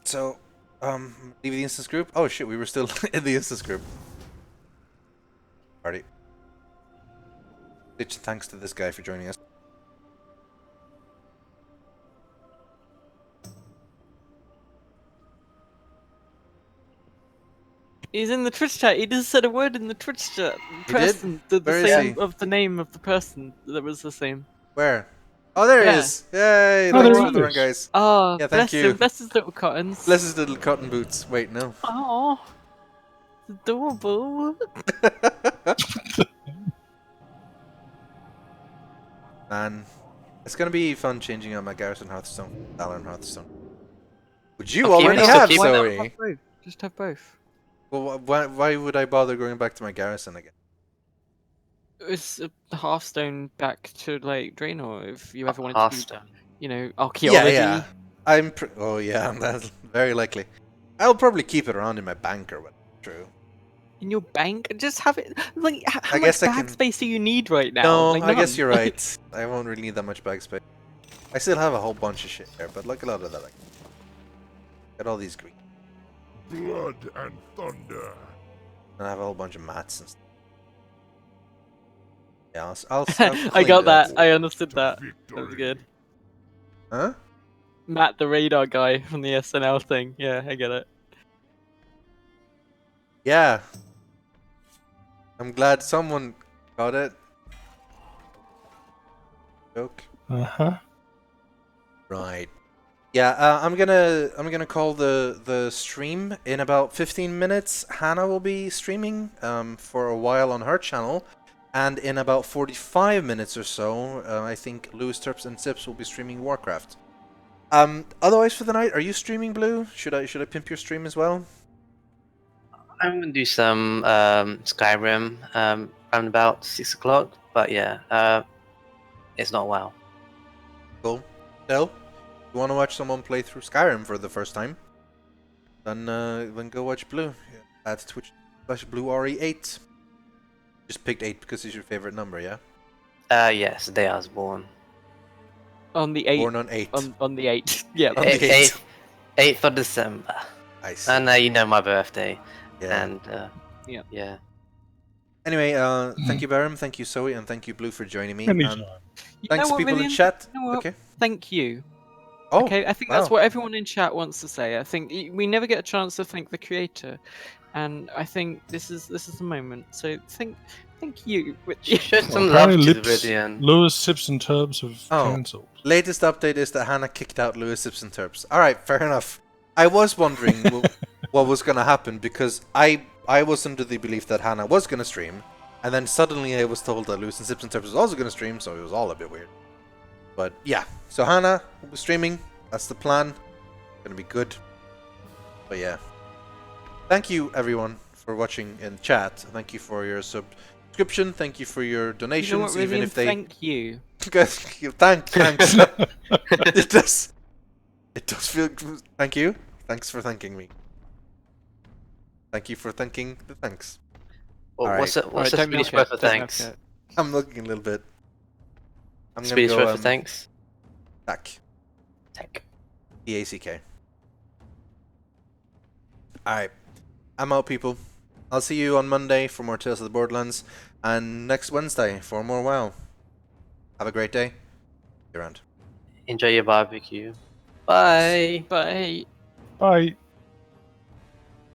So, leave the instance group. Oh shit, we were still in the instance group. Party. Bitch, thanks to this guy for joining us. He's in the Twitch chat. He just said a word in the Twitch chat. He did? Person, the Where is same he? of the name of the person that was the same. Where? Oh, there he Yeah. is! Yay! Oh, Thanks there for he the run, is. guys. Oh, Yeah, thank bless you. him. Bless his little cottons. Bless his little cotton boots. Wait, no. Oh, adorable. Man, it's gonna be fun changing out my Garrison Hearthstone, Dalaran Hearthstone. Would you Okay, already so have, keep- Why not Zoe? have both? Just have both. Well, why would I bother going back to my Garrison again? It's the Hearthstone back to like Draenor if you ever wanted to do, Hearthstone. you know, archaeology. Yeah. Oh yeah, that's very likely. I'll probably keep it around in my bank or whatever. True. In your bank, just have it. Like, how I guess much I bag can- space do you need right now? No, Like, I guess none. you're right. I won't really need that much bag space. I still have a whole bunch of shit there, but like a lot of that, like, got all these green. Blood and thunder. And I have a whole bunch of mats and stuff. Yeah, I'll I clean got it that. up. I understood To that. victory. That was good. Huh? Matt, the radar guy from the SNL thing. Yeah, I get it. Yeah. I'm glad someone got it. Joke. Uh-huh. Right. Yeah, I'm gonna call the stream in about 15 minutes. Hannah will be streaming for a while on her channel, and in about 45 minutes or so, I think Louis Terps and Sips will be streaming Warcraft. Otherwise for the night, are you streaming, Blue? Should I pimp your stream as well? I'm gonna do some Skyrim around about 6 o'clock, but yeah, it's not WoW. Cool. So, if you want to watch someone play through Skyrim for the first time, then go watch Blue at Twitch/BlueRE8. Just picked 8 because it's your favorite number, yeah? Yes, the day I was born. On the 8th. Born on 8. On the 8th. Yeah. On the 8th. 8th of December. Nice. And you know my birthday. Yeah. And Yeah. yeah. Anyway, thank you, Barum, thank you, Zoe, and thank you, Blue, for joining me. Anytime. You Thanks, know what, people in William? chat. You know what? Okay. Thank you. Oh, Okay, I think wow. that's what everyone in chat wants to say. I think we never get a chance to thank the creator. and I think this is the moment. So thank you. She showed some love Apparently to the Rythian. Lewis, Sips, and Turbs have Oh. cancelled. Latest update is that Hannah kicked out Lewis, Sips, and Terps. Alright, fair enough. I was wondering what was going to happen, because I was under the belief that Hannah was going to stream, and then suddenly I was told that Lewis and Sips and Terps was also going to stream, so it was all a bit weird. But yeah, so Hannah was streaming. That's the plan. Gonna be good. But yeah. Thank you everyone for watching in chat. Thank you for your subscription. Thank you for your donations. You know what, even Rythian? if they Thank you. thanks. It does feel. Thank you. Thanks for thanking me. Thank you for thanking the thanks. Well, what's the Alright, don't Swedish milk word it, for don't milk thanks? it. I'm looking a little bit. I'm gonna Swedish go, word for thanks? Tack. Tack. TACK. Alright. I'm out, people. I'll see you on Monday for more Tales of the Borderlands, and next Wednesday for more WoW. Have a great day. See you around. Enjoy your barbecue. Bye. Bye. Bye.